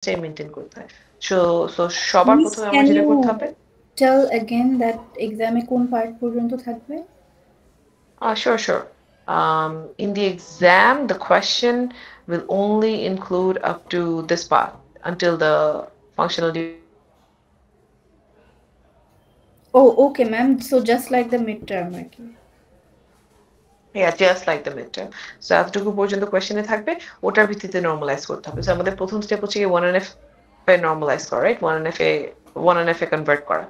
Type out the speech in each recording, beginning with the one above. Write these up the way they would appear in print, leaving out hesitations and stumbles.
Maintain করতে হয়। So সবার Miss, প্রথমে আমার can যেটা you করতে হবে, tell again that exam এ কোন part পর্যন্ত থাকবে? sure. In the exam, the question will only include up to this part until the functional Oh, okay, ma'am. So just like the midterm আর কি। yeah, just like the midterm. So এতটুকু পর্যন্ত কোয়েশ্চেনে থাকবে, ওটার ভিত্তিতে normalise করতে হবে। So আমাদের প্রথম স্টেপ হচ্ছে কি 1NF এ নর্মালাইজ করা, রাইট? 1NF এ কনভার্ট করা।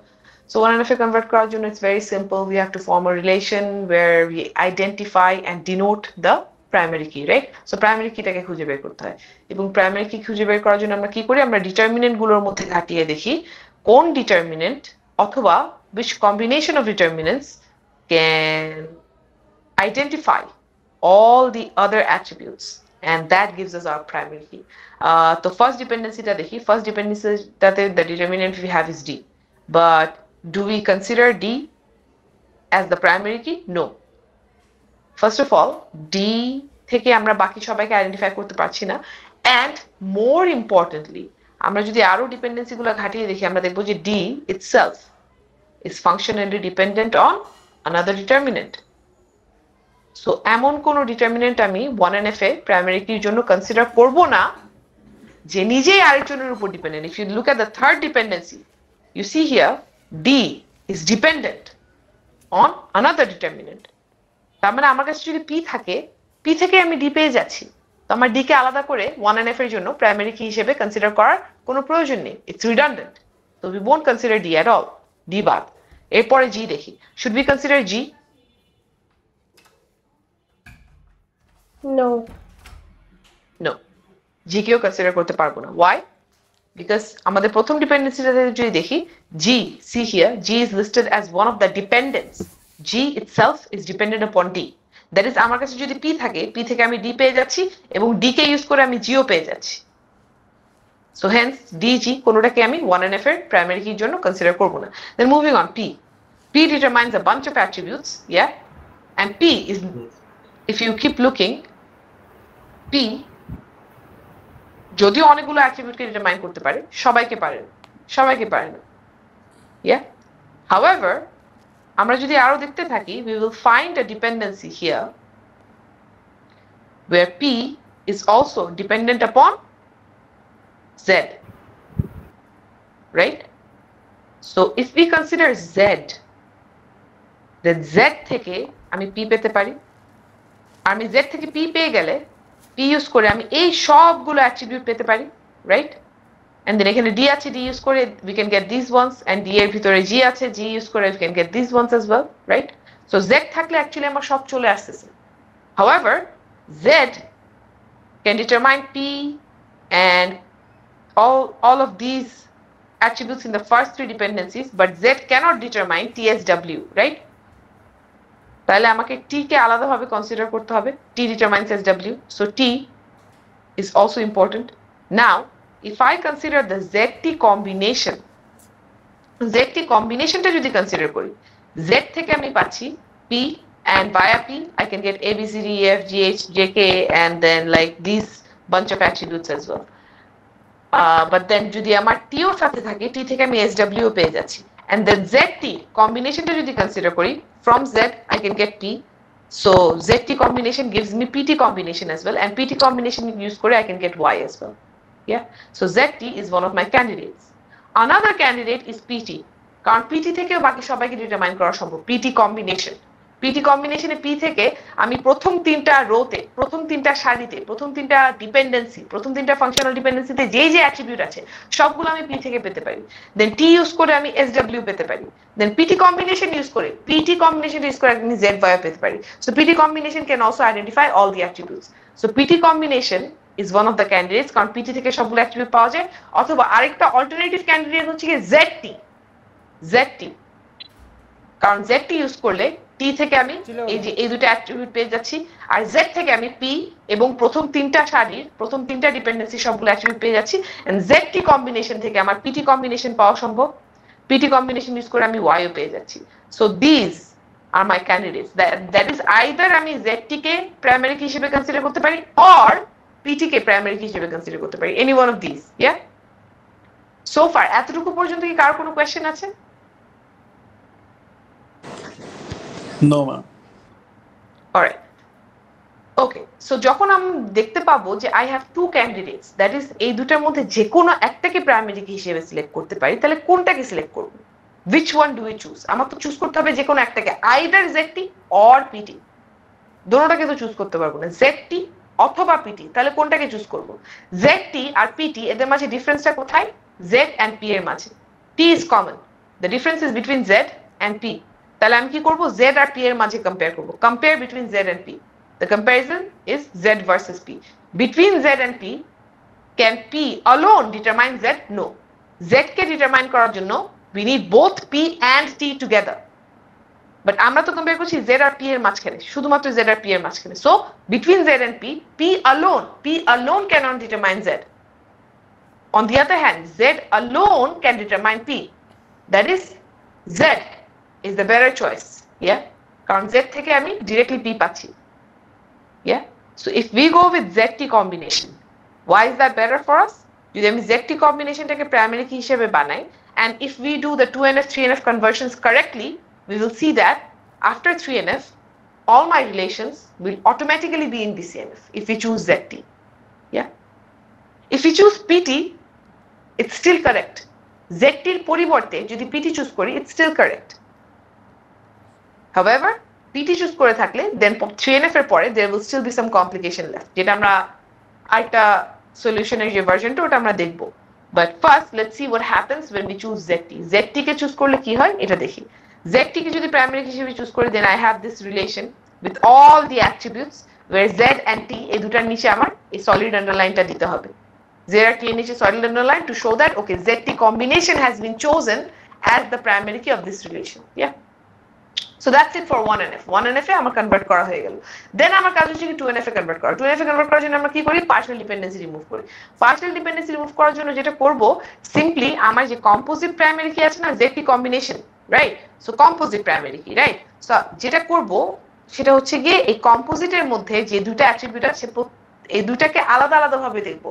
So 1NF এ কনভার্ট করার জন্য it's very simple. We have to form a relation where we identify and denote the primary key, right? So primary কিটাকে খুঁজে বের করতে হয়, এবং প্রাইমারি কি খুঁজে বের করার জন্য আমরা কি করি, আমরা ডিটারমিনেন্ট গুলোর মধ্যে ঘাটিয়ে দেখি কোন ডিটারমিনেন্ট অথবা which combination of determinants can identify all the other attributes, and that gives us our primary key. The first dependency that the determinant we have is D, but do we consider D as the primary key? No. First of all, D থেকে আমরা বাকি সবাইকে identify করতে পারছি না, and more importantly, আমরা যদি আরো ডিপেন্ডেন্সি গুলো ঘাটিয়ে দেখি, আমরা দেখবো যে D itself is functionally dependent on another determinant. So এমন কোন ডিটারমিনেন্ট আমি 1NF এ প্রাইমারি কির জন্য কনসিডার করব না যে নিজেই আরেকজনের উপর dependent. If you look at the third dependency, you see here D is dependent on another determinant. তার মানে আমার কাছে যদি পি থাকে, পি থেকে আমি ডি পেয়ে যাচ্ছি, তো আমার ডি কে আলাদা করে 1NF এর জন্য প্রাইমারি কি হিসেবে কনসিডার করার কোনো প্রয়োজন নেই। It's redundant. তো we won't consider D at all, D বাদ। এরপরে জি দেখি, should be consider G? No. No, G কেও কনসিডার করতে পারবো না। ওয়াই? বিকজ আমাদের প্রথম ডিপেন্ডেন্সিটাতে যদি দেখি, G, see here, G is listed as one of the dependents. G itself is dependent upon D. That is আমার কাছে যদি পি থাকে, পি থেকে আমি ডি পেয়ে যাচ্ছি, এবং ডি কে ইউজ করে আমি জিও পেয়ে যাচ্ছি। সো হেন্স ডি জি কোনোটাকে আমি 1NF এর প্রাইমারি কির জন্য কনসিডার করবো না। Then moving on, P. P determines a bunch of attributes, yeah, and P is, if you keep looking, P যদিও অনেকগুলো অ্যাট্রিবিউটকে ডিটারমাইন করতে পারে, সবাইকে পারে না। Yeah, however, আমরা যদি আরো দেখতে থাকি, we will find a dependency here where P is also dependent upon Z, right? So if we consider Z, then Z থেকে আমি P পেতে পারি। আমি Z থেকে P পেয়ে গেলে P ইউজ করে আমি এই সবগুলো অ্যাট্রিবিউট পেতে পারি, রাইট? And then এখানে D আছে, D ইউজ করে we can get these ones, and D এর ভিতরে G আছে, G ইউজ করে we can get these ones as well, right? So Z থাকলে actually আমার সব চলে আসতেছে। However, Z can determine P and all of these attributes in the first three dependencies, but Z cannot determine TSW, right? তাহলে আমাকে T কে আলাদাভাবে consider করতে হবে। T determines SW, so T is also important. Now, if I consider the ZT combination, ZT combinationটা যদি consider করি, Z থেকে আমি পাচ্ছি P, and via P I can get A, B, C, D, E, F, G, H, J, K, and then like these bunch of attributes as well. But then যদি আমার T ওর সাথে থাকে, T থেকে আমি SW পেয়ে যাচ্ছি, and then ZT combinationটা যদি consider করি, from Z I can get P. So ZT combination gives me PT combination as well, and PT combination use করে I can get Y as well. Yeah, so ZT is one of my candidates. Another candidate is PT, কারণ PT থেকেও বাকি সবাইকে determine করা সম্ভব। PT combination, PT combination এ P থেকে আমি প্রথম তিনটা রোতে, প্রথম তিনটা সারিতে, প্রথম তিনটা ডিপেন্ডেন্সি, প্রথম তিনটা ফাংশনাল ডিপেন্ডেন্সিতে যেই যে অ্যাট্রিবিউট আছে সবগুলো আমি P থেকে পেতে পারি। দেন T ইউজ করে আমি SW পেতে পারি। দেন PT combination ইউজ করে, PT combination ইউজ করে আমি Z via পেতে পারি। So PT combination can also identify all the attributes. So PT combination is one of the candidates, কারণ PT থেকে সবগুলো অ্যাট্রিবিউট পাওয়া যায়। অথবা আরেকটা অল্টারনেটিভ ক্যান্ডিডেট হচ্ছে কি ZT, কারণ ZT ইউজ করলে T থেকে আমি এই দুটো অ্যাট্রিবিউট পেয়ে যাচ্ছি, আর Z থেকে আমি P এবং প্রথম তিনটা সারির প্রথম তিনটা ডিপেন্ডেন্সি সবগুলো অ্যাট্রিবিউট পেয়ে যাচ্ছি, এন্ড ZT কম্বিনেশন থেকে আমার PT কম্বিনেশন পাওয়া সম্ভব। PT কম্বিনেশন ইউজ করে আমি Y ও পেয়ে যাচ্ছি। So this are my candidates, that is either আমি ZT কে প্রাইমারি কি হিসেবে কনসিডার করতে পারি, or PT K primary key হিসেবে কনসিডার করতে পারি, any one of this. Yeah, so far এতটুকু পর্যন্ত কি কার কোনো কোয়েশ্চেন আছে? No ma'am. Alright, okay. So যখন আমি দেখতে পাবো যে I have two candidates, that is এই দুটার মধ্যে যে কোনো একটাকে প্রাইমারি কি হিসেবে সিলেক্ট করতে পারি, তাহলে কোনটাকে সিলেক্ট করব? which one do we choose? আমার তো চুজ করতে হবে যে কোনো একটাকে, আইদার ZT অর PT, দুটোটাকে তো চুজ করতে পারবো না, ZT অথবা PT, তাহলে কোনটাকে চুজ করব? ZT আর PT এদের মাঝে ডিফারেন্সটা কোথায়? Z and P এর মাঝে। T is common, the difference is between Z and P, তাহলে আমি কি করব? Z আর P এর মাঝে কম্পেয়ার করব, compare between Z and P. The comparison is Z versus P. Between Z and P, can P alone determine Z? No. Z K determine করার জন্য we need both P and T together. But আমরা তো compare করছি Z আর P এর মাঝখানে, শুধুমাত্র Z আর P এর মাঝখানে। So between Z and P, P alone cannot determine Z. On the other hand, Z alone can determine P. That is, Z is the better choice. Yeah, কারণ Z থেকে আমি directly P পাচ্ছি। Yeah, so if we go with ZT combination, why is that better for us? যদি আমি ZT combinationটাকে primary key হিসেবে বানাই, and if we do the 2NF 3NF conversions correctly, we will see that after 3NF, all my relations will automatically be in BCNF if we choose ZT. Yeah, if we choose PT, it's still correct. ZT এর পরিবর্তে যদি PT choose করি, it's still correct. However, PT choose করে থাকলে then 3NF এর পরে there will still be some complication left, যেটা আমরা আরেকটা সলিউশনের যে ভার্সনটা ওটা আমরা দেখব। But first let's see what happens when we choose ZT. ZT K choose করলে কি হয় এটা দেখি। ZT কে যদি প্রাইমারি হিসেবে চুজ করি, then I have this relation with all the attributes where Z and T এই দুটার নিচে আমার এই সলিড আন্ডারলাইনটা দিতে হবে। Z আর T এর নিচে solid underline to show that okay, ZT combination has been chosen as the primary key of this relation. Yeah, so that's it for 1NF. 1NF এ আমার কনভার্ট করা হয়ে গেল। দেন আমার কাজ হচ্ছে কি 2NF এ কনভার্ট করা। 2NF এ কনভার্ট করার জন্য আমরা কি করি? পার্শিয়াল ডিপেন্ডেন্সি রিমুভ করি। পার্শিয়াল ডিপেন্ডেন্সি রিমুভ করার জন্য যেটা করব, সিম্পলি আমার যে কম্পোজিট প্রাইমারি কি আছে না, ZT combination, right? So composite primary key, right? So যেটা করব সেটা হচ্ছে গিয়ে এই কম্পোজিটের মধ্যে যে দুটো অ্যাট্রিবিউট আছে এই দুটাকে আলাদা আলাদা ভাবে দেখব।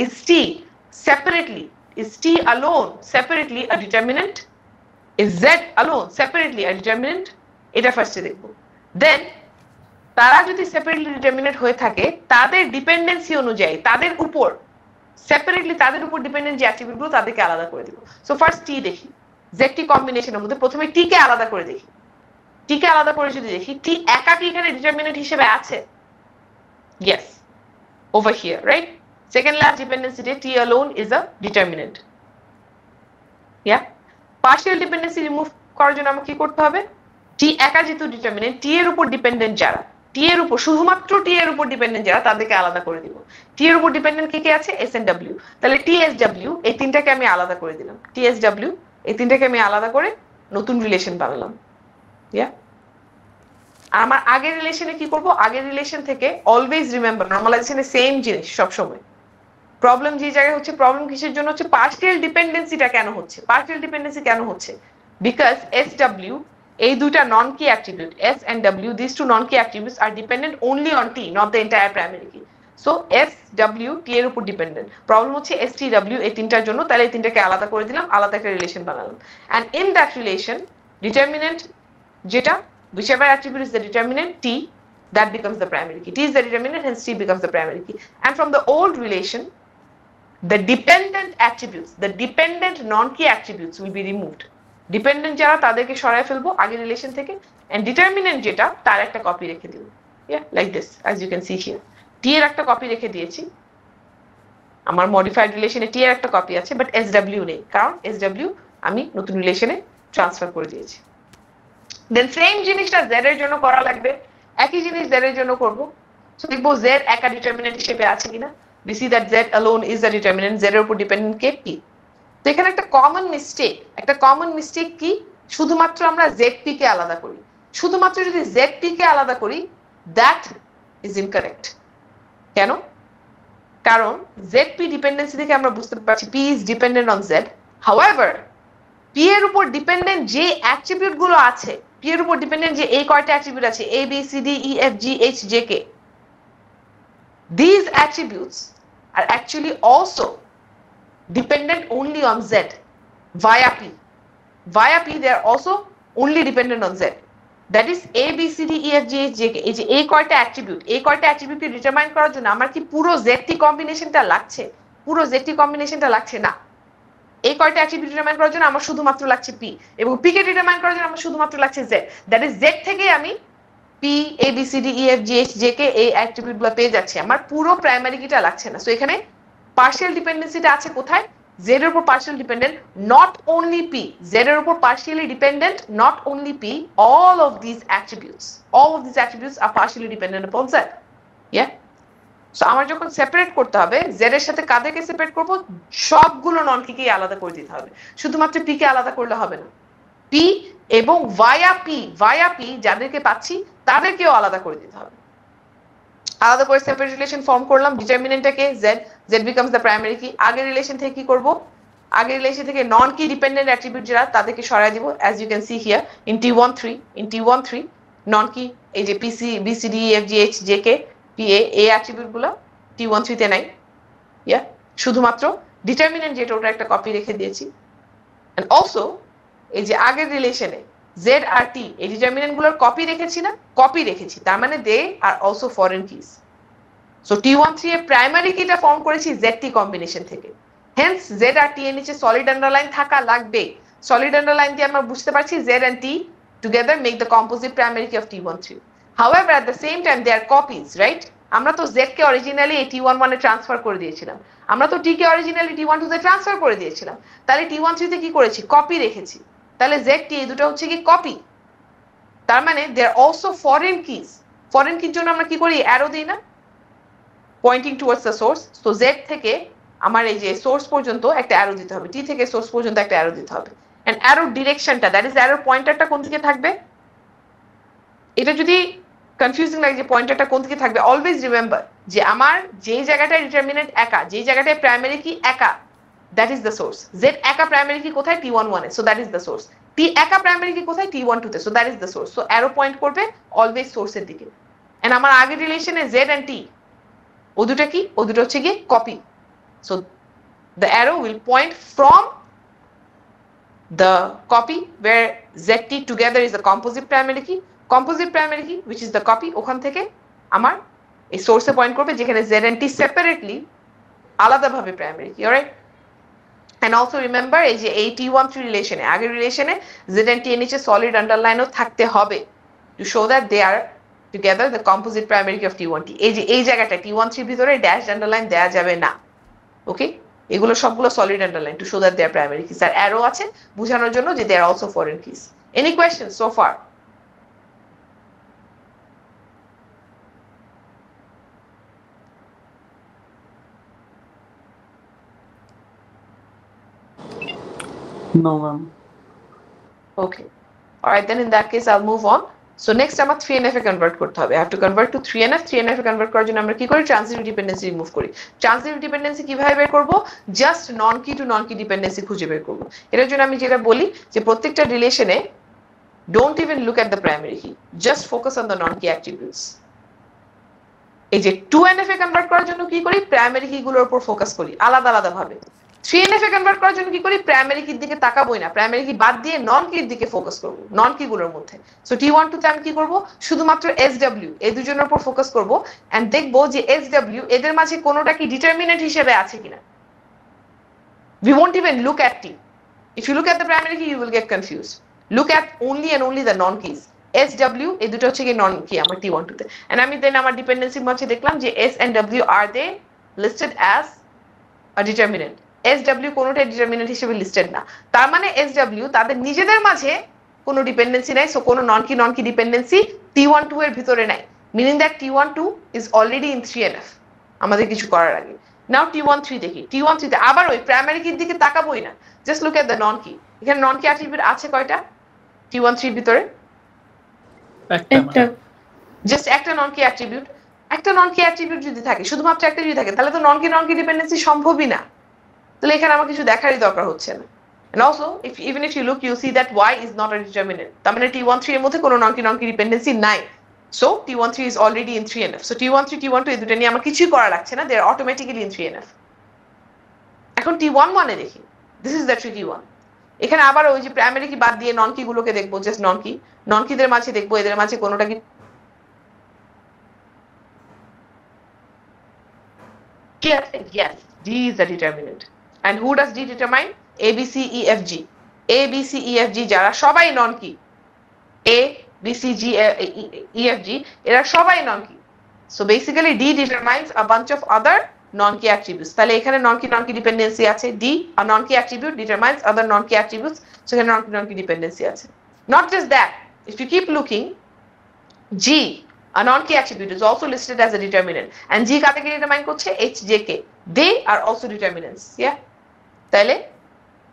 Is T separately, is T alone separately a determinant? Is Z alone separately a determinant? এটা ফার্স্টে দেখব। দেন তারা যদি সেপারেটলি ডিটারমিনেন্ট হয়ে থাকে, তাদের ডিপেন্ডেন্সি অনুযায়ী তাদের উপর সেপারেটলি তাদের উপর ডিপেন্ডেন্ট যে অ্যাট্রিবিউটগুলো তাদেরকে আলাদা করে দিব। সো ফার্স্ট টি দেখি, ZT কম্বিনেশনের মধ্যে প্রথমে টি কে আলাদা করে দেখি। টি কে আলাদা করে যদি দেখি, টি একা কি এখানে ডিটারমিনেন্ট হিসেবে আছে? Yes, over here, right? Second last ডিপেন্ডেন্সিতে T alone is a determinant. Yeah, partial dependency remove করার জন্য আমাকে কি করতে হবে? T একা যেহেতু ডিটারমিনেন্ট, T এর উপর ডিপেন্ডেন্ট যারা, T এর উপর শুধুমাত্র T এর উপর ডিপেন্ডেন্ট যারা, তাদেরকে আলাদা করে দিব। T এর উপর ডিপেন্ডেন্ট কে কে আছে? S and W। তাহলে TSW এই তিনটাকে আমি আলাদা করে দিলাম। TSW এই তিনটাকে আমি আলাদা করে নতুন রিলেশন বানালাম। ইয়া, আমার আগের রিলেশনে কি করব? আগের রিলেশন থেকে অলওয়েজ রিমেম্বার, নরমালাইজেশনে সেম জিনিস সব সময়। প্রবলেম যে জায়গায় হচ্ছে, প্রবলেম কিসের জন্য হচ্ছে? পার্শিয়াল ডিপেন্ডেন্সিটা কেন হচ্ছে? পার্শিয়াল ডিপেন্ডেন্সি কেন হচ্ছে? বিকজ SW এই দুইটা নন কি attribute, S and W, these two non key attributes are dependent only on T, not the entire primary key. So SW T এর উপর ডিপেন্ডেন্ট। প্রবলেম হচ্ছে STW এই তিনটার জন্য, তাহলে এই তিনটাকে আলাদা করে দিলাম, আলাদা একটা রিলেশন বানালাম। And in that relation, determinant যেটা, whichever attribute is the determinant, T, that becomes the primary key. T is the determinant, hence T becomes the primary key. And from the old relation, the dependent attributes, the dependent non-key attributes will be removed. Dependent যারা তাদেরকে সরায় ফেলবো আগের relation থেকে, and determinant যেটা তার একটা copy রেখে দিব। Yeah, like this, as you can see here. T এর একটা কপি রেখে দিয়েছি, আমার মডিফাইড রিলেশনে টি এর একটা কপি আছে, বাট SW নেই, কারণ SW আমি নতুন রিলেশনে ট্রান্সফার করে দিয়েছি। দেন সেম জিনিসটা Z এর জন্য করা লাগবে, একই জিনিস Z এর জন্য করব। সো দেখবো Z একা ডিটারমিনেন্ট হিসেবে আছে কিনা। We see that Z alone is the determinant, Z এর উপর ডিপেন্ডেন্ট কে? P। তো এখানে একটা কমন মিস্টেক কি? শুধুমাত্র আমরা ZP কে আলাদা করি। শুধুমাত্র যদি ZP কে আলাদা করি, দ্যাট ইজ ইনকারেক্ট। কেন? কারণ ZP ডিপেন্ডেন্সি থেকে আমরা বুঝতে পারছি P is dependent on Z। However P এর উপর ডিপেন্ডেন্ট যে অ্যাট্রিবিউট গুলো আছে, P এর উপর ডিপেন্ডেন্ট যে এই কয়টা অ্যাট্রিবিউট আছে, A B C D E F G H J K, these attributes are actually also dependent only on Z via P. Via P, they are also only dependent on Z. That is A, B, C, D, E, F, G, H, J, K. এই যে এই কয়টা attribute, এই কয়টা অ্যাট্রিবিউটকে determine করার জন্য আমার কি পুরো ZT কম্বিনেশনটা লাগছে? পুরো ZT কম্বিনেশনটা লাগছে না। এই কয়টা অ্যাট্রিবিউট ডিটারমাইন করার জন্য আমার শুধুমাত্র লাগছে P, এবং P কে ডিটারমাইন করার জন্য আমার শুধুমাত্র লাগছে Z। দ্যাট ইজ Z থেকে আমি P, A, B, C, D, E, F, G, H, J, K এই অ্যাট্রিবিউটগুলো পেয়ে যাচ্ছি, আমার পুরো প্রাইমারি কিটা লাগছে না। সো এখানে পার্শিয়াল ডিপেন্ডেন্সিটা আছে কোথায়? Z এর উপর partial dependent, not only P, Z এর উপর partially dependent, not only P, all of these attributes are partially dependent upon Z. Yeah? So আমার যখন সেপারেট করতে হবে, Z এর সাথে কাদেরকে সেপারেট করব? সবগুলো নন কিকেই আলাদা করে দিতে হবে, শুধুমাত্র P কে আলাদা করলে হবে না। P এবং ভায়া P যাদেরকে পাচ্ছি তাদেরকেও আলাদা করে দিতে হবে। আলাদা করে সেপারেট রিলেশন ফর্ম করলাম, ডিটারমিনেন্টটাকে Z becomes the primary key। আগের রিলেশন থেকে কি করব? আগের রিলেশন থেকে নন কি ডিপেন্ডেন্ট অ্যাট্রিবিউট যারা তাদেরকে সরায় দিব, as you can see here in T13 নন কি এই যে PC, BCD, EF, GH, JK, PA এই অ্যাট্রিবিউটগুলো T13 তে নাই। ইয়া, শুধুমাত্র ডিটারমিনেন্ট যেটা ওটা একটা কপি রেখে দিয়েছি। এন্ড অলসো এই যে আগের রিলেশনে Z আর T এই ডিটারমিনেন্ট গুলোর কপি রেখেছি না? কপি রেখেছি, তার মানে they are also foreign keys. So T13 এর প্রাইমারি কিটা ফর্ম করেছি ZT কম্বিনেশন থেকে, হেন্স Z আর T এর নিচে সলিড আন্ডারলাইন থাকা লাগবে। সলিড আন্ডারলাইন দিয়ে আমরা বুঝতে পারছি Z and T together make the composite primary key of T13. However, at the same time they are copies, right? আমরা তো Z K originally T11 a transfer করে দিয়েছিলাম, আমরা তো T কে অরিজিনালি T12 তে ট্রান্সফার করে দিয়েছিলাম, তাহলে T13 তে কি করেছি? কপি রেখেছি। তাহলে ZT এই দুটো হচ্ছে কি কপি, তার মানে they are also foreign keys. Foreign কির জন্য আমরা কি করি? অ্যারো দিই না, pointing towards the source. So Z থেকে আমার এই যে সোর্স পর্যন্ত একটা অ্যারো দিতে হবে, T থেকে সোর্স পর্যন্ত একটা অ্যারো দিতে হবে। এন্ড অ্যারোর ডিরেকশনটা, দ্যাট ইজ অ্যারোর পয়েন্টারটা কোন দিকে থাকবে? এটা যদি কনফিউজিং লাগে যে পয়েন্টারটা কোন দিকে থাকবে, অলওয়েজ রিমেম্বার যে আমার যেই জায়গাটায় ডিটারমিনেন্ট একা, যেই জায়গাটায় প্রাইমারি কি একা, that is the source. Z একা প্রাইমারি কি কোথায়? T11 A, so that is the source. T একা প্রাইমারি কি কোথায়? T12 তে, so that is the source. So arrow point করবে অলওয়েজ সোর্সের দিকে। এন্ড আমার আগের রিলেশনে Z and T ও দুটো কি? ও দুটো হচ্ছে কি copy. So the arrow will point from the copy where ZT together is the composite primary key, which is the copy, ওখান থেকে আমার এই সোর্সে পয়েন্ট করবে যেখানে Z and T separately আলাদাভাবে প্রাইমারি কি। অলরাইট, and also remember এই যে এই T13 রিলেশনে, আগের রিলেশনে Z and T এর নিচে সলিড আন্ডারলাইনও থাকতে হবে to show that they are together the composite primary key of T13। এই যে এই জায়গাটা T13 ভিতরে ড্যাশ আন্ডারলাইন দেয়া যাবে না। ওকে, এগুলো সবগুলো solid underline to show that they are primary keys. আর অ্যারো আছে বোঝানোর জন্য যে they are also foreign keys. Any question so far? No, ma'am. Okay. All right, then in that case I'll move on. So next আমার 3NF এ convert করতে হবে। I have to convert to 3NF। 3NF A convert করার জন্য আমরা কি করি? Transitive dependency remove করি। Transitive dependency কিভাবে বের করব? জাস্ট নন কি টু নন কি ডিপেন্ডেন্সি খুঁজে বের করব। এর জন্য আমি যেটা বলি যে প্রত্যেকটা রিলেশনে don't even look at the primary key, just focus on the non key attributes. এই যে 2NF এ কনভার্ট করার জন্য কি করি? প্রাইমারি কি গুলোর উপর ফোকাস করি আলাদা আলাদা ভাবে। 3NF এ কনভার্ট করার জন্য কি করি? প্রাইমারি কির দিকে তাকাবোই না, প্রাইমারি কি বাদ দিয়ে নন কির দিকে ফোকাস করব, নন কি গুলোর মধ্যে। সো T12 তে আমি কি করব? শুধুমাত্র SW এই দুজনের উপর ফোকাস করব এন্ড দেখব যে SW এদের মাঝে কোনোটা কি ডিটারমিনেন্ট হিসেবে আছে কিনা। We won't even look at T. If you look at the primary key you will get confused. Look at only and only the non keys. SW এই দুটো হচ্ছে কি নন কি আমার T12 তে। এন্ড আমি দেন আমার ডিপেন্ডেন্সির মধ্যে দেখলাম যে S and W are they listed as a determinant. SW কোনোটাই ডিটারমিনেন্ট হিসেবে লিস্টেড না, তার মানে SW তাদের নিজেদের মাঝে কোনো ডিপেন্ডেন্সি নাই। সো কোনো নন কি ডিপেন্ডেন্সি T12 এর ভিতরে নাই, meaning that T12 is already in 3NF আমাদের কিছু করার আগে। নাও T13 দেখি। T13 তে আবার ওই প্রাইমারি কির দিকে তাকাবোই না, just look at the non কি। এখানে নন কি অ্যাট্রিবিউট আছে কয়টা T13 এর ভিতরে? একটা, জাস্ট একটা নন কি অ্যাট্রিবিউট। একটা নন কি অ্যাট্রিবিউট যদি থাকে, শুধুমাত্র একটা যদি থাকে, তাহলে তো নন কি ডিপেন্ডেন্সি সম্ভবই না। তাহলে এখানে আমার কিছু দেখারই দরকার হচ্ছে না। And also even if you look you see that Y is not a determinant, তার মানে T13 এর মধ্যে কোনো নন কি ডিপেন্ডেন্সি নাই। So T13 is already in 3NF. So T13 T12 এই দুটো নিয়ে আমার কিছুই করা লাগছে না, they are automatically in 3NF. এখন T11 এ দেখি, this is the tricky one. এখানে আবার ওই যে প্রাইমারি কি বাদ দিয়ে নন কি গুলোকে দেখবো, জাস্ট নন কিদের মাঝে দেখবো এদের মাঝে কোনোটা কি yes, D is the determinant. And who does D determine? A, B, C, E, F, G. A, B, C, E, F, G যারা সবাই নন কি, A, B, C, G, E, F, G এরা সবাই নন কি। So basically D determines a bunch of other non-key attributes. তাহলে এখানে non-key dependency আছে, D, a non-key attribute determines other non-key attributes. So এখানে non-key dependency আছে। Not just that, if you keep looking, G, a non-key attribute is also listed as a determinant. And G কাকে determine করছে? H, J, K. They are also determinants. Yeah? তাহলে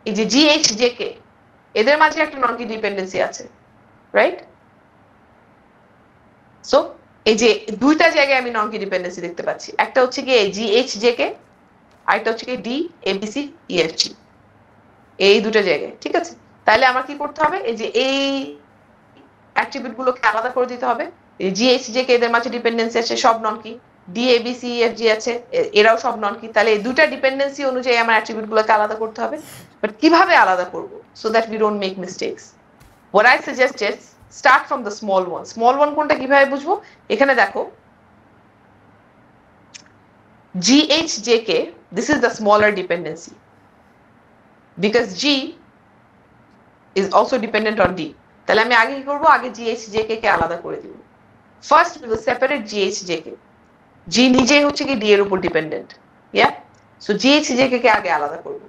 এই যে G, H, J, K এদের মাঝে একটা non-key dependency আছে। Right? So এই যে দুইটা জায়গায় আমি non-key dependency দেখতে পাচ্ছি। একটা হচ্ছে কি G, H, J, K, আরেকটা হচ্ছে কি D, A, B, C, E, F, G। এই দুটো জায়গায়, ঠিক আছে? তাহলে আমার কি করতে হবে? এই যে এই অ্যাট্রিবিউট গুলোকে আলাদা করে দিতে হবে। এই G, H, J, K এদের মাঝে ডিপেন্ডেন্সি আছে সব নন কি, D, A, B, C, E, F, G আছে এরাও সব নন কি। তাহলে এই দুটো ডিপেন্ডেন্সি অনুযায়ী আমার অ্যাট্রিবিউট গুলোকে আলাদা করতে হবে। বাট কিভাবে আলাদা করব? So that we don't make mistakes. What I suggest is start from the small one. Small one কোনটা কিভাবে বুঝবো? এখানে দেখো G, H, J, K, this is the smaller dependency because G is also dependent on D. তাহলে আমি আগে কি করব? আগে G, H, J, K কে আলাদা করে দিব। First we will separate G, H, J, K. G নিজেই হচ্ছে কি D এর উপর dependent. Yeah? So G, H, J, K কে আগে আলাদা করব।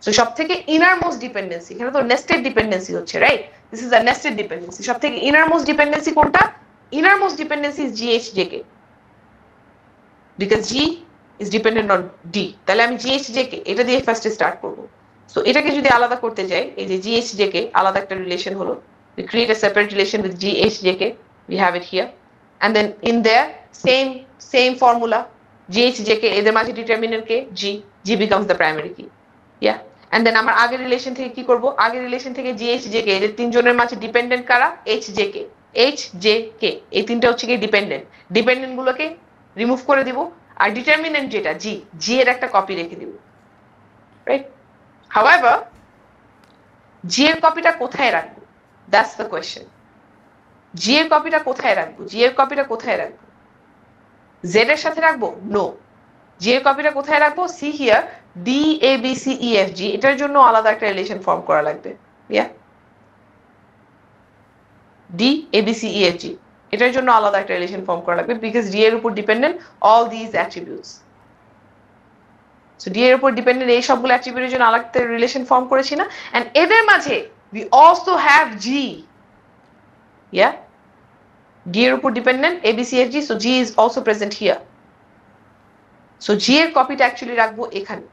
So সবথেকে innermost dependency, এখানে তো nested dependency হচ্ছে, right? This is a nested dependency. সবথেকে innermost dependency কোনটা? Innermost dependency is G, H, J, K. Because G is dependent on D. তাহলে আমি G, H, J, K এটা দিয়ে ফার্স্টে স্টার্ট করব। সো এটাকে যদি আলাদা করতে যাই, এই যে G, H, J, K আলাদা একটা রিলেশন হলো। We create a separate relation with G, H, J, K. We have it here. And then in there, same formula. G, H, J, K এদের মাঝে determinant K? G. G becomes the primary key. Yeah. And then আমার আগের relation থেকে কি করব? আগের relation থেকে G, H, J, K এদের তিনজনের মাঝে ডিপেন্ডেন্ট কারা? H, J, K. H, J, K এই তিনটা হচ্ছে কি ডিপেন্ডেন্ট। ডিপেন্ডেন্ট গুলোকে রিমুভ করে দিব আর ডিটারমিনেন্ট যেটা G এর একটা কপি রেখে দিব। রাইট? However, G এর কপিটা কোথায় রাখবো? That's the question. G এর কপিটা কোথায় রাখবো? G এর কপিটা কোথায় রাখবো? Z এর সাথে রাখবো? No. G এর কপিটা কোথায় রাখবো? See here, D, A, B, C, E, F, G এটার জন্য আলাদা একটা রিলেশন ফর্ম করা লাগবে। Yeah? D, A, B, C, E, F, G এটার জন্য আলাদা একটা রিলেশন ফর্ম করা লাগবে because D এর উপর dependent all these attributes. So D এর উপর ডিপেন্ডেন্ট এই সবগুলো অ্যাট্রিবিউটের জন্য আলাদা রিলেশন ফর্ম করেছি না? and এদের মাঝে we also have G. Yeah? D এর উপর dependent A, B, C, F, G, so G is also present here. So G এর কপিটা অ্যাকচুয়ালি রাখবো এখানে।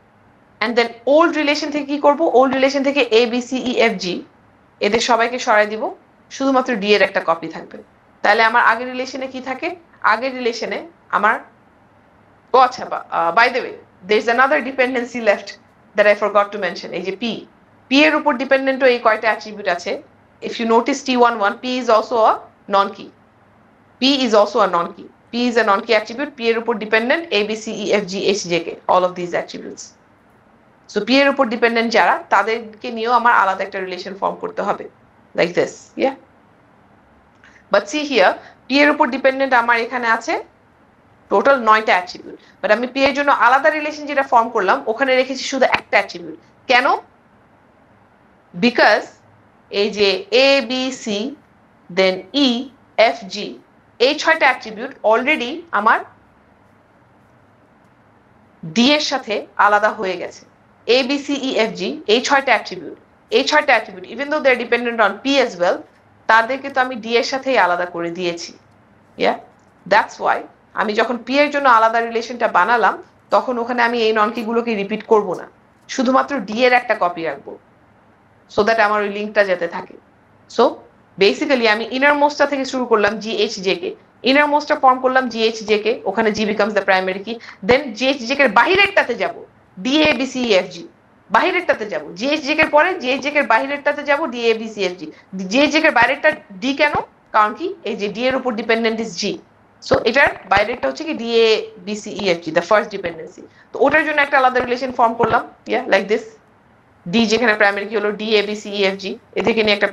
and then old রিলেশন থেকে কি করব? old রিলেশন থেকে A, B, C, E, F, G এদের সবাইকে সরাই দিব, শুধুমাত্র D এর একটা কপি থাকবে। তাহলে আমার আগের রিলেশনে কি থাকে? আগের রিলেশনে আমার আচ্ছা by the way, there is another dependency left that I forgot to mention. এই যে P এর উপর ডিপেন্ডেন্টও এই কয়টা অ্যাট্রিবিউট আছে। If you notice T11, P is also a non-key. P is also a non-key. P is a non-key attribute. P এর উপর dependent A, B, C, E, F, G, H, J, K, all of these attributes. So P এর উপর dependent যারা তাদেরকে নিয়েও আমার আলাদা একটা রিলেশন ফর্ম করতে হবে, like this. Yeah? But see here, P এর উপর ডিপেন্ডেন্ট আমার এখানে আছে টোটাল 9টা অ্যাট্রিবিউট। বাট আমি P এর জন্য আলাদা রিলেশন যেটা ফর্ম করলাম ওখানে রেখেছি শুধু একটা অ্যাট্রিবিউট। কেন? বিকজ এই যে A, B, C, then E, F, G এই 6টা অ্যাট্রিবিউট অলরেডি আমার D এর সাথে আলাদা হয়ে গেছে। A, B, C, E, F, G এই 6টা attribute even though they are dependent on P as well, তাদেরকে তো আমি D এর সাথেই আলাদা করে দিয়েছি। Yeah? That's why আমি যখন P এর জন্য আলাদা রিলেশনটা বানালাম তখন ওখানে আমি এই নন-কি গুলোকে রিপিট করব না, শুধুমাত্র D এর একটা কপি রাখবো সো দ্যাট আমার ওই লিঙ্কটা যেতে থাকে। সো বেসিক্যালি আমি ইনারমোস্টটা থেকে শুরু করলাম G, H, J, K, ইনারমোস্টটা ফর্ম করলাম G, H, J, K, ওখানে G becomes the primary key, then G, H, J, K এর বাহিরেরটাতে যাব D, A, B, C, E, F, G, বাহিরেরটাতে যাব G, H, J, K এর পরে G, H, J, K এর বাহিরেরটাতে যাব D, A, B, C, F, G, G, H, J, K এর বাইরেরটা D কেন? কারণ কি এই যে D এর উপর ডিপেন্ডেন্ট ইজ G, সো এটার বাইরেটা হচ্ছে কি D A B C E F G the first dependency. তো ওটার জন্য একটা আলাদা রিলেশন ফর্ম করলাম, ইয়া লাইক দিস। ডি যেখানে প্রাইমারি কি হলো D A B C E F G, এদেরকে নিয়ে একটা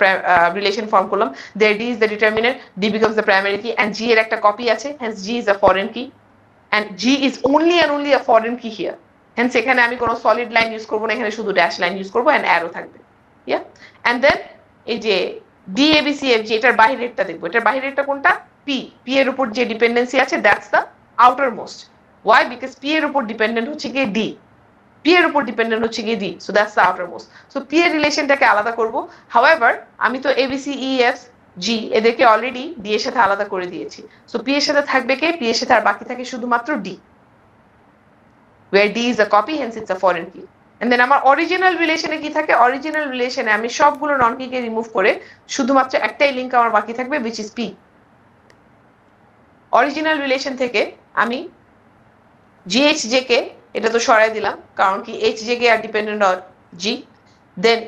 রিলেশন ফর্ম করলাম। There D is the determinant, D becomes the primary key, and G এর একটা কপি আছে, hence G is a foreign key, and G is only and only a foreign কি here. Haynes এখানে আমি কোনো solid line use করবো না, এখানে শুধু ড্যাশ লাইন ইউজ করবো এন্ড অ্যারো থাকবে, ইয়া। এন্ড দেন এই যে D A B C F G, এটার বাহিরেরটা দেখবো। এটার বাহিরেরটা কোনটা? পি। পি এর উপর যে ডিপেন্ডেন্সি আছে that's the outermost. Why? Because P এর উপর ডিপেন্ডেন্ট হচ্ছে কি ডি, পি এর উপর ডিপেন্ডেন্ট হচ্ছে কি D, so that's the outer most. So P এর রিলেশনটাকে আলাদা করব। হাউএভার আমি তো এবিসি ই এফ জি এদেরকে অলরেডি ডি এর সাথে আলাদা করে দিয়েছি। সো পি এর সাথে থাকবে কে? পি এর সাথে আর বাকি থাকে শুধুমাত্র D, where d is a copy, hence it's a foreign key. And then আমার অরিজিনাল রিলেশনে কি থাকে? অরিজিনাল রিলেশনে আমি সবগুলো নন কি কে রিমুভ করে শুধুমাত্র একটাই লিংক আমার বাকি থাকবে, which is p। Original relation থেকে আমি GHJ কে এটা তো সরাই দিলাম, কারণ কি HJ আর dependent on G। Then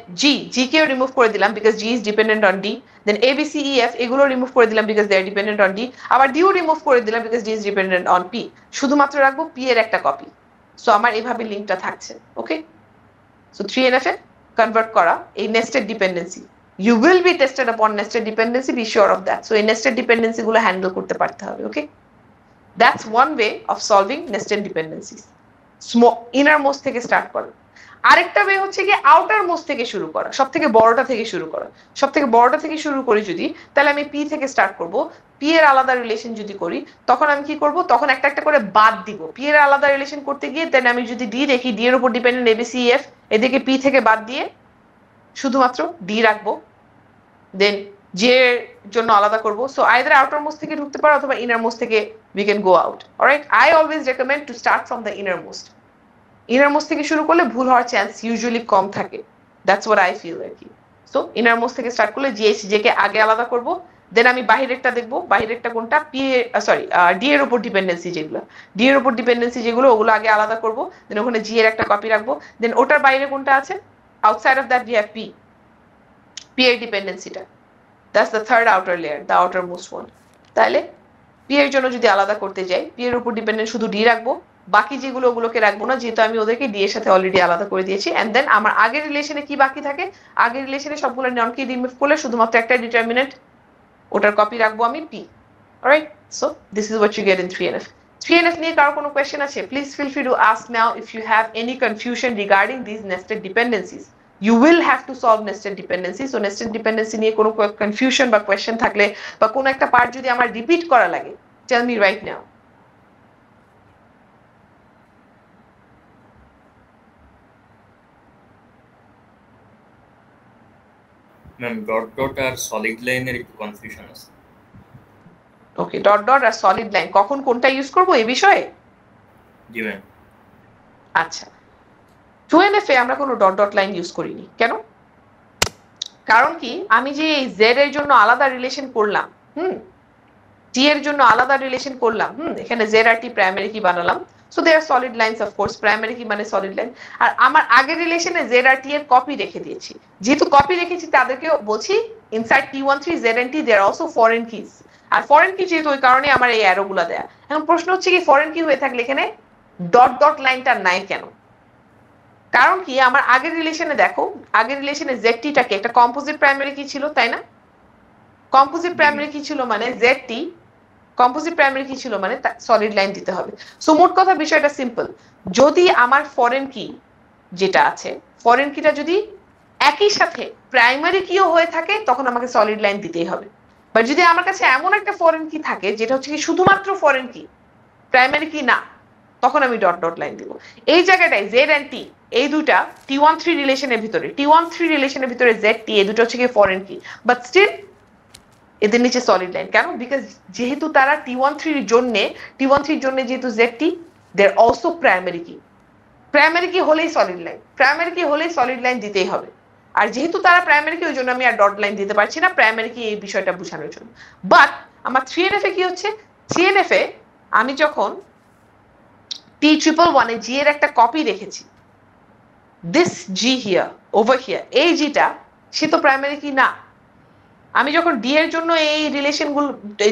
G কেও রিমুভ করে দিলাম because G is dependent on D। Then ABCEF এগুলো রিমুভ করে দিলাম because they are dependent on D। আবার D ও রিমুভ করে দিলাম because D is dependent on P। শুধুমাত্র রাখবো P এর একটা কপি। সো আমার এইভাবে লিংকটা থাকছে, ওকে। সো 3NF এ কনভার্ট করা এই nested dependency, you will be tested upon nested dependency, be sure of that. So এই নেস্টেড ডিপেন্ডেন্সি গুলো হ্যান্ডেল করতে পারতে হবে, okay. That's one way of solving nested dependencies. Innermost থেকে স্টার্ট করা। আরেকটা ওয়ে হচ্ছে কি আউটার মোস্ট থেকে শুরু করা, সব থেকে বড়টা থেকে শুরু করা। সব থেকে বড়টা থেকে শুরু করি যদি, তাহলে আমি পি থেকে স্টার্ট করব। পি এর আলাদা রিলেশন যদি করি, তখন আমি কি করব? তখন একটা একটা করে বাদ দিব। পি এর আলাদা রিলেশন করতে গিয়ে দেন আমি যদি ডি দেখি, ডি এর উপর ডিপেন্ডেন্ট এবিসিএফ, এদিকে পি থেকে বাদ দিয়ে শুধুমাত্র ডি রাখবো। দেন যে এর জন্য আলাদা করব। সো আইদার আউটার মোস্ট থেকে ঢুকতে পারো অথবা ইনার মোস্ট থেকে we can go out. Alright, I always recommend to start from the innermost. Innermost থেকে শুরু করলে ভুল হওয়ার চান্স ইউজুয়ালি কম থাকে, that's what I feel আর কি। সো innermost থেকে স্টার্ট করলে GHJ কে আগে আলাদা করব। দেন আমি বাহিরেরটা দেখব, বাহিরেরটা কোনটা? ডি এর উপর ডিপেন্ডেন্সি যেগুলো, ডি এর উপর ডিপেন্ডেন্সি যেগুলো ওগুলো আগে আলাদা করব। দেন ওখানে জি এর একটা কপি রাখবো। দেন ওটার বাইরে কোনটা আছে? Outside of that we have P এর ডিপেন্ডেন্সিটা, that's the third outer layer, the outermost one. তাহলে পি এর জন্য যদি আলাদা করতে যাই, পি এর উপর ডিপেন্ডেন্ট শুধু ডি রাখবো, বাকি যেগুলো ওগুলোকে রাখবো না, যেহেতু আমি ওদেরকে ডি এর সাথে অলরেডি আলাদা করে দিয়েছি। এন্ড দেন আমার আগের রিলেশনে কি বাকি থাকে? আগের রিলেশনে সবগুলো নন কি রিমুভ করলে শুধুমাত্র একটা ডিটারমিনেন্ট, ওটার কপি রাখবো আমি P. Alright, so this is what you get in 3NF। 3NF নিয়ে কারো কোনো কোয়েশ্চেন আছে? Please feel free to ask now if you have any confusion regarding this nested dependencies. You will have to solve nested dependency. So nested dependency নিয়ে কোনো confusion বা question থাকলে বা কোনো একটা পার্ট যদি আমার রিপিট করা লাগে, tell me right now. Ma'am dot আর সলিড লাইনের একটু কনফিউশন আছে। ওকে, ডট আর সলিড লাইন কখন কোনটা ইউজ করব এই বিষয়ে? জি ম্যাম। আচ্ছা, 2NF এ আমরা কোনো ডট লাইন ইউজ করিনি। কেন? কারণ কি আমি যে এই জেড এর জন্য আলাদা রিলেশন করলাম, টি এর জন্য আলাদা রিলেশন করলাম, এখানে জেড আর টি প্রাইমারি কি বানালাম। So they are solid lines of course, primary key মানে সলিড লাইন। আর আমার আগের রিলেশনে জেড আর টি এর কপি রেখে দিয়েছি। যেহেতু কপি রেখেছি তাদেরকেও বলছি inside T13 Z and T they are also foreign keys. আর ফরেন কি যেহেতু ওই কারণে আমার এই অ্যারো গুলা দেয়া। এখন প্রশ্ন হচ্ছে কি ফরেন কি হয়ে থাকলে এখানে ডট লাইনটা নাই কেন? কারণ কি আমার আগের রিলেশনে দেখো, আগের রিলেশনে জেডটিটাকে একটা কম্পোজিট প্রাইমারি কি ছিল, তাই না? কম্পোজিট প্রাইমারি কি ছিল মানে জেডটি, কম্পোজিট প্রাইমারি কি ছিল মানে সলিড লাইন দিতে হবে। সো মোট কথা বিষয়টা সিম্পল, যদি আমার ফরেন কি যেটা আছে, ফরেন কিটা যদি একই সাথে প্রাইমারি কিও হয়ে থাকে তখন আমাকে সলিড লাইন দিতেই হবে। বাট যদি আমার কাছে এমন একটা ফরেন কি থাকে যেটা হচ্ছে কি শুধুমাত্র ফরেন কি, প্রাইমারি কি না, তখন আমি ডট লাইন দিব। এই জায়গাটায় জেড এন্ড টি এই দুটা T13 রিলেশনের ভিতরে, T13 রিলেশনের ভিতরে জেড টি এই দুটো হচ্ছে কি ফরেন কি, বাট স্টিল এদের নিচে সলিড লাইন। কেন? বিকজ যেহেতু তারা T13 জন্য যেহেতু Z T they are also primary key, primary key হলেই সলিড লাইন, প্রাইমারি কি হলেই সলিড লাইন দিতেই হবে। আর যেহেতু তারা প্রাইমারি কি ওই জন্য আমি আর ডট লাইন দিতে পারছি না প্রাইমারি কি এই বিষয়টা বোঝানোর জন্য। বাট আমার 3NF এ কি হচ্ছে, 3NF এ আমি যখন T111 এ জি এর একটা কপি রেখেছি, this G here over here, এই জিটা সে তো প্রাইমারি কি না, আমি যখন ডি এর জন্য এই রিলেশনগুলো,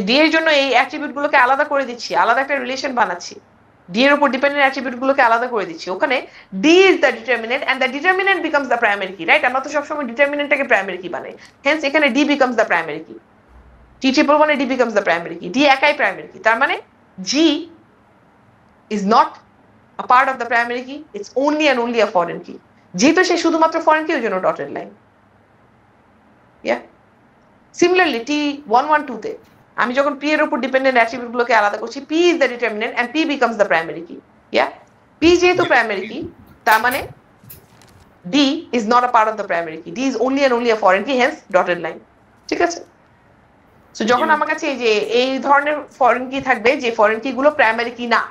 ডি এর জন্য এই অ্যাট্রিবিউট গুলোকে আলাদা করে দিচ্ছি, আলাদা একটা রিলেশন বানাচ্ছি, ডি এর উপর ডিপেন্ডেন্ট অ্যাট্রিবিউট গুলোকে আলাদা করে দিচ্ছি, ওখানে D is the determinant and the determinant becomes the primary key, right? আমরা তো সবসময় ডিটারমিনেন্টটাকে প্রাইমারি কি বানাই, হেন্স এখানে D becomes the primary key, T triple ওয়ানে D becomes the primary key, D একাই প্রাইমারি কি, তার মানে G is not a part of the primary key, it's only and only a foreign key. যেহেতু সে শুধুমাত্র foreign কি, ওই জন্য dotted line. Yeah. Similarly, T112 তে আমি যখন P এর উপর ডিপেন্ডেন্ট অ্যাট্রিবিউট গুলোকে আলাদা করছি, P is the determinant and P becomes the primary key. Yeah. P যেহেতু প্রাইমারি কি, তার মানে D is not a part of the primary key. D is only and only a foreign key, hence dotted line. ঠিক আছে? So যখন আমার কাছে এই যে এই ধরনের ফরেন কি থাকবে, যে ফরেন কি গুলো প্রাইমারি কি না,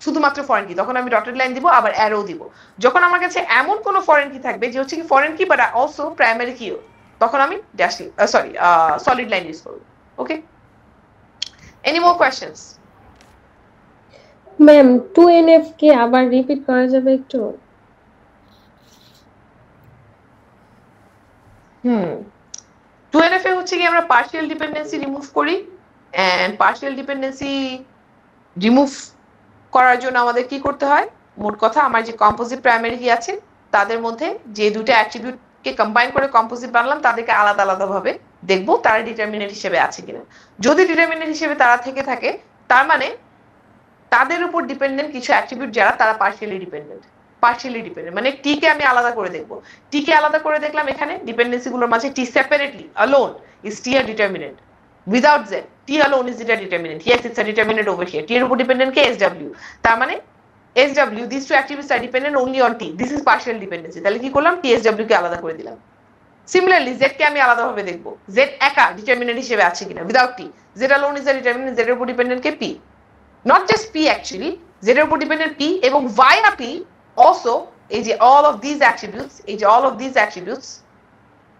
শুধুমাত্র ফরেন কি, তখন আমি ডটেড লাইন দিব, আবার অ্যারো দিব। যখন আমার কাছে এমন কোন ফরেন কি থাকবে যে হচ্ছে কি ফরেন কি বাট অলসো প্রাইমারি কিও, তখন আমি ড্যাশ সলিড লাইন ইউজ করব। Okay, any more questions? Ma'am 2NF কে আবার রিপিট করা যাবে একটু? 2NF এ হচ্ছে কি আমরা পার্শিয়াল ডিপেন্ডেন্সি রিমুভ করি, এন্ড পার্শিয়াল ডিপেন্ডেন্সি রিমুভ করার জন্য আমাদের কি করতে হয়? মোট কথা আমার যে কম্পোজিট প্রাইমারি কি আছে, তাদের মধ্যে যে দুটো অ্যাট্রিবিউট কে কম্বাইন করে কম্পোজিট বানালাম, তাদেরকে আলাদা আলাদা ভাবে দেখবো তারা ডিটারমিনেন্ট হিসেবে আছে কিনা। যদি ডিটারমিনেন্ট হিসেবে তারা থেকে থাকে, তার মানে তাদের উপর ডিপেন্ডেন্ট কিছু অ্যাট্রিবিউট যারা, তারা পার্শিয়ালি ডিপেন্ডেন্ট। পার্শিয়ালি ডিপেন্ডেন্ট মানে টি কে আমি আলাদা করে দেখবো, টি কে আলাদা করে দেখলাম, এখানে ডিপেন্ডেন্সি গুলোর মাঝে T separately alone is T a determinant without z, t alone is a determinant, yes it's a determinant over here, t এর উপর ডিপেন্ডেন্ট কে sw, তার মানে sw these two attributes are dependent only on t, this is partial dependency। তাহলে কি করলাম? tsw কে আলাদা করে দিলাম। সিমিলারলি z কে আমি আলাদা ভাবে দেখব, z একা ডিটারমিনেন্ট হিসেবে আছে কিনা without t, z alone is a determinant, z এর উপর dependent K p, not just p actually, z এর উপর ডিপেন্ডেন্ট p এবং via p also এই যে all of these attributes, এই যে all of these attributes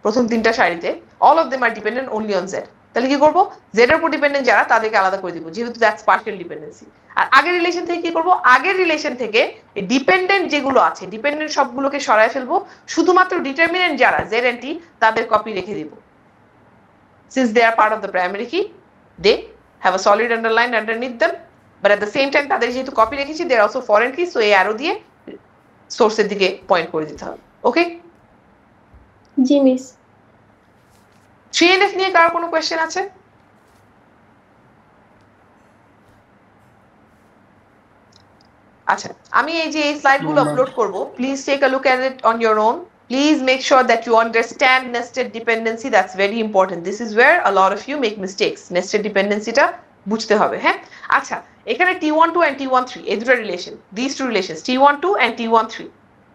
প্রথম তিনটা সারিতে all of them are dependent only on z। তাহলে কি করব? z এর উপর ডিপেন্ডেন্ট যারা, তাদেরকে আলাদা করে দিব, যেহেতু দ্যাটস পার্শিয়াল ডিপেন্ডেন্সি। আর আগের রিলেশন থেকে কি করব? আগের রিলেশন থেকে ডিপেন্ডেন্ট যেগুলো আছে, ডিপেন্ডেন্ট সবগুলোকে সরায় ফেলবো, শুধুমাত্র ডিটারমিনেন্ট যারা z and t, তাদের কপি রেখে দিব। Since they are part of the primary key, they have a solid underline underneath them, but at the same time তাদের যেহেতু কপি রেখেছি, they are also foreign key, so এই arrow দিয়ে সোর্সের দিকে পয়েন্ট করে দিতে হবে। ওকে জি মিস। 3NF নিয়ে কার কোনো কোশ্চেন আছে? আচ্ছা, আমি এই যে এই স্লাইডগুলো আপলোড করব, please take a look at it on your own. Please make sure that you understand nested dependency. That's very important. This is where a lot of you make mistakes. Nested dependency টা বুঝতে হবে, হ্যাঁ? আচ্ছা, এখানে T12 and T13 এই দুটো relation, these two relations T12 and T13,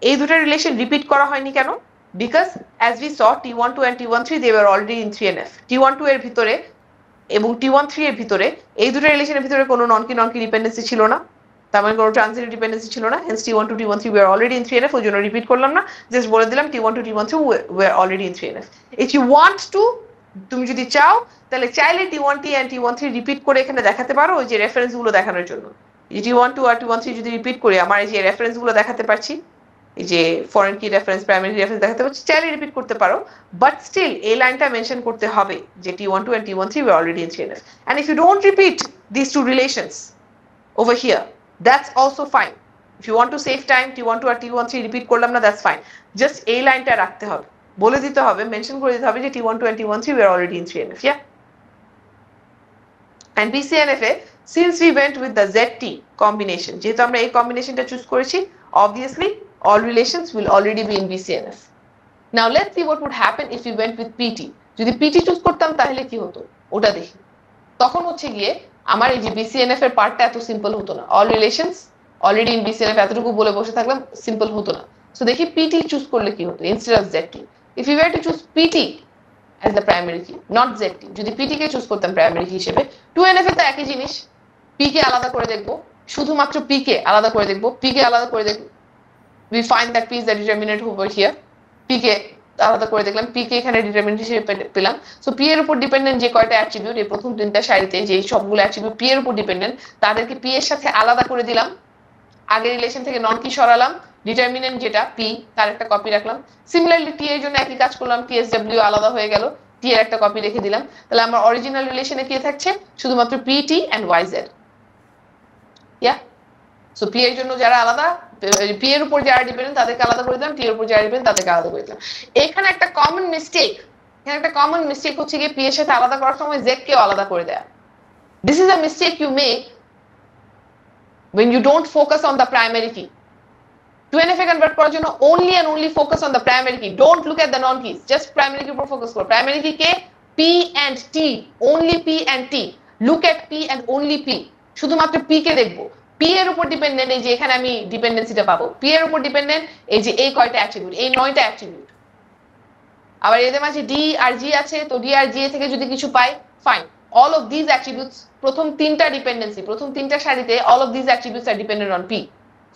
এই দুটো রিলেশন রিপিট করা হয়নি কেন? Because as we saw, T12 and T13 they were already in 3NF. T12 এর ভিতরে এবং T13 এর ভিতরে, এই দুটো রিলেশনের ভিতরে কোনো নন কি ডিপেন্ডেন্সি ছিল না, তার মানে কোনো ট্রানজিটিভ ডিপেন্ডেন্সি ছিল না, hence T12 T13 we are already in 3NF, ওই জন্য রিপিট করলাম না, জাস্ট বলে দিলাম T12 T13 we are already in 3NF. If you want to, তুমি যদি চাও, তাহলে চাইলে T12 and T13 রিপিট করে এখানে দেখাতে পারো, ওই যে রেফারেন্স গুলো দেখানোর জন্য। এই T12 আর T13 যদি রিপিট করে আমার এই যে রেফারেন্স গুলো দেখাতে পারছি, এই যে ফরেন কি রেফারেন্স, প্রাইমারি রেফারেন্স দেখাতে পারছি, চাইলে রিপিট করতে পারো, বাট স্টিল এই লাইনটা মেনশন করতে হবে যে T12 and T13 we are already in 3NF. And if you don't repeat these two relations over here, that's also fine. If you want to save time, T12 আর T13 repeat করলাম না, that's fine. Just এই লাইনটা রাখতে হবে, বলে দিতে হবে, মেনশন করে দিতে হবে যে T12 and T13 we are already in 3NF. Yeah. And BCNF A since we went with the ZT combination, যেহেতু আমরা এই কম্বিনেশনটা চুজ করেছি, obviously all relations will already be in BCNF. Now let's see what would happen if we went with PT. যদি PT choose করতাম তাহলে কি হতো ওটা দেখি। তখন হচ্ছে গিয়ে আমার এই যে BCNF এর পার্টটা এত সিম্পল হতো না, all relations already in BCNF এতটুকু বলে বসে থাকলাম, সিম্পল হতো না। সো দেখি PT চুজ করলে কি হতো instead of ZT. If we were to choose PT as the primary key, not ZT, যদি PT কে চুজ করতাম প্রাইমারি কি হিসেবে, 2NF এ তো একই জিনিস, P কে আলাদা করে দেখবো, শুধুমাত্র P কে আলাদা করে দেখবো, P কে আলাদা করে দেখবো, we find that P is the determinant over here, P কে আলাদা করে দেখলাম, P কে এখানে ডিটারমিনেন্ট হিসেবে পেলাম। সো P এর উপর ডিপেন্ডেন্ট যে কয়টা অ্যাট্রিবিউট, এই প্রথম তিনটা সারিতে যে সবগুলো অ্যাট্রিবিউট P এর উপর ডিপেন্ডেন্ট, তাদেরকে P এর সাথে আলাদা করে দিলাম, আগের রিলেশন থেকে নন কি সরালাম, ডিটারমিনেন্ট যেটা P তার একটা কপি রাখলাম। সিমিলারলি T এর জন্য একই কাজ করলাম, TSW আলাদা হয়ে গেল, T টি এর একটা কপি রেখে দিলাম, তাহলে আমার অরিজিনাল রিলেশনে কি থাকছে শুধুমাত্র P T and Y Z. Yeah, so P এর জন্য যারা আলাদা, পি এর উপর যারা ডিপেন্ডেন্ট তাদেরকে আলাদা করে দিলাম, টি এর উপর যারা ডিপেন্ডেন্ট তাদেরকে আলাদা করে দিলাম। এখানে একটা কমন মিস্টেক, হচ্ছে গিয়ে পি এর সাথে আলাদা করার সময় জেড কেও আলাদা করে দেয়া। This is a mistake you make when you don't focus on the primary key. 2NF এ কনভার্ট করার জন্য only and only focus on the primary key. Don't look at the non keys, just primary key উপর focus করো। primary key K P and T, only P and T. Look at P and only P. শুধুমাত্র P কে দেখবো। P এর উপর dependent, এই যে এখানে আমি ডিপেন্ডেন্সিটা পাবো। P এর উপর ডিপেন্ডেন্ট এই যে এই কয়টা অ্যাট্রিবিউট, এই 9টা অ্যাট্রিবিউট। আবার এদের মাঝে D আর G আছে, তো D আর G থেকে যদি কিছু পাই fine. all of these attributes, প্রথম তিনটা ডিপেন্ডেন্সি, প্রথম তিনটা সারিতে all of these attributes are dependent on P.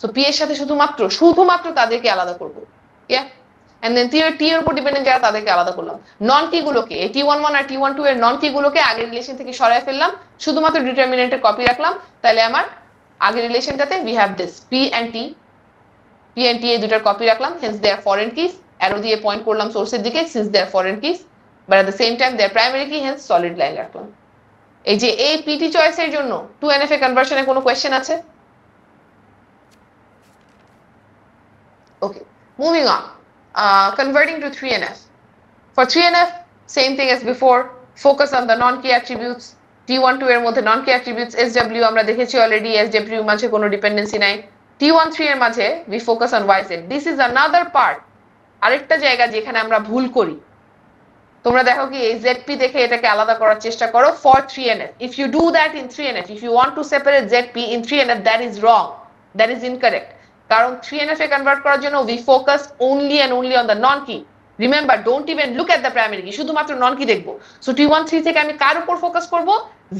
So P এর সাথে শুধুমাত্র তাদেরকে আলাদা করব। Yeah, and then T এর উপর ডিপেন্ডেন্ট যারা তাদেরকে আলাদা করলাম। নন কি গুলোকে, T11 আর T12 এর নন কি গুলোকে আগের রিলেশন থেকে সরায় ফেললাম, শুধুমাত্র ডিটারমিনেন্টের কপি রাখলাম। তাহলে আমার আগের রিলেশনটাতে we have this P and T এই দুটার কপি রাখলাম, hence they are foreign keys, arrow দিয়ে পয়েন্ট করলাম সোর্সের দিকে, since they are foreign keys, but at the same time they are primary key, hence solid line রাখলাম। এই যে এই পিটি চয়েসের জন্য 2NF এ কনভার্সনে কোনো কোশ্চেন আছে? Okay, moving on. Converting to 3NF. For 3NF, same thing as before, focus on the non-key attributes. T12 এর মধ্যে non-key attributes, SW আমরা দেখেছি already, SW এর মাঝে কোনো ডিপেন্ডেন্সি নাই। T13 এর মাঝে we focus on YZ. This is another part, আরেকটা জায়গা যেখানে আমরা ভুল করি। তোমরা দেখো কি এই ZP দেখে এটাকে আলাদা করার চেষ্টা করো for 3NF. If you do that in 3NF, if you want to separate ZP in 3NF, that is wrong, that is incorrect. কারণ 3NF এ কনভার্ট করার জন্য we focus only and only on the non key. Remember, don't even look at the primary key, শুধুমাত্র non key দেখবো। So T13 থেকে আমি কার উপর focus করব?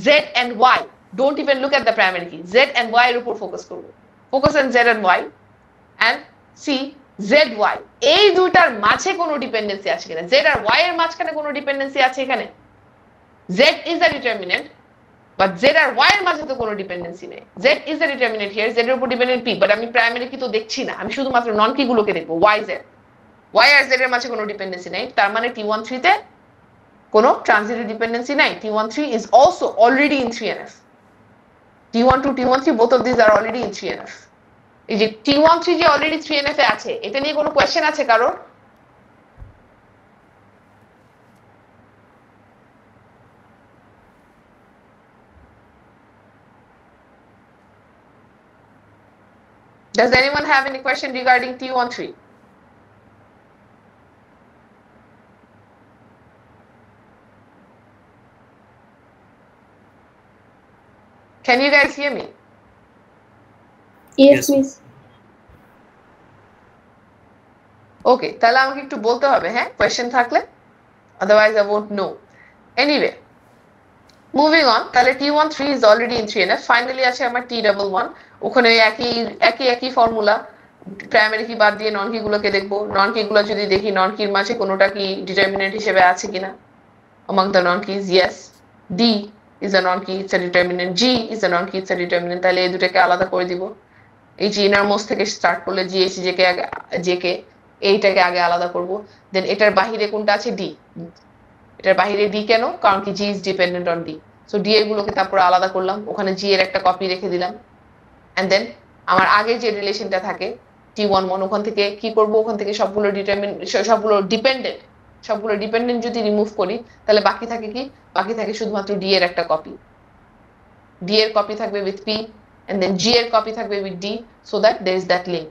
Z and Y. Don't even look at the primary key, Z and Y এর উপর focus করব। Focus on Z and Y and see ZY, এই দুইটার মাঝে কোনো ডিপেন্ডেন্সি আছে কিনা, Z আর Y এর মাঝখানে কোনো ডিপেন্ডেন্সি আছে এখানে? Z is the determinant, but Z R Y এর মাঝে তো কোনো ডিপেন্ডেন্সি নেই। Z is the determinant here, Z এর উপর ডিপেন্ডেন্ট P, but আমি প্রাইমারি কি তো দেখছি না, আমি শুধুমাত্র নন কি গুলোকে দেখবো, YZ। Y আর Z এর মাঝে কোনো ডিপেন্ডেন্সি নাই, তার মানে T13 তে কোনো ট্রানজিটিভ ডিপেন্ডেন্সি নাই। T13 is also already in 3NF. T12, T13, both of these are already in 3NF. এই যে T13 যে অলরেডি 3NF এ আছে, এটা নিয়ে কোনো কোশ্চেন আছে কারোর? Does anyone have any question regarding T13? Can you guys hear me? Yes, miss. ওকে, তাহলে আমাকে একটু বলতে হবে হ্যাঁ কোয়েশ্চেন থাকলে, otherwise I won't know. Anyway, moving on, তাহলে T13 is already in 3NF. Finally আছে আমার T11, ওখানে একই ফর্মুলা, প্রাইমারি কি বাদ দিয়ে নন কি গুলোকে দেখবো। নন কি গুলো যদি দেখি নন কির মাঝে কোনোটা কি ডিটারমিনেন্ট হিসেবে আছে কিনা। among the non keys, yes, D is a non key, it's a determinant, G is a non key, it's a determinant, তাহলে এই দুটাকে আলাদা করে দিব। এই যে ইনারমোস্ট থেকে স্টার্ট করলে GH জেকে এইটাকে আগে আলাদা করব, দেন এটার বাহিরে কোনটা আছে? D, এটার বাহিরে D কেন? কারণ কি G is dependent on D, so D এগুলোকে তারপর আলাদা করলাম, ওখানে G এর একটা কপি রেখে দিলাম, এন্ড দেন আমার আগে যে রিলেশনটা থাকে T11, ওখান থেকে কি করব? ওখান থেকে সবগুলো ডিপেন্ডেন্ট যদি রিমুভ করি তাহলে বাকি থাকে কি? বাকি থাকে শুধুমাত্র D এর একটা কপি। D এর কপি থাকবে with P, and then G এর কপি থাকবে with D, so that there is that link.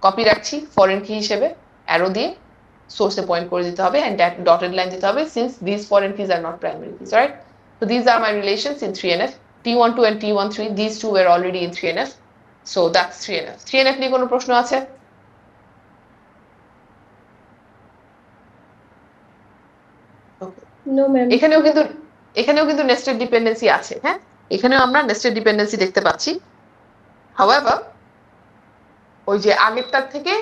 Copy রাখছি ফরেন কি হিসেবে, অ্যারো দিয়ে সোর্সে পয়েন্ট করে দিতে হবে and that dotted line দিতে হবে, since these foreign keys are not primary keys, right? So these are my relations in 3NF. T12 and T13, these two were already in 3NF, so that's 3NF. 3NF নিয়ে কোনো প্রশ্ন আছে? Okay. No, ma'am. এখানেও কিন্তু nested dependency আছে, হ্যাঁ এখানেও আমরা নেস্টেড ডিপেন্ডেন্সি দেখতে পাচ্ছি। However, ওই যে আগেরটার থেকে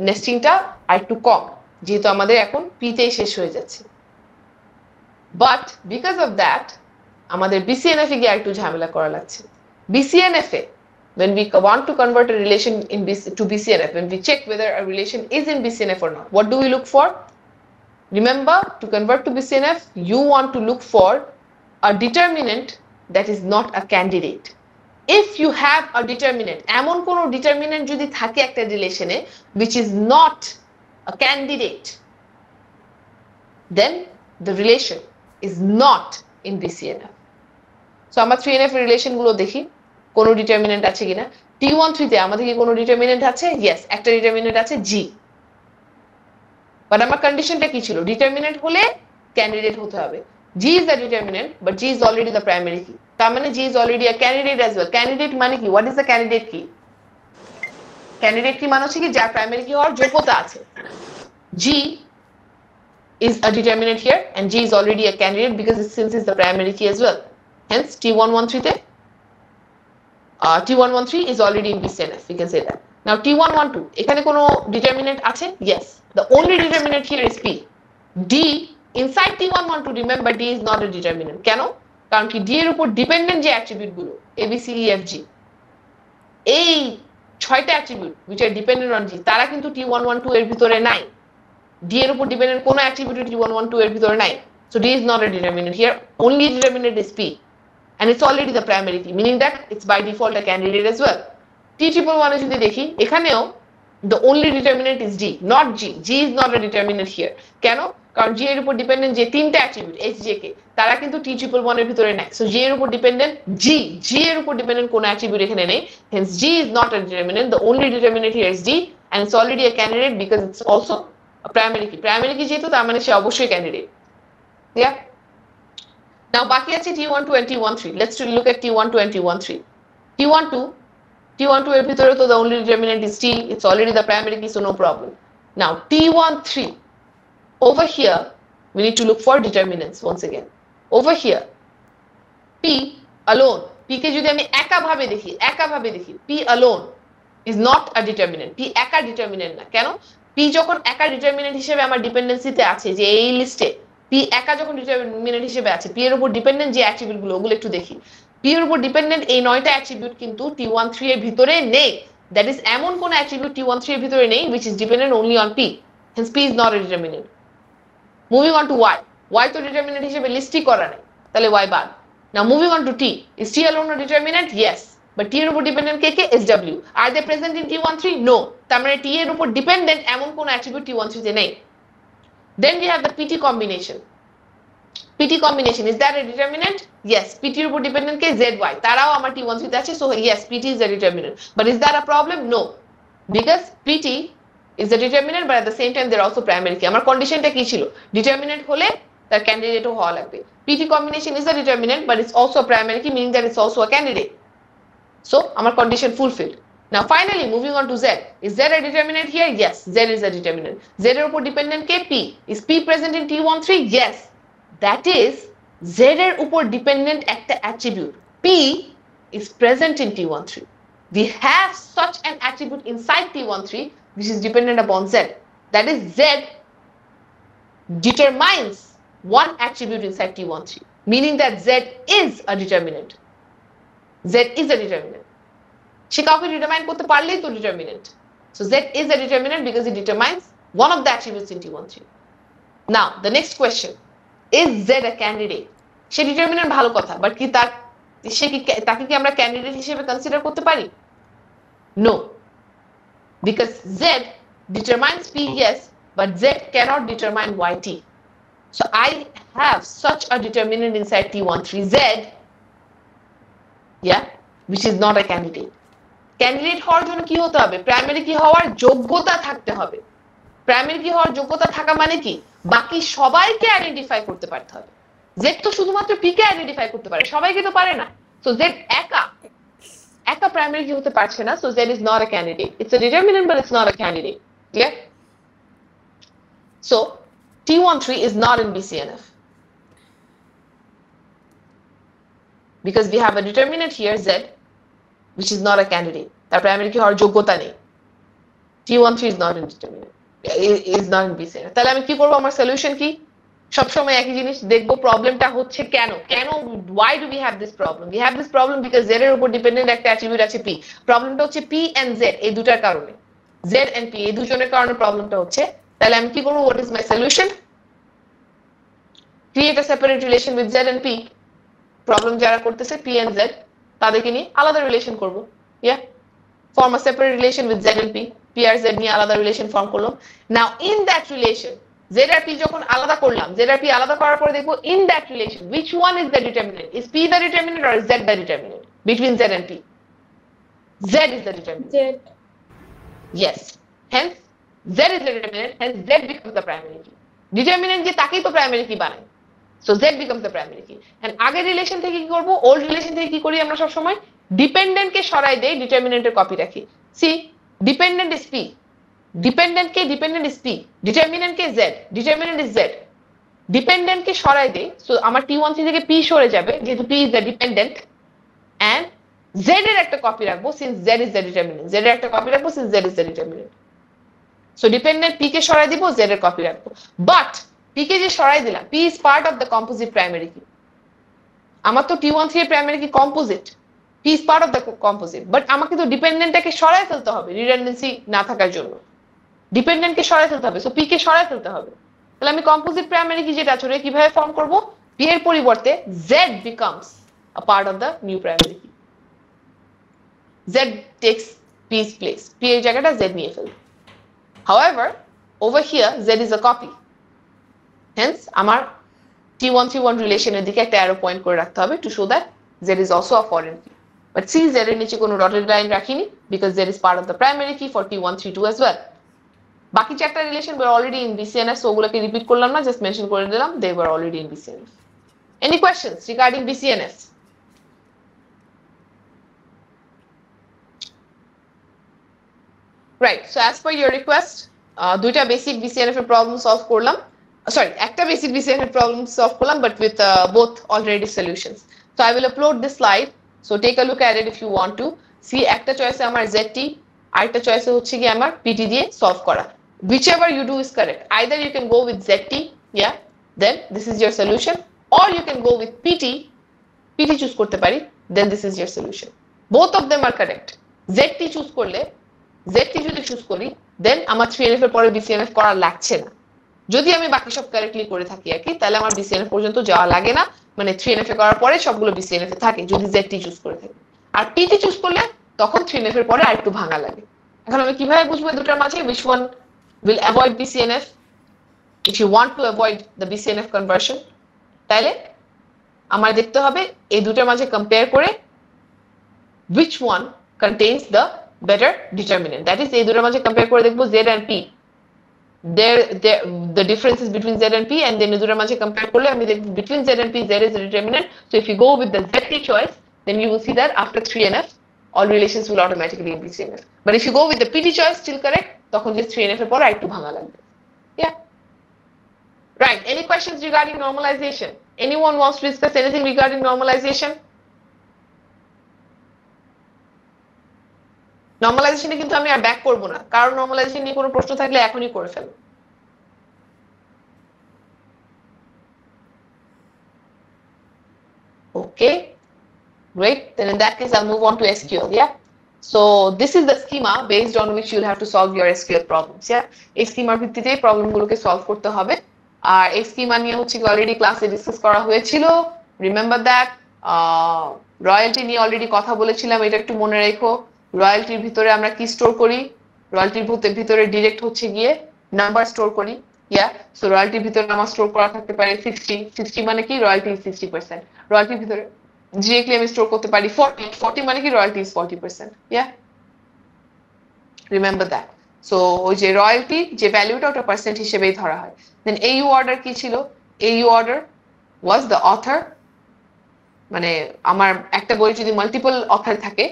নেস্টিংটা আরেকটু কম, যেহেতু আমাদের এখন পিতেই শেষ হয়ে যাচ্ছে। বাট বিকজ অফ দ্যাট আমাদের BCNF এ গিয়ে আরেকটু ঝামেলা করা লাগছে। BCNF A when we want to convert a relation to BCNF, when we check whether a relation is in BCNF or not, what do we look for? Remember, to convert to BCNF, you want to look for a determinant that is not a candidate. If you have a determinant, এমন কোনো determinant যদি থাকে একটা রিলেশনে which is not a candidate, then the relation is not in BCNF. So আমরা 3NF এর relation গুলো দেখি কোনো ডিটারমিনেন্ট আছে কিনা। T13 তে আমাদের কি কোনো ডিটারমিনেন্ট আছে? ইয়েস, একটা ডিটারমিনেন্ট আছে G। বাট আমার কন্ডিশনটা কি ছিল? ডিটারমিনেন্ট হলে ক্যান্ডিডেট হতে হবে। G is the determinant, but G is already the primary key. তার মানে G is already a candidate as well. Candidate মানে কি? What is the candidate key? Candidate key মানে হচ্ছে কি যার প্রাইমারি কি হওয়ার যোগ্যতা আছে। G is a determinant here, and G is already a candidate because since it's the primary key as well. Hence, T113 তে T113 is already in BCNF. We can say that. Now T112 এখানে কোনো determinant আছে? Yes. The only determinant here is P. D inside T112, remember D is not a determinant. কেন? কারণ কি D এর উপর dependent যে অ্যাট্রিবিউট গুলো A B C E F G, এই 6টা attribute which are dependent on G, তারা কিন্তু T112 এর ভিতরে নাই। D এর উপর ডিপেন্ডেন্ট কোনো অ্যাট্রিবিউট T112 এর ভিতরে নাই। So D is not a determinant here. Only determinant is P, and it's already the primary key, meaning that it's by default a candidate as well. T111 এ যদি দেখি এখানেও the only determinant is D, not G. G is not a determinant here. কেন? কারণ G এর উপর dependent যে তিনটা attribute H J K, তারা কিন্তু T111 এর ভিতরে নাই। So G এর উপর ডিপেন্ডেন্ট G এর উপর ডিপেন্ডেন্ট কোনো অ্যাট্রিবিউট এখানে নেই। Hence G is not a determinant. The only determinant here is D, and it's already a candidate because it's also a primary key. Primary key যেহেতু তার মানে সে অবশ্যই ক্যান্ডিডেট। Yeah. Now বাকি আছে T12 and T13. Let's look at T12 and T13. T12 এর ভিতরে তো the only determinant is T. It's already the primary key, so no problem. Now T13. Over here, we need to look for determinants once again. Over here, P alone. P কে যদি আমি একা ভাবে দেখি, P alone is not a determinant. P একা determinant না। কেন? P যখন একা determinant হিসেবে আমার ডিপেন্ডেন্সিতে আছে যে এই লিস্টে P একা যখন determinant হিসেবে আছে, P এর উপর ডিপেন্ডেন্ট যে অ্যাট্রিবিউট গুলো ওগুলো একটু দেখি। P এর উপর ডিপেন্ডেন্ট এই 9টা অ্যাট্রিবিউট কিন্তু T13 এর ভিতরে নেই। That is এমন কোন অ্যাট্রিবিউট T13 এর ভিতরে নেই which is dependent only on P. Hence P is not a determinant. Moving on to Y. Y তো determinant হিসেবে লিস্টই করা নাই, তাহলে Y বাদ। Now moving on to T. Is T alone a determinant? Yes. But T এর উপর dependent K? SW. Are they present in T13? No. তার মানে T এর উপর ডিপেন্ডেন্ট এমন কোন অ্যাট্রিবিউট T13 তে নেই। Then we have the PT combination. PT combination, is that a determinant? Yes. PT এর উপর ডিপেন্ডেন্ট কে? ZY. তারাও আমার T13 তে আছে, so yes, PT is a determinant. But is that a problem? No. Because PT is the determinant, but at the same time they're also primary key. আমার কন্ডিশনটা কি ছিল? ডিটারমিনেন্ট হলে তার ক্যান্ডিডেটও হওয়া লাগবে। PT combination is a determinant, but it's also a primary key, meaning that it's also a candidate. So আমার condition fulfilled. Now finally moving on to Z. Is Z a determinant here? Yes, Z is a determinant. Z এর উপর dependent K? P. Is P present in T13? Yes. That is Z এর উপর dependent একটা attribute P is present in T13. We have such an attribute inside T13 which is dependent upon Z. That is Z determines one attribute inside T13, meaning that Z is a determinant. Z is a determinant. সে কাউকে determine করতে পারলেই তো determinant. So Z is a determinant because it determines one of the attributes in T13. Now the next question, is Z a candidate? Say determinant ভালো কথা, but কি তাকে কি আমরা ক্যান্ডিডেট হিসেবে কনসিডার করতে পারি? No. Because Z determines P, yes, but Z cannot determine YT. So I have such a determinant inside T13Z, yeah, which is not a candidate. Candidate হওয়ার জন্য কি হতে হবে? প্রাইমারি কি হওয়ার যোগ্যতা থাকতে হবে। প্রাইমারি কি হওয়ার যোগ্যতা থাকা মানে কি? বাকি সবাইকে আইডেন্টিফাই করতে পারতে হবে। Z তো শুধুমাত্র P কে আইডেন্টিফাই করতে পারে, সবাইকে তো পারে না। So Z একা প্রাইমারি কি হতে পারছে না, so Z is not a candidate. It's a determinant, but it's not a candidate. Clear? So T13 is not in BCNF because we have a determinant here Z which is not a candidate. তার primary কি হওয়ার যোগ্যতা নেই। T13 is not in determinant, is not in BCNF. তাহলে আমি কি করব? আমার সলিউশন কি? সবসময় একই জিনিস দেখবো, প্রবলেমটা হচ্ছে কেন। why do we have this problem? We have this problem because Z এর উপর ডিপেন্ডেন্ট একটা অ্যাট্রিবিউট আছে P. প্রবলেমটা হচ্ছে P and Z এই দুটার কারণে, Z and P এই দুজনের কারণে প্রবলেমটা হচ্ছে। তাহলে আমি কি করব? what is my solution? create a separate relation with Z and P. Problem যারা করতেছে P and Z তাদেরকে নিয়ে আলাদা রিলেশন করব yeah form a separate relation with Z and P P R Z নিয়ে আলাদা রিলেশন ফর্ম করলাম now in that relation Z আর P যখন আলাদা করলাম Z আর P আলাদা করার পরে দেখব in that relation which one is the determinant is P the determinant or is Z the determinant between Z and P Z is the determinant Z. yes hence Z is the determinant hence Z becomes the primary key determinant যে তাকেই তো primary key বানায় so Z becomes the primary key and আগের relation থেকে কি করব old relation থেকে কি করি আমরা সব সময় dependent কে সরাই দেই determinant এর কপি রাখি see dependent is P dependent is P determinant K Z determinant is Z dependent কে সরাই দেই so আমার T13 থেকে P সরে যাবে যেহেতু P is the dependent and Z এর একটা কপি রাখবো since Z is the determinant Z এর একটা কপি রাখবো since Z is the determinant so dependent P কে সরাই দিব Z এর কপি রাখবো but P কে যে সরাই দিলাম P is part of the composite primary key আমার তো T13 এর primary key composite P is part of the composite but আমাকে তো dependent টাকে সরাই ফেলতে হবে redundancy না থাকার জন্য dependent কে সরাই ফেলতে হবে so P কে সরাই ফেলতে হবে তাহলে আমি composite primary key যেটা আছে কিভাবে ফর্ম করব P এর পরিবর্তে Z becomes a part of the new primary key Z takes P's place P এর জায়গাটা Z নিয়ে ফেলবে however over here Z is a copy hence আমার T131 relation এর দিকে একটা arrow point করে রাখতে হবে to show that Z is also a foreign key but see Z এর নিচে কোনো dotted line রাখিনি because Z is part of the primary key for T132 as well বাকি চারটা relation were already in BCNF so ওগুলোকে repeat করলাম না just mention করে দিলাম they were already in BCNF any questions regarding BCNF right so as per your request দুইটা basic BCNF এর problem solve করলাম sorry একটা basic BCNF এর problem solve করলাম but with both alternative solutions so I will upload this slide so take a look at it if you want to see একটা choice আমার ZT আরেকটা choice হচ্ছে কি আমার PT দিয়ে solve করা whichever you do is correct either you can go with ZT yeah then this is your solution or you can go with PT choose করতে পারি then this is your solution both of them are correct ZT choose করলে ZT যদি choose করি then আমার 3NF এর পরে BCNF করা লাগছে না যদি আমি বাকি সব কারেক্টলি করে থাকি আর কি তাহলে আমার BCNF পর্যন্ত যাওয়া লাগে না মানে 3NF এ করার পরে সবগুলো BCNF এ থাকে যদি ZT চুজ করে থাকি আর PT চুজ করলে তখন 3NF এর পরে আরেকটু ভাঙা লাগে এখন আমি কিভাবে বুঝবো দুটোর মাঝে which one will avoid BCNF if you want to avoid the BCNF conversion তাহলে আমার দেখতে হবে এই দুটোর মাঝে কম্পেয়ার করে which one contains the better determinant that is এই দুটোর মাঝে কম্পেয়ার করে দেখবো Z and P the differences between Z and P and then এই দুটোর মাঝে কম্পেয়ার করলে আমি দেখব between Z and P Z is the determinant so if you go with the ZT choice then you will see that after 3NF all relations will automatically be BCNF but if you go with the PT choice still correct তখন যে 3NF এর পর আরেকটু ভাঙা লাগবে yeah right any questions regarding normalization anyone wants to discuss anything regarding normalization নরমালাইজেশনে কিন্তু আমি আর back করব না কারণ নরমালাইজেশন নিয়ে কোনো প্রশ্ন থাকলে এখনই করে ফেলুন okay great then in that case I'll move on to SQL yeah so this is the schema based on which you'll have to solve your SQL problems yeah এই স্কিমার ভিত্তিতে প্রবলেমগুলোকে সলভ করতে হবে আর এই স্কিমা নিয়ে হচ্ছে already ক্লাসে discuss করা হয়েছিল রিমেম্বার দ্যাট রয়্যালটি নিয়ে অলরেডি কথা বলেছিলাম এটা একটু মনে রেখো রয়্যালটির ভিতরে আমরা কি স্টোর করি রয়্যালটির ভিতরে ডাইরেক্ট হচ্ছে গিয়ে নাম্বার স্টোর করি yeah so রয়্যালটির ভিতরে আমার স্টোর করা থাকতে পারে 60 মানে কি রয়্যালটি 60% রয়্যালটির ভিতরে ডিরেক্টলি আমি স্টোর করতে পারি 40 মানে কি royalty 40% yeah remember that so ওই যে রয়্যালটি যে ভ্যালুটা ওটা পার্সেন্ট হিসেবেই ধরা হয় দেন AU অর্ডার কি ছিল AU order was the author মানে আমার একটা বই যদি মাল্টিপল অথর থাকে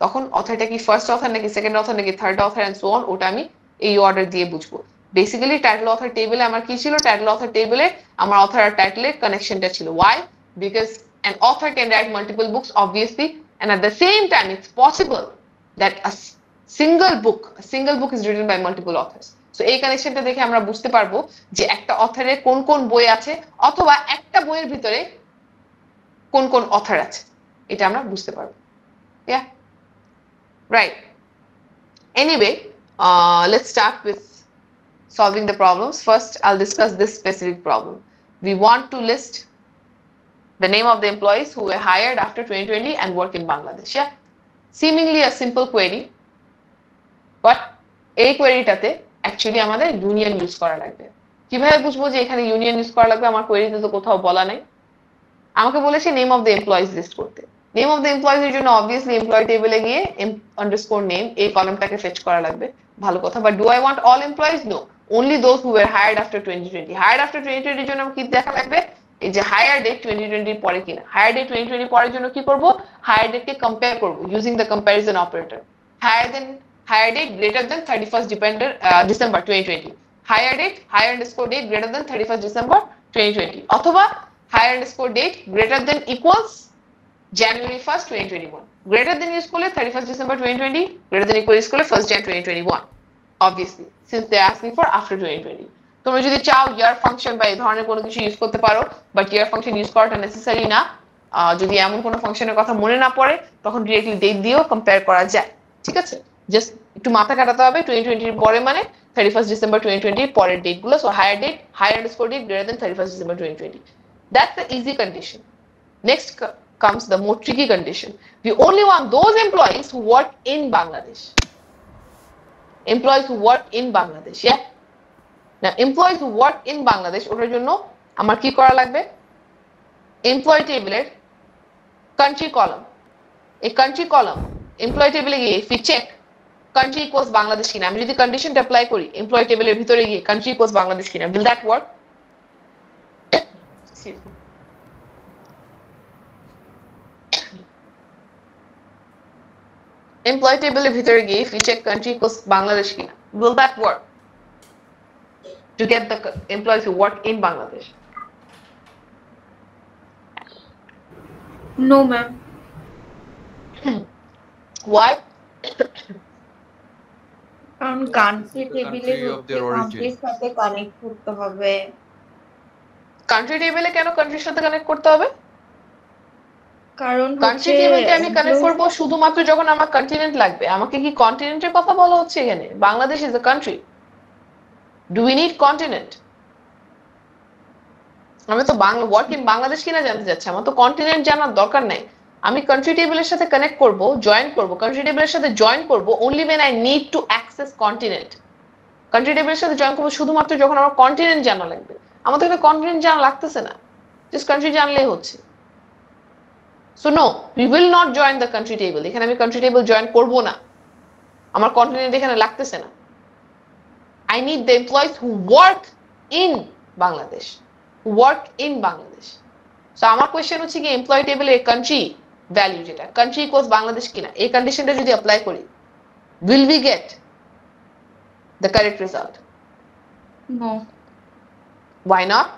তখন অথরটা কি ফার্স্ট অথর নাকি সেকেন্ড অথর নাকি third author and so on ওটা আমি এই অর্ডার দিয়ে বুঝবো বেসিক্যালি টাইটেল অথর টেবিলে আমার কি ছিল টাইটেল অথর টেবিলে আমার অথর আর টাইটেলের কানেকশনটা ছিল why because an author can write multiple books obviously and at the same time it's possible that a single book is written by multiple authors so এই কানেকশনটা দেখে আমরা বুঝতে পারবো যে একটা অথরের কোন কোন বই আছে অথবা একটা বইয়ের ভিতরে কোন কোন অথর আছে এটা আমরা বুঝতে পারবো yeah right anyway let's start with solving the problems first I'll discuss this specific problem we want to list the name of the employees who were hired after 2020 and work in Bangladesh. Yeah, seemingly a simple query, but এই কোয়েরিটাতে actually আমাদের union use করা লাগবে। কিভাবে বুঝবো যে এখানে union use করা লাগবে? আমার কোয়েরিতে তো কোথাও বলা নাই। আমাকে বলেছে name of the employees list করতে। নেম অফ দ্য এমপ্লয়িজ এর জন্য অবভিয়াসলি এমপ্লয়ি টেবিলে গিয়ে আন্ডারস্কোর নেম এই কলামটাকে ফেচ করা লাগবে, ভালো কথা। But do I want all employees? No, only those who were hired after 2020. hired after 2020 এর জন্য কি দেখা লাগবে? এই যে হায়ার ডেট 2020 এর পরে কিনা। হায়ার ডেট 2020 পরের জন্য কি করব? হায়ার ডেটকে কম্পেয়ার করব using the comparison operator. Hire date greater than 31st December 2020, hire date hire underscore date greater than 31st December 2020, অথবা hire underscore date greater than equals January 1st 2021. greater than use করলে 31st December 2020, greater than equal ইউজ করলে 1st Jan 2021, obviously since they are asking for after 2020. তোমরা যদি চাও ইয়ার function বা এই ধরনের কোনো কিছু ইউজ করতে পারো, বাট ইয়ার ফাংশন ইউজ করাটা নেসেসারি না। যদি এমন কোনো ফাংশনের কথা মনে না পড়ে তখন ডিরেক্টলি ডেট দিয়েও কম্পেয়ার করা যায়, ঠিক আছে? জাস্ট একটু মাথা কাটাতে হবে 2020 এর পরে মানে 31st December 2020 এর পরের ডেট গুলো। So hire date hire underscore date greater than 31st December 2020. That's the easy condition. Next comes the more tricky condition. We only want those employees who work in Bangladesh. Employees who work in Bangladesh, yeah? Now, employees who work in Bangladesh, ওটার জন্য আমার কি করা লাগবে? Employee টেবিলের country column, এই country column employee টেবিলে গিয়ে if we check country equals Bangladesh কিনা, আমি যদি কন্ডিশনটা অ্যাপ্লাই করি এমপ্লয়ি টেবিলের ভিতরে গিয়ে country equals বাংলাদেশ কিনা, will that work? এমপ্লয়ি টেবিলের ভিতরে গিয়ে if we check country equals Bangladesh কিনা, will that work to get the employees who work in Bangladesh? No, ma'am. Why? কারণ কান্ট্রি টেবিলে country of their origin. কান্ট্রির সাথে কানেক্ট করতে হবে। কান্ট্রি টেবিলে কেন কান্ট্রির সাথে কানেক্ট করতে হবে? কারণ কান্ট্রি টেবিলকে আমি কানেক্ট করব শুধুমাত্র যখন আমার কন্টিনেন্ট লাগবে। আমাকে কি কন্টিনেন্টের কথা বলা হচ্ছে এখানে? Bangladesh is a country. Do we need continent? আমি তো ওয়ার্ক ইন বাংলাদেশ কিনা জানতে চাচ্ছি, আমার তো কন্টিনেন্ট জানার দরকার নাই। আমি কান্ট্রি টেবিলের সাথে কানেক্ট করব, জয়েন করব, কান্ট্রি টেবিলের সাথে জয়েন করব only when I need to access continent. Country টেবিলের সাথে জয়েন করব শুধুমাত্র যখন আমার কন্টিনেন্ট জানা লাগবে। আমার তো এখানে কন্টিনেন্ট জানা লাগতেছে না, জাস্ট কান্ট্রি জানলেই হচ্ছে। So no, we will not join the country table. এখানে আমি country table join করব না, আমার কন্টিনেন্ট এখানে লাগতেছে না। I need the employees who work in Bangladesh, who work in Bangladesh. So আমার কোশ্চেন হচ্ছে কি এমপ্লয়ি টেবিলের কান্ট্রি ভ্যালু যেটা কান্ট্রি ইকুয়ালস বাংলাদেশ কিনা, এই কন্ডিশনটা যদি অ্যাপ্লাই করি will we get the correct result? No, Why not?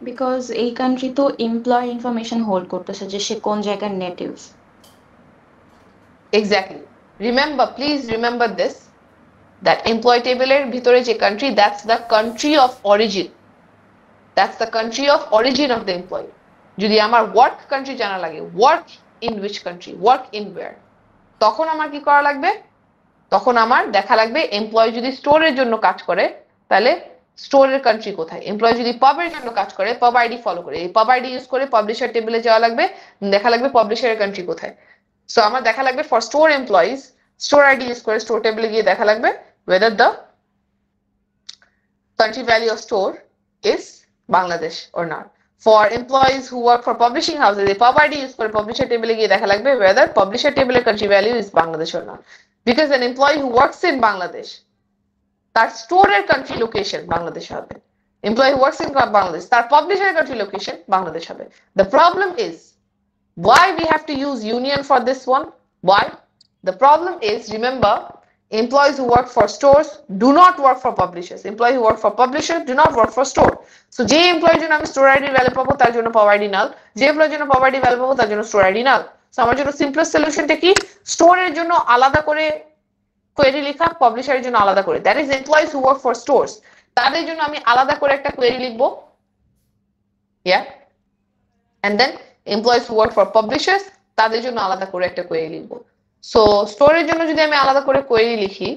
because এই কান্ট্রি তো এমপ্লয় ইনফরমেশন হোল্ড করতেছে যে সে কোন জায়গার native. Exactly. Remember, please remember this, that employee table এর ভিতরে যে country, that's the country of origin. That's the country of origin of the employee. যদি আমার work country জানা লাগে, work in which country, work in where, তখন আমার কি করা লাগবে? তখন আমার দেখা লাগবে এমপ্লয়ি যদি স্টোরের জন্য কাজ করে তাহলে স্টোরের কান্ট্রি কোথায়, এমপ্লয়ি যদি পাবের জন্য কাজ করে পাব আইডি ফলো করে, এই পাব আইডি ইউজ করে পাবলিশার টেবিলে যাওয়া লাগবে, দেখা লাগবে পাবলিশারের কান্ট্রি কোথায়। সো আমার দেখা লাগবে for store employees store ID use করে স্টোর টেবিলে গিয়ে দেখা লাগবে whether the country value of store is Bangladesh or not. For employees who work for publishing houses, the pub ID use for publisher table গিয়ে দেখা লাগবে whether publisher table country value is Bangladesh or not. Because an employee who works in Bangladesh, তার স্টোরের country location Bangladesh হবে। Employee who works in Bangladesh, তার publisher country location Bangladesh হবে। The problem is why we have to use union for this one? Why? The problem is, remember, employees who work for stores do not work for publishers. Employees who work for publishers do not work for store. So যে এমপ্লয়ির জন্য আমি store ID value পাবো তার জন্য পাব ID নাল, যে এমপ্লয়ির জন্য পাব আইডি ভ্যালু পাবো তার জন্য স্টোর আইডি নাল। সো আমার জন্য সিম্পলেস্ট সলিউশনটা কি? স্টোরের জন্য আলাদা করে কোয়েরি লেখা, পাবলিশারের জন্য আলাদা করে। That is employees who work for stores, তাদের জন্য আমি আলাদা করে একটা কোয়েরি লিখবো, yeah, and then employees who work for publishers তাদের জন্য আলাদা করে একটা কোয়েরি লিখবো। সো স্টোরের জন্য যদি আমি আলাদা করে কোয়েরি লিখি,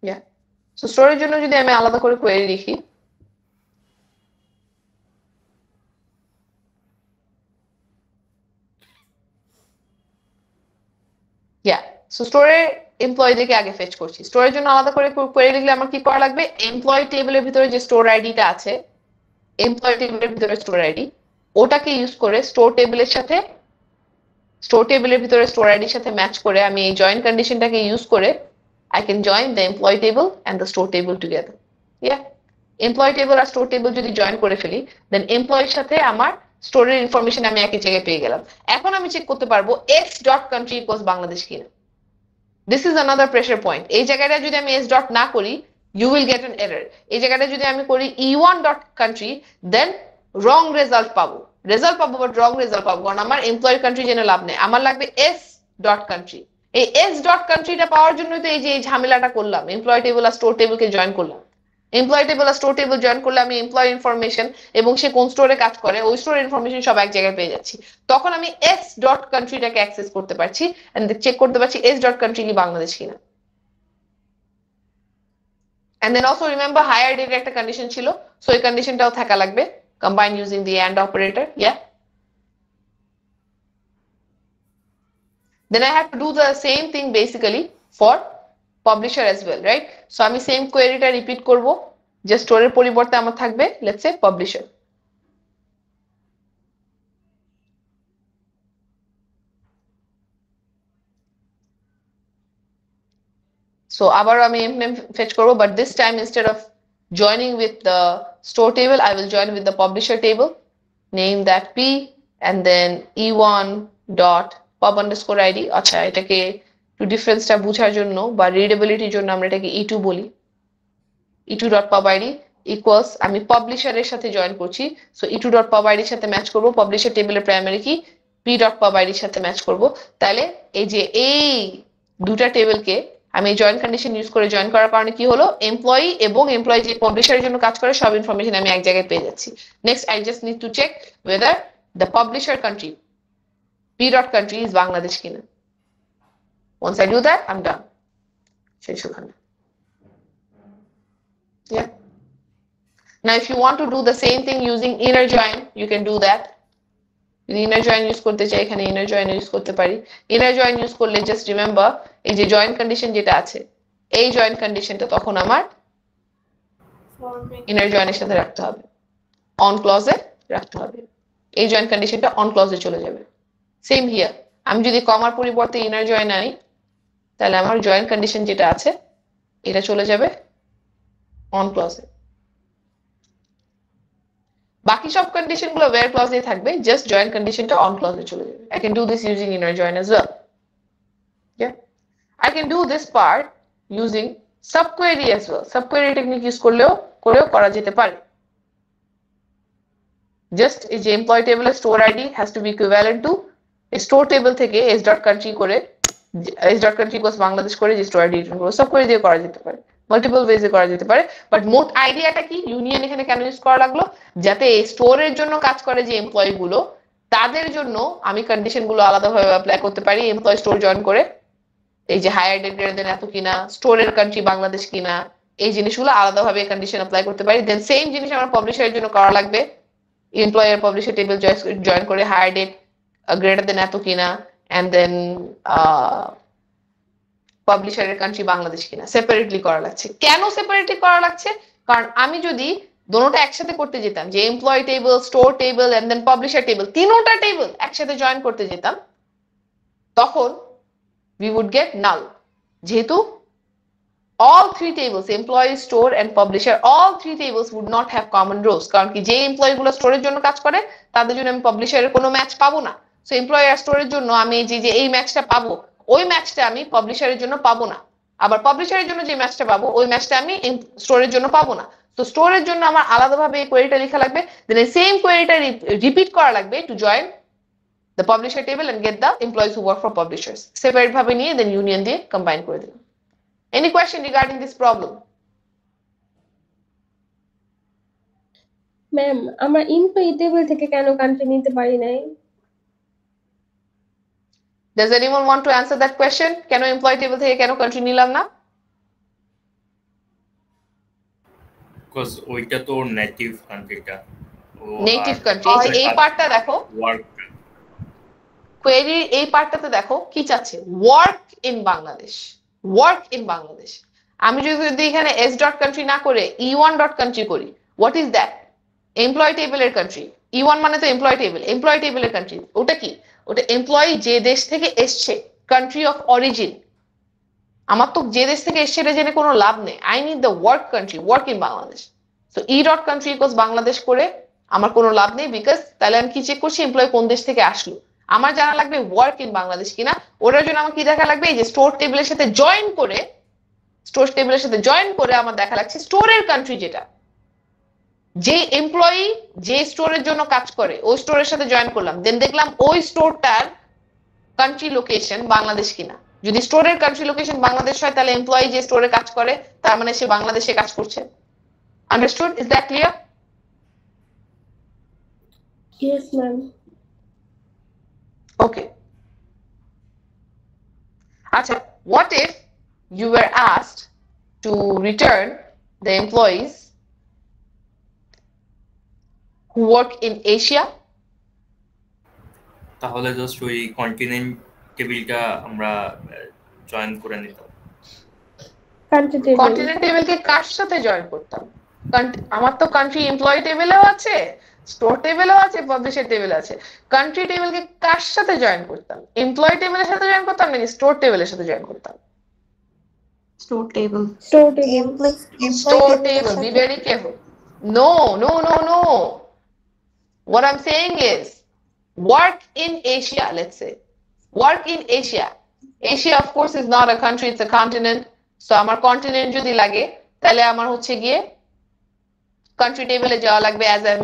Yeah. So স্টোরের জন্য যদি আমি আলাদা করে কোয়েরি লিখি, সো স্টোরে এমপ্লয়ীদেরকে আগে ফেচ করছি। স্টোরের জন্য আলাদা করে কোয়েরি লিখলে আমার কি করা লাগবে, এমপ্লয়ি টেবিলের ভিতরে যে স্টোর আইডিটা আছে, এমপ্লয়ি টেবিলের ভিতরে স্টোর আইডি, ওটাকে ইউজ করে স্টোর টেবিলের ভিতরে স্টোর আইডির সাথে ম্যাচ করে আমি এই জয়েন কন্ডিশনটাকে ইউজ করে I can join the employee table and the store table together. Yeah. Employee table R store table যদি জয়েন করে ফেলি, then employeeর সাথে আমার স্টোরের ইনফরমেশন আমি একই জায়গায় পেয়ে গেলাম। এখন আমি চেক করতে পারবো x.country equals বাংলাদেশ কিনা। This is another pressure point. এই জায়গাটা যদি আমি s dot না করি, you will get an error. এই জায়গাটা যদি আমি করি e1.country, then wrong result পাবো, but wrong result পাবো, কারণ আমার এমপ্লয়ি কান্ট্রি জেনে লাভ নেই, আমার লাগবে s.country। এই s.countryটা পাওয়ার জন্য তো এই যে এই ঝামেলাটা করলাম, এমপ্লয়ি টেবিল আর স্টোর টেবিলকে জয়েন করলাম। এমপ্লয়ি টেবিল আর স্টোর টেবিল জয়েন করলে আমি এমপ্লয়ি ইনফরমেশন এবং সে কোন স্টোরে কাজ করে ওই স্টোরের ইনফরমেশন সব এক জায়গায় পেয়ে যাচ্ছি। তখন আমি s.countryটাকে অ্যাক্সেস করতে পারছি এন্ড চেক করতে পারছি s.country কি বাংলাদেশ কিনা। And then also remember higher date একটা কন্ডিশন ছিল, সো এই কন্ডিশনটাও থাকা লাগবে, combine using the and operator. Yeah. Then I have to do the same thing basically for publisher as well, right? So আমি same queryটা repeat করব, just স্টোরের পরিবর্তে আমার থাকবে let's say publisher. So আবারও আমি name fetch করব, but this time instead of joining with the store table, I will join with the publisher table, name that p and then e1 dot pub underscore id. আচ্ছা, এটাকে একটু ডিফারেন্সটা বোঝার জন্য বা রিডেবিলিটির জন্য আমরা এটাকে e2 বলি, e2 dot pub id equals আমি পাবলিশারের সাথে জয়েন করছি, so e2 dot pub id এর সাথে ম্যাচ করব, পাবলিশার টেবিলের প্রাইমারি কি p dot pub id এর সাথে ম্যাচ করব। তাহলে এই যে এই দুটা টেবিলকে আমি জয়েন কন্ডিশন ইউজ করে জয়েন করার কারণে কি হলো, এমপ্লয়ি এবং এমপ্লয়ি যে পাবলিশারের জন্য কাজ করে সব ইনফরমেশন আমি এক জায়গায় পেয়ে যাচ্ছি। Next I just need to check whether the publisher country p.country is Bangladesh kina. Once I do that, I'm done. Yeah. Now, if you want to do the same thing using inner join, you can do that. Inner join use করতে চাই, এখানে inner join use করতে পারি। Inner join use করলে just remember এই যে join condition যেটা আছে, এই join conditionটা তখন আমার inner join এর সাথে রাখতে হবে, on clause এ রাখতে হবে। এই join conditionটা on clause এ চলে যাবে। সেম হিয়ার, আমি যদি কমার পরিবর্তে ইনার জয়েন আনি, তাহলে আমার জয়েন কন্ডিশন যেটা আছে এটা চলে যাবে অন ক্লজে। বাকি সব কন্ডিশন গুলো ওয়্যার ক্লজে থাকবে, জাস্ট জয়েন কন্ডিশনটা অন ক্লজে চলে যাবে। I can do this using inner join as well. Yeah, I can do this part using subquery as well. Subquery technique use করেও করা যেতে পারে। জাস্ট এই যে এমপ্লয়ি টেবিলের store ID has to be equivalent to store table থেকে s.country করে s.country equals Bangladesh করে যে স্টোর আইডি সব করে দিয়ে করা যেতে পারে, মাল্টিপল ওয়েজে করা যেতে পারে। বাট মোট আইডিয়াটা কি, ইউনিয়ন এখানে কেন ইউজ করা লাগলো, যাতে স্টোরের জন্য কাজ করে যে এমপ্লয়ি গুলো তাদের জন্য আমি কন্ডিশন গুলো আলাদাভাবে অ্যাপ্লাই করতে পারি। এমপ্লয়ি স্টোর জয়েন করে এই যে হায়ার ডেট গ্রেটার দেন এত কিনা, স্টোরের কান্ট্রি বাংলাদেশ কিনা, এই জিনিসগুলো আলাদাভাবে কন্ডিশন অ্যাপ্লাই করতে পারি। দেন সেম জিনিস আমার পাবলিশারের জন্য করা লাগবে, এমপ্লয়ার পাবলিশার টেবিল জয়েন করে হায়ার ডেট গ্রেটার দেন এত কিনা, and then পাবলিশারের কান্ট্রি বাংলাদেশ কিনা সেপারেটলি করা লাগছে। কেন সেপারেটলি করা লাগছে, কারণ আমি যদি দুটোটা একসাথে করতে যেতাম, যে employee table, store table and then publisher table, তিনটা টেবিল একসাথে জয়েন করতে যেতাম, তখন we would get null, যেহেতু all three tables, employee, store and publisher, all three tables would not have common rows, কারণ কি যে এমপ্লয়ি গুলো স্টোরের জন্য কাজ করে তাদের জন্য আমি পাবলিশারের কোনো ম্যাচ পাবো না। সো এমপ্লয়ি আর স্টোরের জন্য আমি যে এই ম্যাচটা পাবো, ওই ম্যাচটা আমি পাবলিশারের জন্য পাবো না। আবার পাবলিশারের জন্য যে ম্যাচটা পাবো, ওই ম্যাচটা আমি স্টোরের জন্য পাবো না। তো স্টোরের জন্য আমার আলাদাভাবে এই কোয়েরিটা লেখা লাগবে, দেন এই সেম কোয়েরিটা রিপিট করা লাগবে to join the publisher table and get the employees who work for publishers separate ভাবে নিয়ে then union দিয়ে combine করে দিলাম। Any question regarding this problem? Ma'am, আমরা এমপ্লয়ি টেবিল থেকে কেন কান্ট্রি নিতে পারি নাই? Does anyone want to answer that question? কেন এমপ্লয়ি টেবিল থেকে কেন কান্ট্রি নিলাম না? বিকজ ওইটা তো নেটিভ কান্ট্রিটা নেটিভ কান্ট্রি। এই পার্টটা দেখো, ওয়ার্ক কোয়েরি এই পার্টটাতে দেখো কি চাচ্ছে, work in Bangladesh, work in Bangladesh. আমি যদি এখানে এস ডট কান্ট্রি না করে E1 ডট কান্ট্রি করি, হোয়াট ইজ দ্যাট? এমপ্লয় টেবিলের কান্ট্রি। E1 মানে তো এমপ্লয় টেবিল, এমপ্লয় টেবিলের কান্ট্রি। ওটা কি? ওটা এমপ্লয়ি যে দেশ থেকে এসছে, কান্ট্রি অফ অরিজিন। আমার তো যে দেশ থেকে এসছে এটা জেনে কোনো লাভ নেই। I need the work country, work in Bangladesh. So E dot country equals Bangladesh করে আমার কোনো লাভ নেই, বিকজ তাহলে আমি কি চেক করছি এমপ্লয় কোন দেশ থেকে আসলো। আমার জানা লাগবে ওয়ার্ক ইন বাংলাদেশ কিনা। ওটার জন্য আমার কি দেখা লাগবে, এই যে স্টোর টেবিলের সাথে জয়েন করে, স্টোর টেবিলের সাথে জয়েন করে আমার দেখা লাগছে স্টোরের কান্ট্রি যেটা, যে এমপ্লয়ি যে স্টোরের জন্য কাজ করে ওই স্টোরের সাথে জয়েন করলাম, দেন দেখলাম ওই স্টোরটার কান্ট্রি লোকেশন বাংলাদেশ কিনা। যদি স্টোরের কান্ট্রি লোকেশন বাংলাদেশ হয় তাহলে এমপ্লয়ি যে স্টোরে কাজ করে তার মানে সে বাংলাদেশে কাজ করছে। Understood? Is that clear? Yes ma'am. Okay. Acha, what if you were asked to return the employees who work in Asia? তাহলে জাস্ট ওই কন্টিনেন্ট টেবিলটা আমরা জয়েন করে নিতাম। Country table. কন্টিনেন্ট টেবিলকে কার সাথে জয়েন করতাম? আমার তো কান্ট্রি এমপ্লয়ি টেবিলেও আছে, স্টোর টেবিলও আছে, পাবলিশার টেবিল আছে। কান্ট্রি টেবিলকে কার সাথে জয়েন করতাম? এমপ্লয়ি টেবিলের সাথে জয়েন করতাম নাকি স্টোর টেবিলের সাথে জয়েন করতাম? Store table. Store table. Store table, be very careful. No, no, no, no. What I'm saying is, work in Asia, let's say. Work in Asia. Asia, of course, is not a country, it's a continent. So, আমার continent যদি লাগে, তাহলে আমার হচ্ছে গিয়ে country table এ যাওয়া লাগবে, as I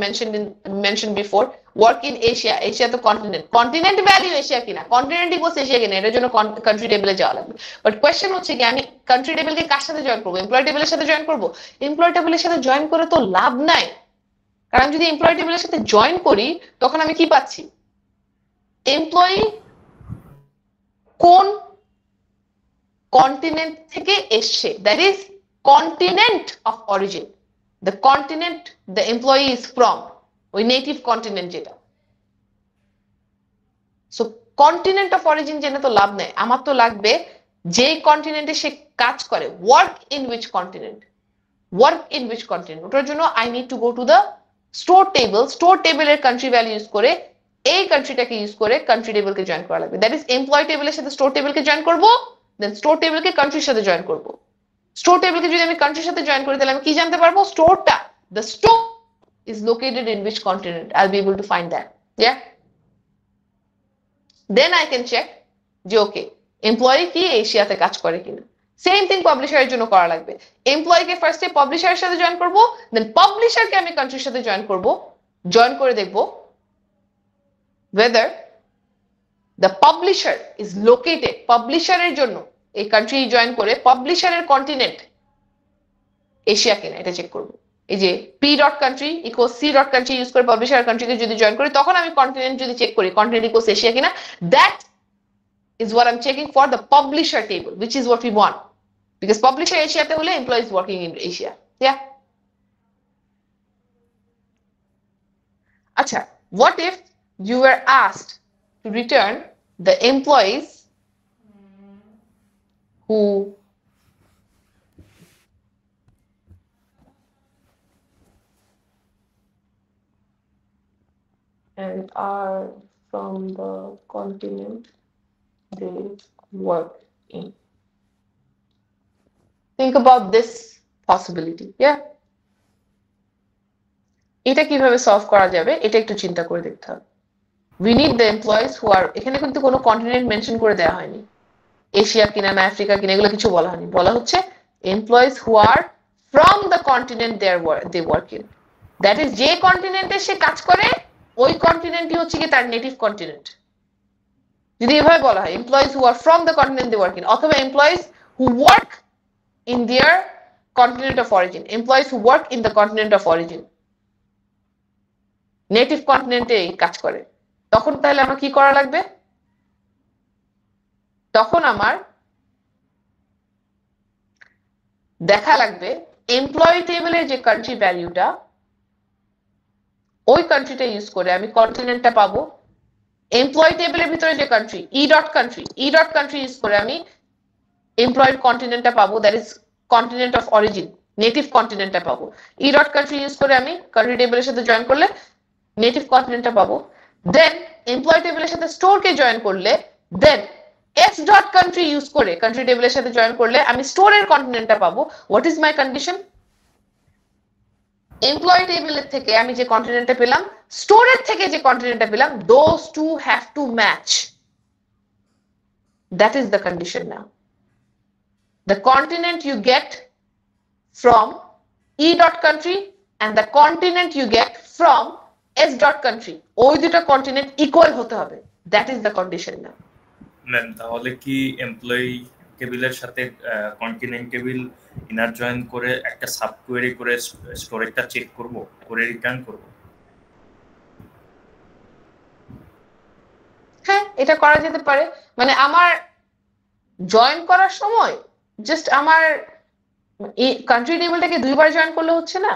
mentioned before. Work in Asia. Asia তো continent. Continent value Asia কিনা? Continent equals Asia কিনা? এটার জন্য country table এ যাওয়া লাগবে। But question হচ্ছে কি, আমি country table কে কার সাথে জয়েন করবো? এমপ্লয় টেবিলের সাথে জয়েন করবো? এমপ্লয় টেবিলের সাথে জয়েন করে তো লাভ নাই, কারণ যদি এমপ্লয় টেবিলের সাথে জয়েন করি তখন আমি কি পাচ্ছি? এমপ্লয়ি কোন কন্টিনেন্ট থেকে এসছে, that is continent of origin. The continent the employee is from, ওই নেটিভ কন্টিনেন্ট যেটা। সো কন্টিনেন্ট অফ অরিজিন জেনে তো লাভ নেই, আমার তো লাগবে যে কন্টিনেন্টে সে কাজ করে, work in which continent, work in which continent. ওটার জন্য I need to go to the store table, store টেবিলের কান্ট্রি ভ্যালু ইউজ করে এই কান্ট্রিটাকে ইউজ করে কান্ট্রি টেবিলকে জয়েন করা লাগবে। দ্যাট ইজ এমপ্লয় টেবিলের সাথে স্টোর টেবিলকে জয়েন করবো, দেন স্টোর টেবিলকে কান্ট্রির সাথে জয়েন করবো। স্টোর টেবিলকে যদি আমি কান্ট্রির সাথে জয়েন করি তাহলে আমি কি জানতে পারবো? স্টোরটা, the store is located in which continent. I'll be able to find that. Yeah. Then I can check যে ওকে এমপ্লয়ি কি এশিয়াতে কাজ করে কিনা। সেম থিং পাবলিশারের জন্য করা লাগবে। এমপ্লয়িকে ফার্স্টে পাবলিশারের সাথে জয়েন করবো, দেন পাবলিশারকে আমি কান্ট্রির সাথে জয়েন করবো, জয়েন করে দেখবো whether the publisher is located, পাবলিশারের জন্য এই কান্ট্রি জয়েন করে পাবলিশারের কন্টিনেন্ট এশিয়া কিনা এটা চেক করবো। এই যে P dot country equal C dot country use করে পাবলিশার কান্ট্রিকে যদি জয়েন করি তখন আমি কন্টিনেন্ট যদি চেক করি কন্টিনেন্ট ইকুয়াল এশিয়া কিনা, that is what I'm checking for the publisher table, which is what we want, because publisher Asia te hole employees working in Asia. Yeah. Acha, what if you were asked to return the employees who and are from the continent they work in? Think about this possibility. Yeah. এটা কিভাবে solve করা যাবে এটা একটু চিন্তা করে দেখতে হবে। We need the employees who are, এখানে কিন্তু কোনো কন্টিনেন্ট মেনশন করে দেওয়া হয়নি, এশিয়া কিনা না আফ্রিকা কিনা এগুলো কিছু বলা হয়নি, বলা হচ্ছে employees who are from the continent they work in. That is যে কন্টিনেন্টে সে কাজ করে ওই কন্টিনেন্টই হচ্ছে কি তার নেটিভ কন্টিনেন্ট। যদি এভাবে বলা হয় employees who are from the continent they work in, অথবা employees who work in their continent of origin, employees who work in the continent of origin, native কন্টিনেন্টে কাজ করে, তখন তাহলে আমার কি করা লাগবে? তখন আমার দেখা লাগবে এমপ্লয়ি টেবিলের যে কান্ট্রি ভ্যালুটা ওই কান্ট্রিটা ইউজ করে আমি কন্টিনেন্টটা পাবো। এমপ্লয়ি টেবিলের ভিতরে যে country E dot country use করে আমি এমপ্লয়েড কন্টিনেন্টটা পাবো, that is continent of origin, native কন্টিনেন্টটা পাবো। ই ডট কান্ট্রি ইউজ করে আমি কান্ট্রি টেবিলের সাথে জয়েন করলে নেটিভ কন্টিনেন্টটা পাবো। দেন এমপ্লয়ি টেবিলের সাথে স্টোরকে জয়েন করলে দেন এস ডট কান্ট্রি ইউজ করে কান্ট্রি টেবিলের সাথে জয়েন করলে আমি স্টোরের কন্টিনেন্টটা পাবো। What is my condition? Employee টেবিলের থেকে আমি যে কন্টিনেন্টটা পেলাম, স্টোরের থেকে যে কন্টিনেন্টটা পেলাম, those to have to match. That is the condition now. The continent you get from E dot country and the continent you get from S dot country, ওই দুটো কন্টিনেন্ট ইকুয়াল হতে হবে। দ্যাট ইজ দ্য কন্ডিশন না। Ma'am তাহলে কি employee টেবিলের সাথে continent table inner join করে একটা সাব কোয়েরি করে স্টোরেজটা চেক করব, করে রিটার্ন করব? হ্যাঁ, এটা করা যেতে পারে। মানে আমার জয়েন করার সময় জাস্ট আমার কান্ট্রি টেবিলটাকে দুইবার জয়েন করলে হচ্ছে না,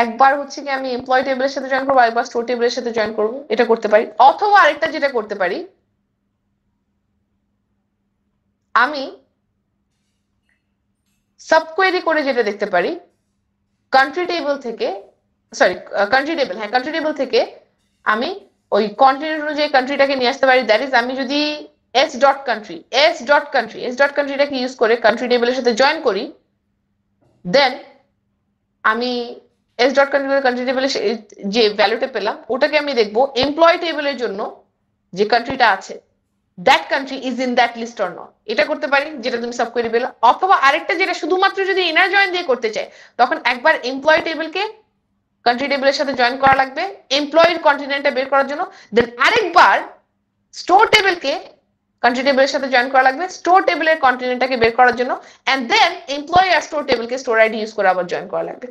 একবার হচ্ছে কি আমি এমপ্লয়ি টেবিলের সাথে জয়েন করবো, একবার স্টোর টেবিলের সাথে জয়েন করবো, এটা করতে পারি। অথবা আরেকটা যেটা করতে পারি, আমি সাবকোয়েরি করে যেটা দেখতে পারি, কান্ট্রি টেবিল থেকে কান্ট্রি টেবিল থেকে আমি ওই কন্টিনেন্ট অনুযায়ী কান্ট্রিটাকে নিয়ে আসতে পারি। দ্যাট ইজ আমি যদি এস ডট কান্ট্রিটাকে ইউজ করে কান্ট্রি টেবিলের সাথে জয়েন করি, দেন আমি এস ডট কান্ট্রি টেবিলের যে ভ্যালুটা পেলাম ওটাকে আমি দেখবো এমপ্লয়ি টেবিলের জন্য যে কান্ট্রিটা আছে, that country is in that list or not. এটা করতে পারি যেটা তুমি সাবকোয়েরি পেলা। অথবা আরেকটা যেটা শুধুমাত্র যদি ইনার জয়েন দিয়ে করতে চাই, তখন একবার এমপ্লয়ি টেবিলকে কান্ট্রি টেবিলের সাথে জয়েন করা লাগবে এমপ্লয়ির কন্টিনেন্টটা বের করার জন্য, দেন আরেকবার স্টোর টেবিলকে কান্ট্রি টেবিলের সাথে জয়েন করা লাগবে স্টোর টেবিলের কন্টিনেন্টটাকে বের করার জন্য, এন্ড দেন এমপ্লয়ি আর স্টোর টেবিলকে স্টোর আইডি ইউজ করে আবার জয়েন করা লাগবে।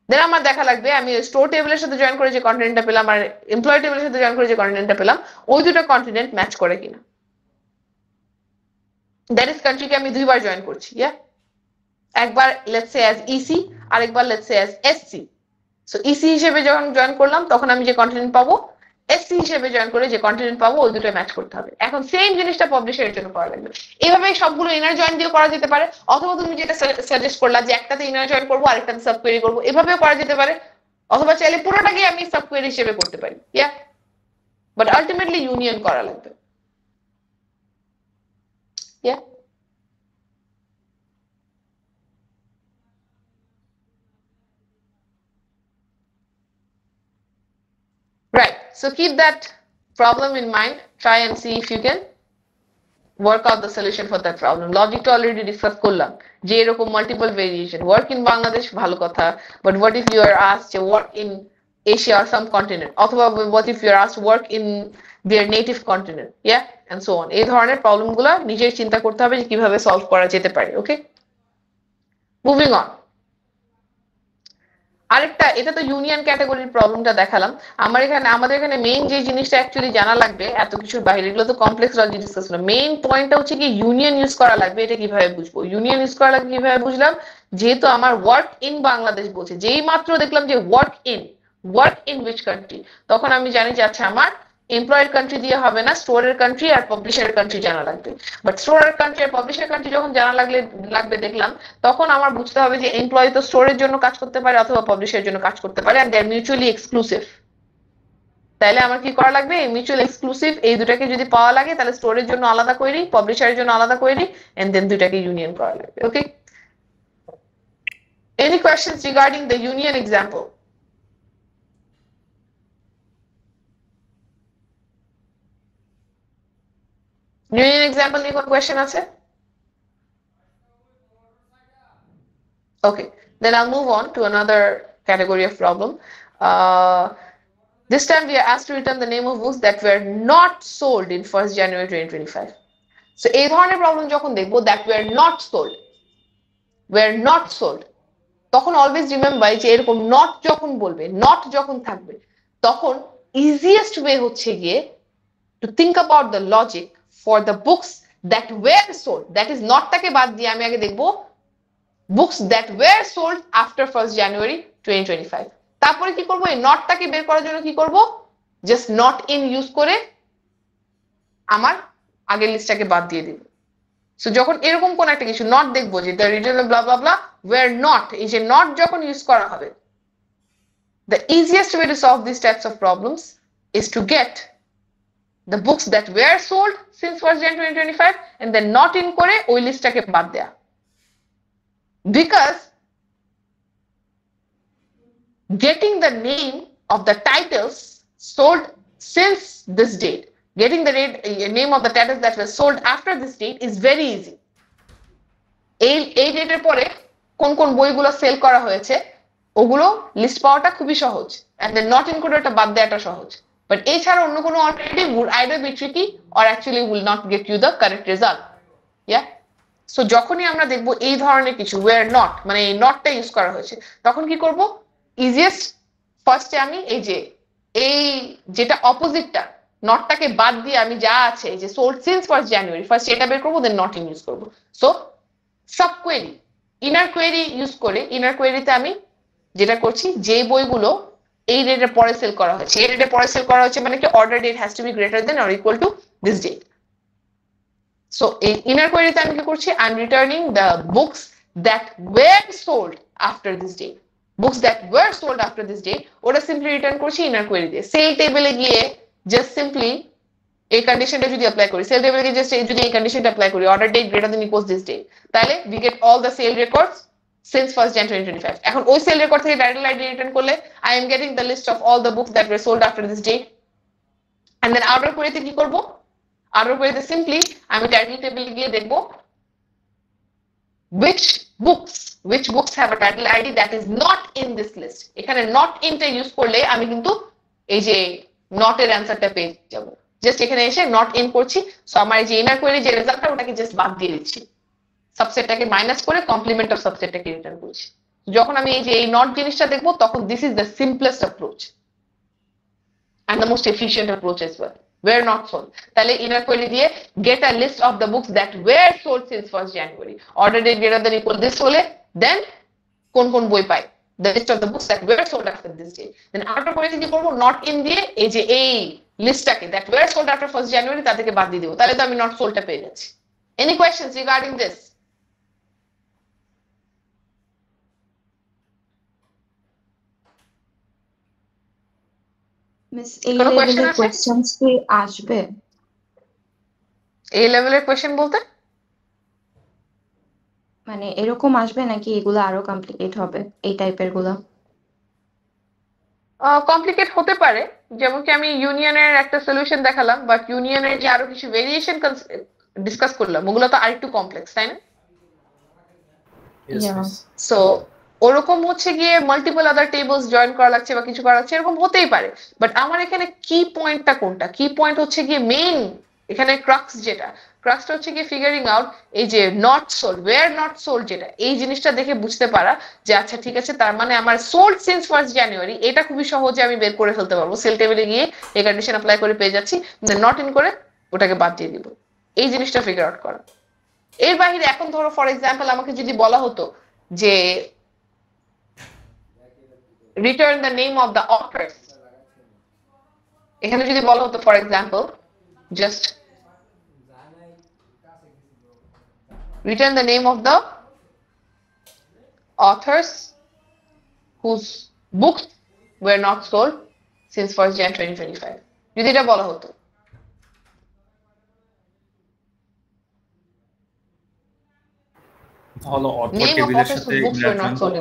দেন আমার দেখা লাগবে আমি স্টোর টেবিলের সাথে জয়েন করে যে কন্টিনেন্টটা পেলাম আর এমপ্লয়ি টেবিলের সাথে জয়েন করে যে কন্টিনেন্টটা পেলাম, ওই দুটো কন্টিনেন্ট ম্যাচ করে কিনা। দ্যাট ইজ কান্ট্রিকে আমি দুইবার জয়েন করছি, একবার লেটস সে অ্যাজ ইসি, আরেকবার let's say as SC. So EC হিসেবে যখন জয়েন করলাম তখন আমি যে কন্টিনেন্ট পাবো, এসসি হিসেবে জয়েন করে যে কন্টিনেন্ট পাবো, ওই দুটো ম্যাচ করতে হবে। এখন সেম জিনিসটা পাবলিশারের জন্য করা লাগবে। এইভাবে সবগুলো ইনার জয়েন দিয়ে করা যেতে পারে, অথবা তুমি যেটা সাজেস্ট করলা যে একটাতে ইনার জয়েন করবো আরেকটাতে সাবকোয়েরি করবো, এভাবেও করা যেতে পারে। অথবা চাইলে পুরোটাকে আমি সাবকোয়েরি হিসেবে করতে পারি, বাট আলটিমেটলি ইউনিয়ন করা লাগবে। Right, so keep that problem in mind. Try and see if you can work out the solution for that problem. Logic to already discuss করলাম যে এরকম multiple variation. Work in Bangladesh ভালো কথা, but what if you are asked to work in Asia or some continent? অথবা what if you are asked to work in their native continent? And so on. এই ধরনের problem গুলো নিজের চিন্তা করতে হবে যে কিভাবে সলভ করা যেতে পারে। ওকে, মুভিং অন। আরেকটা, এটা তো ইউনিয়ন ক্যাটাগরির প্রবলেমটা দেখালাম। আমাদের এখানে মেইন যে জিনিসটা অ্যাকচুয়ালি জানা লাগবে এত কিছুর বাইরে, এগুলো তো কমপ্লেক্স লজিক ডিসকাস করলাম, মেইন পয়েন্টটা হচ্ছে কি ইউনিয়ন ইউজ করা লাগবে। এটা কিভাবে বুঝবো? ইউনিয়ন ইউজ করা লাগবে কিভাবে বুঝলাম, যেহেতু আমার ওয়ার্ক ইন বাংলাদেশ বলছে, যেই মাত্র দেখলাম যে ওয়ার্ক ইন উইচ কান্ট্রি, তখন আমি জানি যে আচ্ছা আমার এমপ্লয়ের কান্ট্রি দিয়ে হবে না, স্টোরের কান্ট্রি আর পাবলিশারের কান্ট্রি জানা লাগবে। বাট স্টোরের কান্ট্রি আর পাবলিশার কান্ট্রি যখন জানা লাগবে দেখলাম, তখন আমার বুঝতে হবে যে এমপ্লয়ি তো স্টোরের জন্য কাজ করতে পারে অথবা পাবলিশারের জন্য কাজ করতে পারে, and they are mutually exclusive. তাহলে আমার কি করা লাগবে? মিউচুয়াল এক্সক্লুসিভ এই দুটাকে যদি পাওয়া লাগে, তাহলে স্টোরের জন্য আলাদা কোয়েরি, পাবলিশারের জন্য আলাদা কোয়েরি, এন্ড দেন দুটাকে ইউনিয়ন করা লাগবে। Okay, any questions regarding the union example? Union example নিয়ে কোন কোয়েশ্চেন আছে? Okay, then I'll move on to another category of problem. This time we are asked to return the name of books that were not sold in 1st January 2025. So এই ধরনের problem যখন দেখবো that were not sold, তখন always remember যে এরকম not যখন বলবে, not যখন থাকবে, তখন ইজিয়েস্ট ওয়ে হচ্ছে গিয়ে to think about the logic for the books that were sold, that is not টাকে বাদ দিয়ে আমি আগে দেখবো books that were sold after 1st January 2025। তারপরে কি করব, এই নটটাকে বের করার জন্য কি করব, জাস্ট নট ইন ইউজ করে আমার আগের লিস্টটাকে বাদ দিয়ে দিব। সো যখন এরকম কোন একটা কিছু নট দেখবো যে the retailer blah blah blah were not, এই যে নট যখন ইউজ করা হবে, the easiest way to solve these types of problems is to get the books that were sold since 1st Jan 2025 and then not in করে ওই লিস্টটাকে বাদ দেয়া। Because getting the name of the titles sold since this date, getting the name of the titles that were sold after this date is very easy. এই ডেটের পরে কোন কোন বইগুলো সেল করা হয়েছে ওগুলো লিস্ট পাওয়াটা খুবই সহজ, and then not in করে ওটা বাদ দেওয়াটা সহজ। বাট এছাড়া অন্য কোনো alternative would either be tricky or actually will not get you the correct result. Yeah, so যখনই আমরা দেখবো এই ধরনের কিছু where not মানে এই নটটা ইউজ করা হয়েছে, তখন কি করব, ইজিয়েস্ট ফার্স্টে আমি এই যে এই যেটা অপোজিটটা নটটাকে বাদ দিয়ে আমি যা আছে এই যে sold since 1st January first এটা বের করবো, দেন নট ইন ইউজ করবো। So sub query, inner query use করে ইনার কোয়েরিতে আমি যেটা করছি যে বইগুলো এই ডেটের পরে সেল করা হয়েছে, এই ডেটের পরে সেল করা হয়েছে মানে কি order date has to be greater than or equal to this date. So এই ইনার কোয়েরিতে আমি কি করছি, I am returning the books that were sold after this date, books that were sold after this date ওটা simply return করছি inner query দিয়ে। Sale টেবিলে গিয়ে জাস্ট সিম্পলি এই কন্ডিশনটা যদি অ্যাপ্লাই করি, সেল টেবিলে গিয়ে জাস্ট যদি এই কন্ডিশনটা অ্যাপ্লাই করি order date greater than equals this date, তাহলে we get all the sale records since 1st Jan 2025. এখন ওই সেল রেকর্ড থেকে টাইটেল আইডি রিটার্ন করলে I am getting the list of all the books that were sold after this date. And then outer queryতে কি করব, outer queryতে simply আমি title টেবিলে গিয়ে দেখব which books have a title ID that is not in this list. এখানে not in টা use করলে আমি কিন্তু এই যে not এর অ্যানসারটা পেয়ে যাব। জাস্ট এখানে এসে not in করছি, সো আমার এই যে ইনার কোয়েরি যে রেজাল্টটা ওটাকে জাস্ট বাদ দিয়ে দিচ্ছি, সাবসেটটাকে মাইনাস করে কমপ্লিমেন্ট অফ সাবসেটটাকে রিটার্ন করছি। যখন আমি এই যে এই নট জিনিসটা দেখবো তখন this is the simplest approach and the most efficient approach as well. Were not sold, তাহলে ইনার কোয়েরি দিয়ে get a list of the books that were sold since 1st January, order date greater than equal this হলে then কোন কোন বই পাই, the list of the books that were sold after this date. Then outer query কি করব, not in দিয়ে এই যে এই লিস্টটাকে that were sold after 1st January তাদেরকে বাদ দিয়ে দেব, তাহলে তো আমি not soldটা পেয়ে যাচ্ছি। Any questions regarding this? Miss এই লেভেলের কোশ্চেনস কি আসবে? এই লেভেলের কোশ্চেন বলতে মানে এরকম আসবে নাকি এগুলো আরো কমপ্লিকেট হবে এই টাইপের গুলো? কমপ্লিকেট হতে পারে, যেমন কি আমি ইউনিয়নের একটা সলিউশন দেখালাম, বাট ইউনিয়নের যে আরো কিছু ভেরিয়েশন ডিসকাস করলাম ওগুলো তো আরেকটু কমপ্লেক্স, তাই না? সো ওরকম হচ্ছে গিয়ে মাল্টিপল আদার টেবলস জয়েন করা লাগছে বা কিছু করা লাগছে, এরকম হতেই পারে। বাট আমার এখানে কি পয়েন্টটা কোনটা, কি পয়েন্ট হচ্ছে গিয়ে মেইন এখানে ক্রাক্সটা হচ্ছে গিয়ে ফিগারিং আউট এই যে not sold, wire not sold যেটা, এই জিনিসটা দেখে বুঝতে পারা যে আচ্ছা ঠিক আছে তার মানে আমার সোল্ড সিন্স 1st জানুয়ারি এটা খুবই সহজে আমি বের করে ফেলতে পারবো। সেল টেবিলে গিয়ে এই কন্ডিশন অ্যাপ্লাই করে পেয়ে যাচ্ছি, নট ইন করে ওটাকে বাদ দিয়ে দিব, এই জিনিসটা ফিগার আউট করা। এর বাইরে এখন ধরো ফর এক্সাম্পল আমাকে যদি বলা হতো যে return the name of the authors, এখানে যদি বলা হতো for example just return the name of the authors whose books were not sold since 1st Jan 2025, যদি এটা বলা হতো, তাহলে অথর name of টেবিলের authors সাথে whose books were not sold,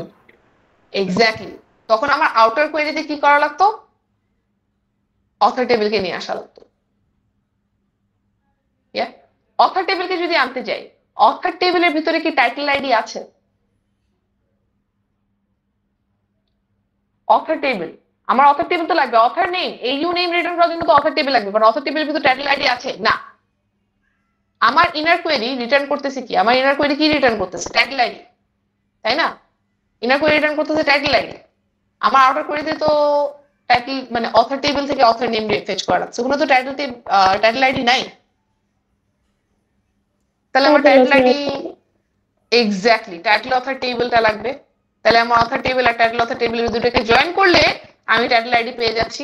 exactly তখন আমার আউটার কোয়েরিতে কি করা লাগতো, অথর টেবিলকে নিয়ে আসা লাগতো। অথর টেবিলকে যদি আনতে যাই, অথর টেবিলের ভিতরে কি টাইটেল আইডি আছে? অথর টেবিল, আমার অথর টেবিল তো লাগবে, author name AU name return করার জন্য তো অথর টেবিল লাগবে, কারণ অথর টেবিলের ভিতরে টাইটেল আইডি আছে না। আমার ইনার কোয়েরি রিটার্ন করতেছে কি, আমার ইনার কোয়েরি কি রিটার্ন করতেছে, টাইটেল আইডি, তাই না? ইনার কোয়েরি রিটার্ন করতেছে টাইটেল আইডি, আমার আউটার কোয়েরিতে তো টাইটেল মানে অথর টেবিল থেকে অথর নেম ফেচ করা লাগছে, ওখানে তো টাইটেল আইডি নাই, তাহলে আমার title ID exactly, title author টেবিলটা লাগবে। তাহলে আমার অথর টেবিল আর টাইটেল অথর টেবিলের দুটোকে জয়েন করলে আমি টাইটেল আইডি পেয়ে যাচ্ছি।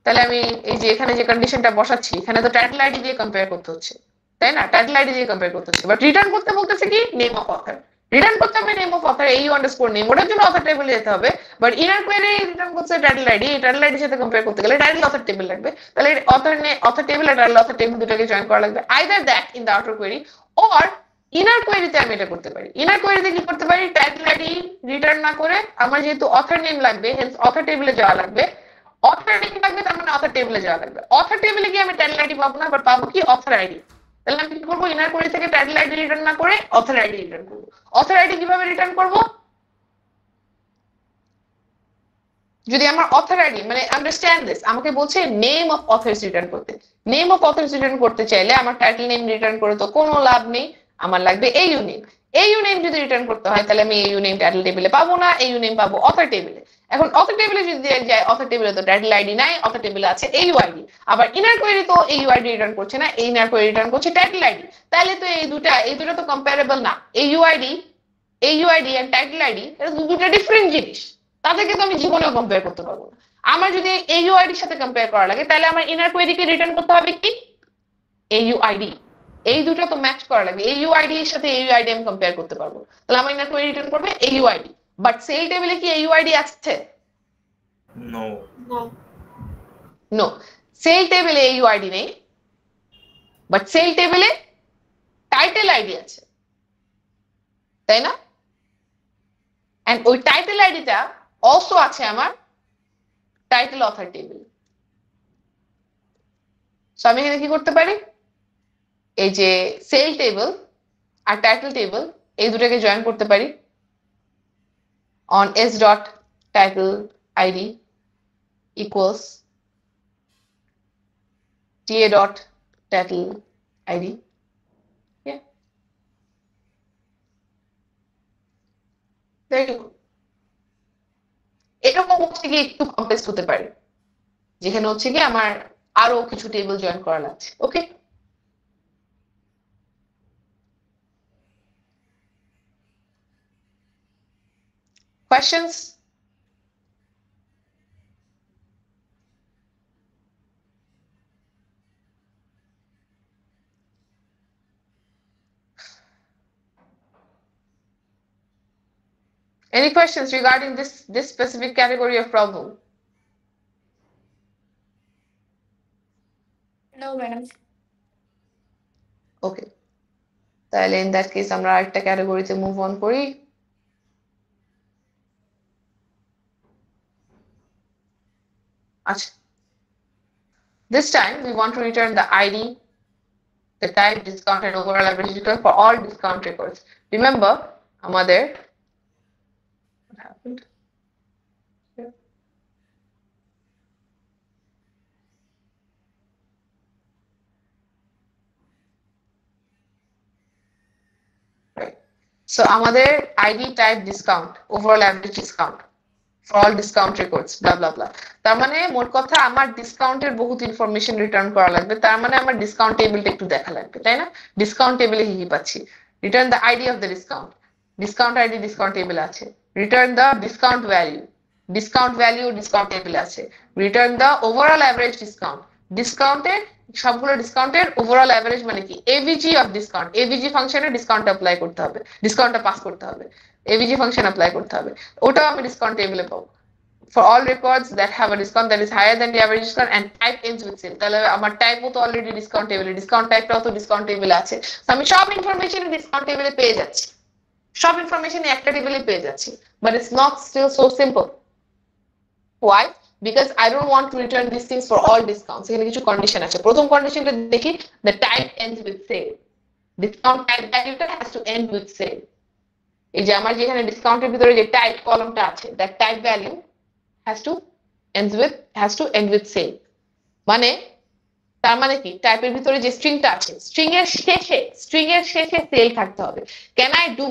তাহলে আমি এই যে এখানে যে কন্ডিশনটা বসাচ্ছি, এখানে তো টাইটেল আইডি দিয়ে কম্পেয়ার করতে হচ্ছে, তাই না? টাইটেল আইডি দিয়ে কম্পেয়ার করতে হচ্ছে, বাট রিটার্ন করতে বলতেছে কি নেম অফ অথর। রিটার্ন করতে হবে নেম অফ অথর, AU_name, ওটার জন্য অথর টেবিলে যেতে হবে। বাট ইনার কোয়েরি রিটার্ন করছে টাইটেল আইডি, এই টাইটেল আইডির সাথে কম্পেয়ার করতে গেলে টাইটেল অথর টেবিল লাগবে। তাহলে অথর টেবিল আর টাইটেল অথর টেবিল দুটোকে জয়েন করা লাগবে। Either that in the outer query or inner কোয়েরিতে আমি এটা করতে পারি। ইনার কোয়েরিতে কি করতে পারি, টাইটেল আইডি রিটার্ন না করে আমার যেহেতু অথর নেম লাগবে, হেন্স অথর টেবিলে যাওয়া লাগবে। অথর নেম লাগবে, তার মানে অথর টেবিলে যাওয়া লাগবে। অথর টেবিলে গিয়ে আমি টাইটেল আইডি পাবো না, বাট পাবো কি অথর আইডি। তাহলে আমি কি করবো, ইনার কোয়েরি থেকে টাইটেল আইডি রিটার্ন না করে অথর আইডি রিটার্ন করবো। অথর আইডি কিভাবে রিটার্ন করবো, যদি আমার অথর আইডি মানে আন্ডারস্ট্যান্ড দিস, আমাকে বলছে নেম অফ অথর্স রিটার্ন করতে। নেম অফ অথর্স রিটার্ন করতে চাইলে আমার টাইটেল নেম রিটার্ন করে তো কোনো লাভ নেই, আমার লাগবে AU নেম। AU নেম যদি রিটার্ন করতে হয় তাহলে আমি AU নেম টাইটেল টেবিলে পাবো না, AU নেম পাবো অথর টেবিলে। এখন অথর টেবিলে যদি যাই, অথর টেবিলে তো টাইটেল আইডি নাই, অথর টেবিলে আছে AU আইডি। আবার ইনার কোয়েরি তো AU আইডি রিটার্ন করছে না, ইনার কোয়েরি রিটার্ন করছে টাইটেল আইডি। তাহলে তো এই দুটো তো কম্পারেবল না। AU ID and title ID এটা দুটো ডিফারেন্ট জিনিস, তাদেরকে তো আমি জীবনেও কম্পেয়ার করতে পারবো না। আমার যদি AU আইডির সাথে কম্পেয়ার করা লাগে তাহলে আমার ইনার কোয়েরিকে রিটার্ন করতে হবে কি AU আইডি। এই দুটো তো ম্যাচ করা লাগবে, AU আইডি এর সাথে AU আইডি আমি কম্পেয়ার করতে পারবো। তাহলে আমার ইনার কোয়েরি রিটার্ন করবে AU আইডি। বাট সেল টেবিলে কি AU আইডি আছে? নো নো, সেল টেবিলে AU আইডি নেই, বাট সেল টেবিলে টাইটেল আইডি আছে, তাই না? এন্ড ওই টাইটেল আইডিটা অলসো আছে আমার টাইটেল অথর টেবিল। সো আমি এখানে কি করতে পারি, এই যে সেল টেবিল আর টাইটেল টেবিল এই দুটোকে জয়েন করতে পারি অন s.title_id equals ta.title_id। এরকম হচ্ছে কি একটু কমপ্লেক্স হতে পারে, যেখানে হচ্ছে কি আমার আরো কিছু টেবিল জয়েন করা লাগছে। ওকে, questions? Any questions regarding this specific category of problem? No, madam. Okay, তাহলে in that case আমরা আরেকটা ক্যাটাগরিতে মুভ অন করি। আচ্ছা, this time we want to return the ID, the type, discount and overall average return for all discount records. Remember আমাদের what happened here? Right, so আমাদের ID, type, discount, overall average discount for all discount records, blah blah blah। তার মানে মোট কথা আমার ডিসকাউন্টের বহুত information return করা লাগবে, তার মানে আমার ডিসকাউন্ট টেবিলটা একটু দেখা লাগবে, তাই না? ডিসকাউন্ট টেবিলে কি কি পাচ্ছি, return the ID of the discount, discount ID discount টেবিলে আছে। Return the discount value, discount value discount টেবিলে আছে। Return the overall average discount, ডিসকাউন্টের সবগুলো ডিসকাউন্টের ওভারঅল অ্যাভারেজ মানে কি এভিজি অফ ডিসকাউন্ট, এভিজি ফাংশনে ডিসকাউন্ট অ্যাপ্লাই করতে হবে, ডিসকাউন্টটা পাস করতে হবে, এভিজি ফাংশন অ্যাপ্লাই করতে হবে, ওটাও আমি ডিসকাউন্ট টেবিলে পাবো। For all records that have a discount that is higher than the average discount and type ends with sale, তাহলে আমার টাইপও তো অলরেডি ডিসকাউন্ট টেবিলে, ডিসকাউন্ট টাইপটাও তো ডিসকাউন্ট টেবিলে আছে। তো আমি সব ইনফরমেশন ডিসকাউন্ট টেবিলে পেয়ে যাচ্ছি, সব ইনফরমেশন একটা টেবিলে পেয়ে যাচ্ছি। But it's not still so simple. Why? Because I don't want to return these things for all discounts. এখানে কিছু কন্ডিশন আছে। প্রথম কন্ডিশনটা দেখি, the type ends with sale, discount type valueটা has to end with sale। এই যে আমার যেখানে ডিসকাউন্টের ভিতরে যে টাইপ কলামটা আছে, that type value has to end with sale। মানে তার মানে কি টাইপের ভিতরে যে স্ট্রিংটা আছে, স্ট্রিং এর শেষে সেল থাকতে হবে। Can I do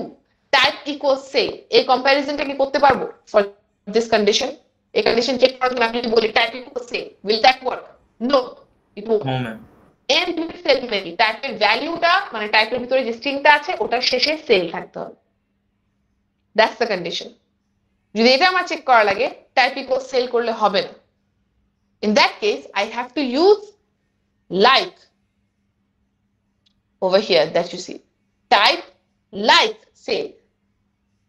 type equal sale, এই কম্পারিজনটা কি করতে পারবো ফর দিস কন্ডিশন? এই কন্ডিশন চেক করার জন্য আমি যদি বলি type equal sale, will that work? No, it won't। And sale maybe টাইপের ভ্যালুটা মানে টাইপের ভিতরে যে স্ট্রিংটা আছে ওটার শেষে সেল থাকতে হবে। That's the condition. যদি এটা আমার চেক করা লাগে টাইপ ইকুয়াল সেল করলে হবে না। In that case, I have to use like over here that you see. Type like sale.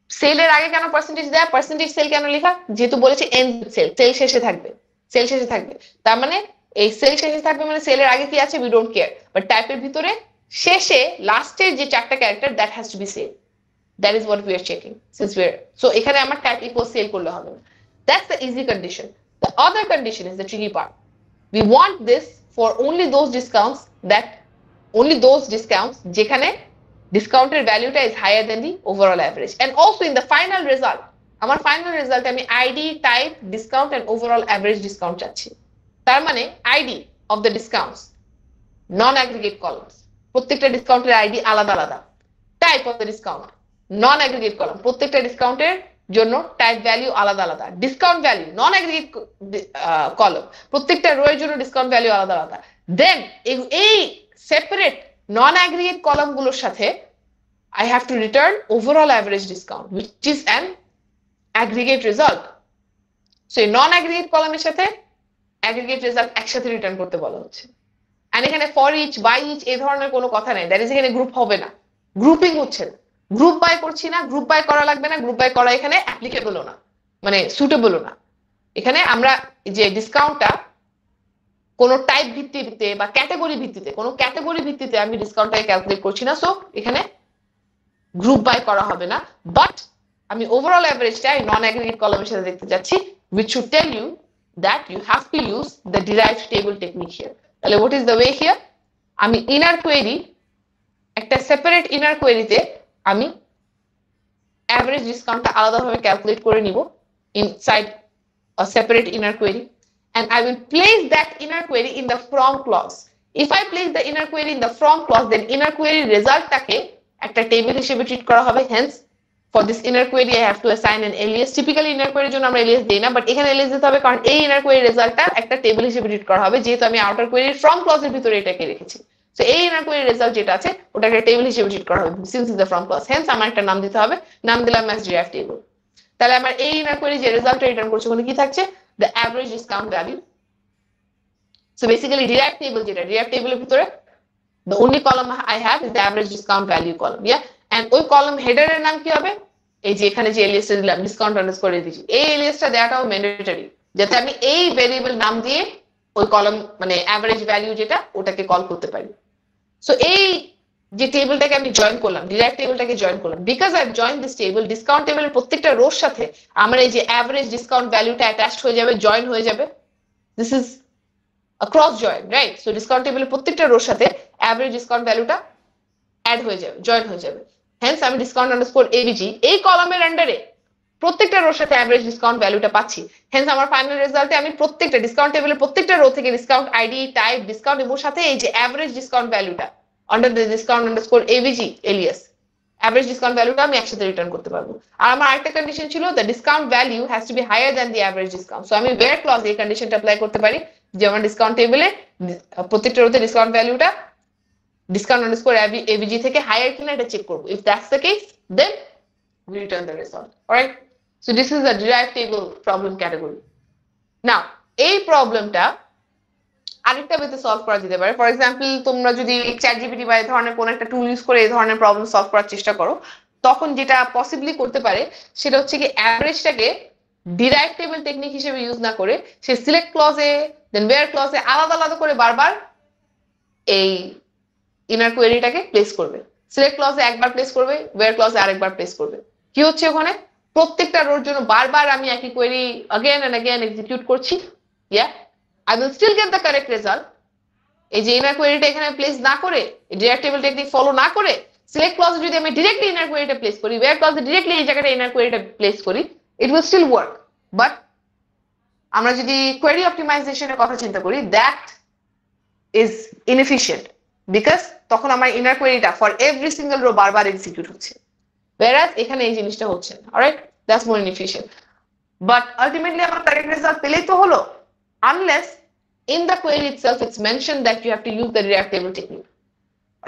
সেলের আগে কেন পার্সেন্টেজ দেয়া, পার্সেন্টেজ সেল কেন লেখা, যেহেতু বলেছে এন্ড সেল, সেল শেষে থাকবে, সেল শেষে থাকবে, তার মানে এই সেল শেষে থাকবে মানে সেলের আগে কি আছে উই ডোন্ট কেয়ার, বাট টাইপের ভিতরে শেষে লাস্টের যে চারটা character that has to be sale, that is what we are checking since we are, so এখানে আমার টাইপ ইকুয়াল সেল করলে হবে না। That's the easy condition. The other condition is the tricky part. We want this for only those discounts যেখানে discounted value is higher than the overall average, and also in the final result আমার final result আমি ID type discount and overall average discount চাচ্ছি। তার মানে ID of the discounts non aggregate columns, প্রত্যেকটা ডিসকাউন্টের ID আলাদা আলাদা, type of the discount non aggregate column, প্রত্যেকটা ডিসকাউন্টের জন্য টাইপ ভ্যালু আলাদা আলাদা, discount value non aggregate column, প্রত্যেকটা রো এর জন্য ডিসকাউন্ট ভ্যালু আলাদা আলাদা। দেন এই সেপারেট নন অ্যাগ্রিগেট কলাম গুলোর সাথে I have to return overall average discount, which is an aggregate result. So এই নন অ্যাগ্রিগেট কলামের সাথে অ্যাগ্রিগেট রেজাল্ট একসাথে রিটার্ন করতে বলা হচ্ছে। এন্ড এখানে ফর ইচ বাই ইচ এই ধরনের কোনো কথা নেই, দ্যাট ইজ এখানে গ্রুপ হবে না, গ্রুপিং হচ্ছে না, গ্রুপ বাই করছি না, গ্রুপ বাই করা লাগবে না, গ্রুপ বাই করা এখানে অ্যাপ্লিকেবলও না, মানে সুটেবলও না। এখানে আমরা যে ডিসকাউন্টটা কোনো টাইপ ভিত্তিতে বা ক্যাটাগরি ভিত্তিতে, কোনো ক্যাটাগরি ভিত্তিতে আমি ডিসকাউন্টটাকে ক্যালকুলেট করছি না, সো এখানে গ্রুপ বাই করা হবে না, বাট আমি ওভারঅল এভারেজটা নন অ্যাগ্রিগেট কলামের সাথে দেখতে যাচ্ছি, which should tell you that you have to use the derived table technique here. তাহলে what is the way here? আমি ইনার কোয়েরি, একটা সেপারেট ইনার কোয়েরিতে আমি অ্যাভারেজ ডিসকাউন্টটা আলাদাভাবে ক্যালকুলেট করে নিব inside a separate inner query, and I will place that inner query in the from clause. If I place the inner query in the from clause, then inner query রেজাল্টটাকে একটা table হিসেবে treat করা হবে। Hence for this inner query I have to assign an alias. Typically inner query জন্য আমরা alias দেই না, but এখানে alias দিতে হবে কারণ এই inner query রেজাল্টটা একটা টেবিল হিসেবে ট্রিট করা হবে, যেহেতু আমি আউটার কোয়েরির from clause এর ভিতরে এটাকে রেখেছি। সো এই inner query রেজাল্ট যেটা আছে ওটাকে টেবিল হিসেবে ট্রিট করা হবে since is the from clause. Hence আমার একটা নাম দিতে হবে, নাম দিলাম as derived table। তাহলে আমার এই inner query যে রেজাল্টটা রিটার্ন করছে ওখানে কি থাকছে, the average discount value. So basically derived table যেটা, derived table এর ভিতরে the only column I have is the average discount value column, yeah, and ওই column header এর নাম কি হবে, এই যে এখানে যে alias টা দিলাম discount underscore দিয়েছি, এই alias টা দেওয়াটাও ম্যান্ডেটরি, যাতে আমি এই ভেরিয়েবল নাম দিয়ে ওই কলাম মানে অ্যাভারেজ ভ্যালু যেটা ওটাকে কল করতে পারি। সো এই যে টেবিলটাকে আমি জয়েন করলাম, ডিরাইভ টেবিলটাকে জয়েন করলাম, because I join this table, discount টেবিলের প্রত্যেকটা রোর সাথে আমার এই যে অ্যাভারেজ ডিসকাউন্ট ভ্যালুটা অ্যাটাচড হয়ে যাবে, জয়েন হয়ে যাবে। This is a cross join, right? So discount table এর প্রত্যেকটা রোর সাথে average discount ভ্যালুটা অ্যাড হয়ে যাবে, জয়েন হয়ে যাবে। Hence আমি discount underscore avg এই কলামের আন্ডারে প্রত্যেকটা রোর সাথে average discount ভ্যালুটা পাচ্ছি। Hence আমার ফাইনাল রেজাল্টে আমি প্রত্যেকটা ডিসকাউন্ট টেবিলের প্রত্যেকটা রো থেকে ডিসকাউন্ট আইডি টাইপ ডিসকাউন্ট এবং সাথে এই যে average discount ভ্যালুটা under the discount underscore avg alias average discount ভ্যালুটা আমি একসাথে রিটার্ন করতে পারবো। আর আমার আরেকটা কন্ডিশন ছিল the discount value has to be higher than the average discount, so আমি where clause এই কন্ডিশনটা অ্যাপ্লাই করতে পারি যে আমার ডিসকাউন্ট টেবিলে প্রত্যেকটা রোতে ডিসকাউন্ট ভ্যালুটা ডিসকাউন্ট আন্ডারস্কোর avg থেকে হায়ার কিনা এটা চেক করব। If that's the case, then we return the result. Alright, so this is the derived table problem category. Now এই প্রবলেমটা আরেকটা ওয়েতে সলভ করা যেতে পারে। ফর এক্সাম্পল তোমরা যদি চ্যাটজিপিটি বা এই ধরনের কোন একটা টুল ইউজ করে এই ধরনের প্রবলেম সলভ করার চেষ্টা করো, তখন যেটা পসিবলি করতে পারে সেটা হচ্ছে কি অ্যাভারেজটাকে ডিরাইভ টেবল টেকনিক হিসেবে ইউজ না করে সে সিলেক্ট ক্লজে দেন ওয়্যার ক্লজে আলাদা আলাদা করে বারবার এই ইনার কোয়েরিটাকে প্লেস করবে। সিলেক্ট ক্লজে একবার প্লেস করবে, ওয়্যার ক্লজে আরেকবার প্লেস করবে। কি হচ্ছে ওখানে, প্রত্যেকটা রোর জন্য বারবার আমি একই query again and again execute করছি। Yeah I will still get the correct result. এই যে ইনার কোয়েরিটা এখানে প্লেস না করে, ডিরাইভ টেবল টেকনিক ফলো না করে সিলেক্ট ক্লজে যদি আমি ডিরেক্টলি ইনার কোয়েরিটা প্লেস করি, ওয়্যার ক্লজে ডিরেক্টলি এই জায়গাটা ইনার কোয়েরিটা প্লেস করি, it will still work. But আমরা যদি কোয়েরি অপটিমাইজেশনের কথা চিন্তা করি, that is inefficient because তখন আমার ইনার কোয়েরিটা ফর এভরি সিঙ্গেল রো বারবার এক্সিকিউট হচ্ছে, whereas এখানে এই জিনিসটা হচ্ছে না। Alright, that's more inefficient, but ultimately আমার কারেক্ট রেজাল্ট পেলেই তো হলো, unless in the query itself it's mentioned that you have to use the direct table technique,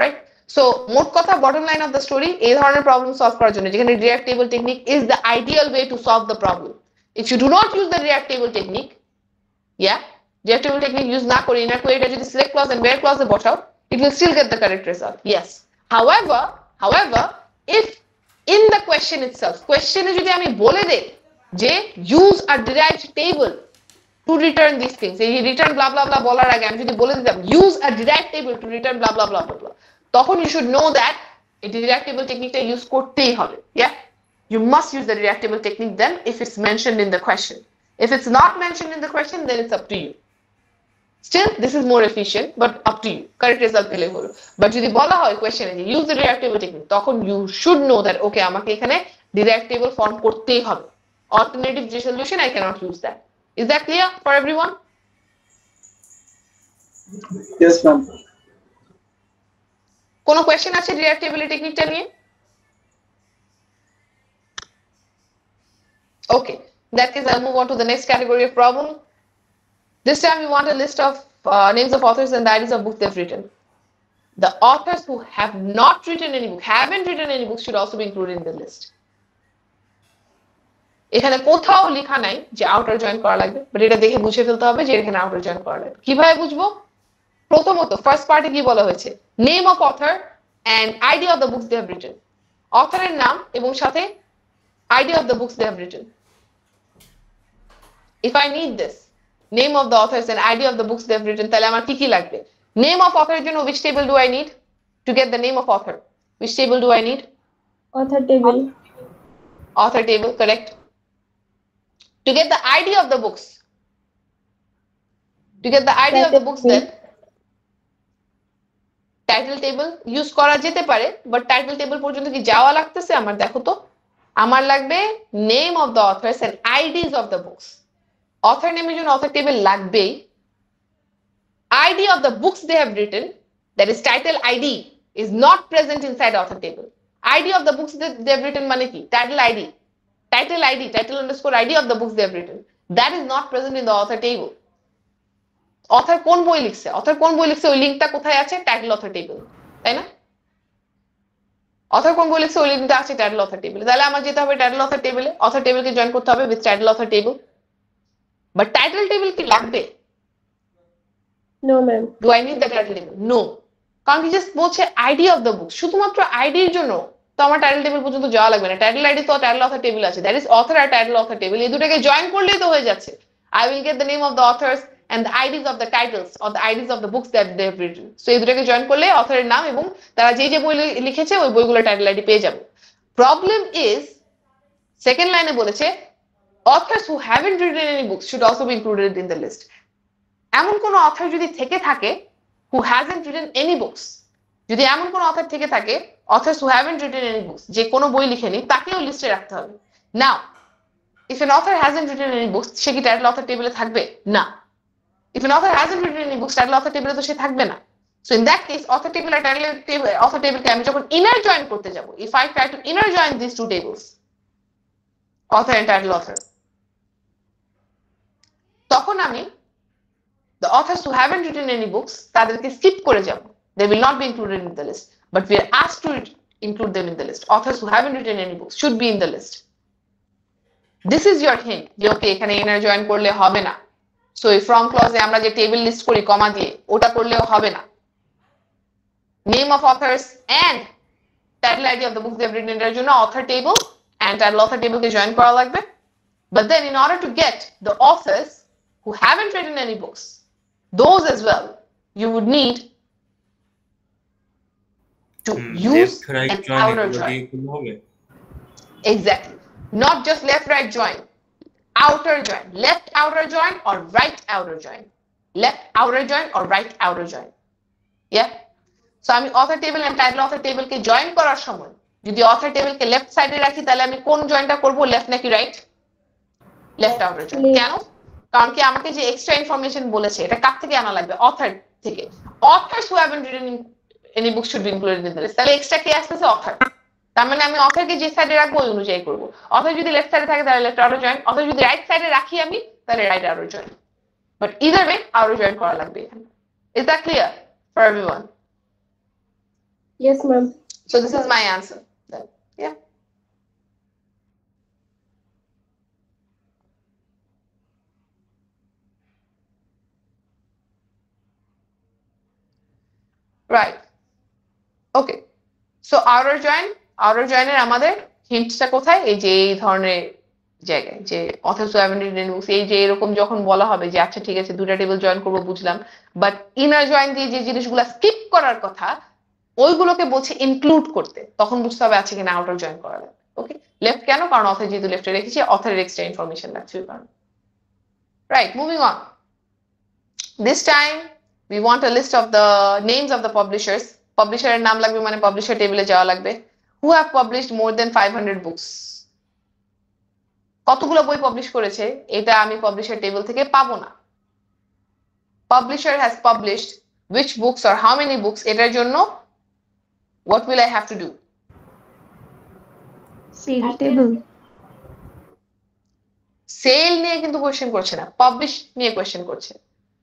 right? So মোট কথা bottom line of the story এই ধরনের problem solve করার জন্য যেখানে direct table technique is the ideal way to solve the problem. If you do not use the direct table technique, direct table technique use না করে inner query টা যদি select clause and where clause এ বসাও, it will still get the correct result. Yes. However, if in the question itself, question এ যদি আমি বলে দেই যে use a derived table to return these things, এই return blah blah blah বলার আগে আমি যদি বলে দিতাম use a derived table to return blah blah blah blah, তখন you should know that এই direct table technique টা use করতেই হবে. You must use the direct table technique then if it's mentioned in the question. If it's not mentioned in the question, then it's up to you. Still, this is more efficient, but up to you. Correct result পেলে হলো. But যদি বলা হয় question A use the direct table technique, তখন you should know that okay আমাকে এখানে direct table form করতেই হবে. Alternative solution I cannot use that. Is that clear for everyone? Yes, ma'am. কোনো question আছে direct table technique টা নিয়ে? Okay, in that case I'll move on to the next category of problem. This time we want a list of names of authors and the IDs of books they've written. The authors who have not written any book, haven't written any books should also be included in the list. এখানে কোথাও লেখা নাই যে outer join করা লাগবে, but এটা দেখে বুঝে ফেলতে হবে যে এখানে আউটার জয়েন করা লাগবে। কিভাবে বুঝবো? প্রথমত ফার্স্ট পার্টে কি বলা হয়েছে, name of author and ID of the books they have written. অথরের নাম এবং সাথে ID of the books they have written. If I need this name of the authors and ID of the books they have written, তাহলে আমার কি কি লাগবে? Name of author এর জন্য which table do I need to get the name of author? Which table do I need? Author table. Author table, correct. To get the ID of the books, of the books, then title table use করা যেতে পারে, but title table পর্যন্ত কি যাওয়া লাগতেছে আমার? দেখো তো, আমার লাগবে name of the authors and IDs of the books. Author name এর জন্য author table লাগবেই। ID of the books they have written, that is title ID, is not present inside author table. ID of the books that they have written মানে কি? Title ID, title underscore ID of the books they have written, that is not present in the author table. Author কোন বই লিখছে, ওই লিংকটা কোথায় আছে? Title author table, তাই না? author কোন বই লিখছে ওই লিংকটা আছে টাইটেল author table, তাহলে আমার যেতে হবে টাইটেল author table এ, author table কে জয়েন করতে হবে with title author table. But title table কি লাগবে? No, ma'am. Do I need the title table? No. কারণ কি জাস্ট বলছে আইডি অফ দ্য বুক, শুধুমাত্র আইডি এর জন্য তো আমার টাইটেল টেবিল পর্যন্ত যাওয়া লাগবে না। টাইটেল আইডি তো টাইটেল অথর টেবিল আছে, দ্যাট ইজ অথর আর টাইটেল অথর টেবিল, এই দুটোকে জয়েন করলেই তো হয়ে যাচ্ছে। I will get the name of the authors and the IDs of the titles or the IDs of the books that they have written. So এই দুটোকে join করলে অথরের নাম এবং তারা যে যে বই লিখেছে ওই বইগুলোর টাইটেল আইডি পেয়ে যাবে। প্রবলেম ইজ সেকেন্ড লাইনে বলেছে authors who haven't written any books should also be included in the list. এমন কোন অথর যদি থেকে থাকে who hasn't written any books, যদি এমন কোন অথর থেকে থাকে authors who haven't written any books, যে কোনো বই লিখেনি, তাকেও লিস্টে রাখতে হবে। Now if an author hasn't written any books, সে কি টাইটেল অথর টেবিলে থাকবে? না। If an author hasn't written any books, title author টেবিলে তো সে থাকবে না। So in that case author table আর টাইটেল টেবিল, author table কে আমি যখন inner join করতে যাব, if I try to inner join these two tables, author and title author, তখন আমি the authors who haven't written any books তাদেরকে skip করে যাব, they will not be included in the list, but we are asked to include them in the list. Authors who haven't written any books should be in the list. This is your hint যে ওকে এখানে inner join করলে হবে না, so এই from clause এ আমরা যে table list করি কমা দিয়ে, ওটা করলেও হবে না। name of authors and title ID of the books they have written এর জন্য author table and title author table কে জয়েন করা লাগবে, but then in order to get the authors who haven't written any books, those as well, you would need to use an outer join. Exactly. Not just left right join, outer join, left outer join or right outer join, left outer join or right outer join. Yeah. So আমি author table and title author table K join করার সময় যদি author table কে left side এ রাখি তাহলে আমি কোন জয়েনটা করব, left নাকি right? Left outer join. কেন? কারণ কি আমাকে যে এক্সট্রা ইনফরমেশন বলেছে এটা কার থেকে আনা লাগবে? অথর থেকে। authors who haven't written any books should be included in the list. তাহলে এক্সট্রা কে আসছে? অথর। তার মানে আমি অথরকে যে সাইডে রাখবো ওই অনুযায়ী করব। অথর যদি লেফট সাইডে থাকে তাহলে লেফট আউটার জয়েন, অথর যদি রাইট সাইডে রাখি আমি তাহলে right outer join. But either way আরো জয়েন করা লাগবে এখানে। Is that clear for everyone? Yes, ma'am. So this is my answer. Then, yeah. Right. Okay. So outer join এর আমাদের হিন্টসটা কোথায়? এই যে এই ধরনের জায়গায়, যে অথচ এই যে এরকম যখন বলা হবে যে আচ্ছা ঠিক আছে দুটা টেবিল জয়েন করবো বুঝলাম, বাট ইনার জয়েন দিয়ে যে জিনিসগুলো স্কিপ করার কথা ওইগুলোকে বলছে ইনক্লুড করতে, তখন বুঝতে হবে আছে কিনা আউটার জয়েন করা লাগবে। ওকে, লেফট কেন? কারণ অথর যেহেতু লেফটে রেখেছি, অথরের এক্সট্রা ইনফরমেশন লাগছে ওই কারণে। Right, moving on. This time we want a list of the names of the publishers. পাবলিশারের নাম লাগবে মানে পাবলিশার টেবিলে যাওয়া লাগবে। who have published more than 500 books, কতগুলো বই পাবলিশ করেছে এটা আমি পাবলিশার টেবিল থেকে পাবো না। publisher has published which books or how many books, এটার জন্য what will I have to do? Sale table. Sale নিয়ে কিন্তু কোয়েশ্চেন করছে না, পাবলিশ নিয়ে কোয়েশ্চেন করছে।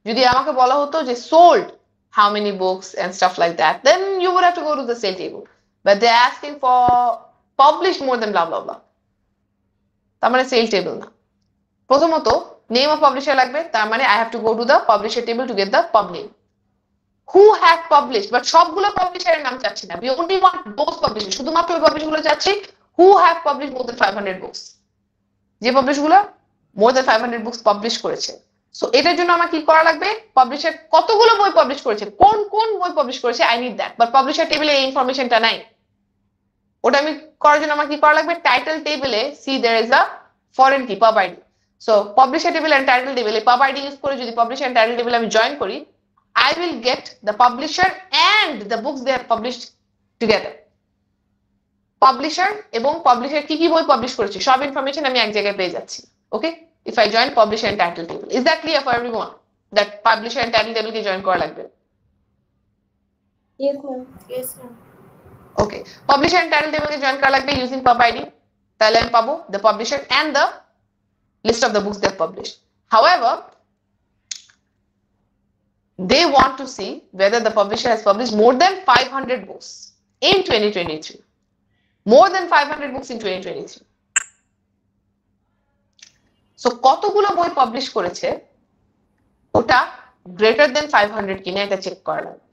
যদি আমাকে বলা হতো যে sold how many books and stuff like that, then you would have to go to the sale table, but they're asking for published more than blah blah blah, তার মানে সেল টেবিল না। প্রথমত নেম অফ পাবলিশার লাগবে, তার মানে I have to go to the publisher table to get the pub name. who have published, but সবগুলো পাবলিশারের নাম চাচ্ছি না, we only want those publishers, শুধুমাত্র ওই পাবলিশগুলো চাচ্ছি who have published more than 500 books, যে পাবলিশগুলো more than 500 books পাবলিশ করেছে। So এটার জন্য আমার কি করা লাগবে? পাবলিশার কতগুলো বই পাবলিশ করেছে, কোন কোন বই পাবলিশ করেছে, I need that, but publisher টেবিলে এই ইনফরমেশনটা নাই। ওটা আমি করার জন্য আমার কি করা লাগবে? টাইটেল টেবিলে see there is a foreign key pub ID. So publisher table and title টেবিলে পাব আইডি ইউজ করে যদি পাবলিশার এন্ড টাইটেল টেবিলে আমি জয়েন করি, I will get the publisher and the books they have published together. Publisher এবং publisher কি কি বই পাবলিশ করেছে সব ইনফরমেশন আমি এক জায়গায় পেয়ে যাচ্ছি। ওকে, if I join publisher and title table, is that clear for everyone that publisher and title table কে জয়েন করা লাগবে? Yes, ma'am. Yes, ma'am. Okay, publisher and title table কে জয়েন করা লাগবে using pub id, তাহলে আমি পাবো the publisher and the list of the books they have published. However, they want to see whether the publisher has published more than 500 books in 2023. More than 500 books in 2023. So কতগুলো বই publish করেছে ওটা greater than 500 কিনা এটা check করা লাগবে।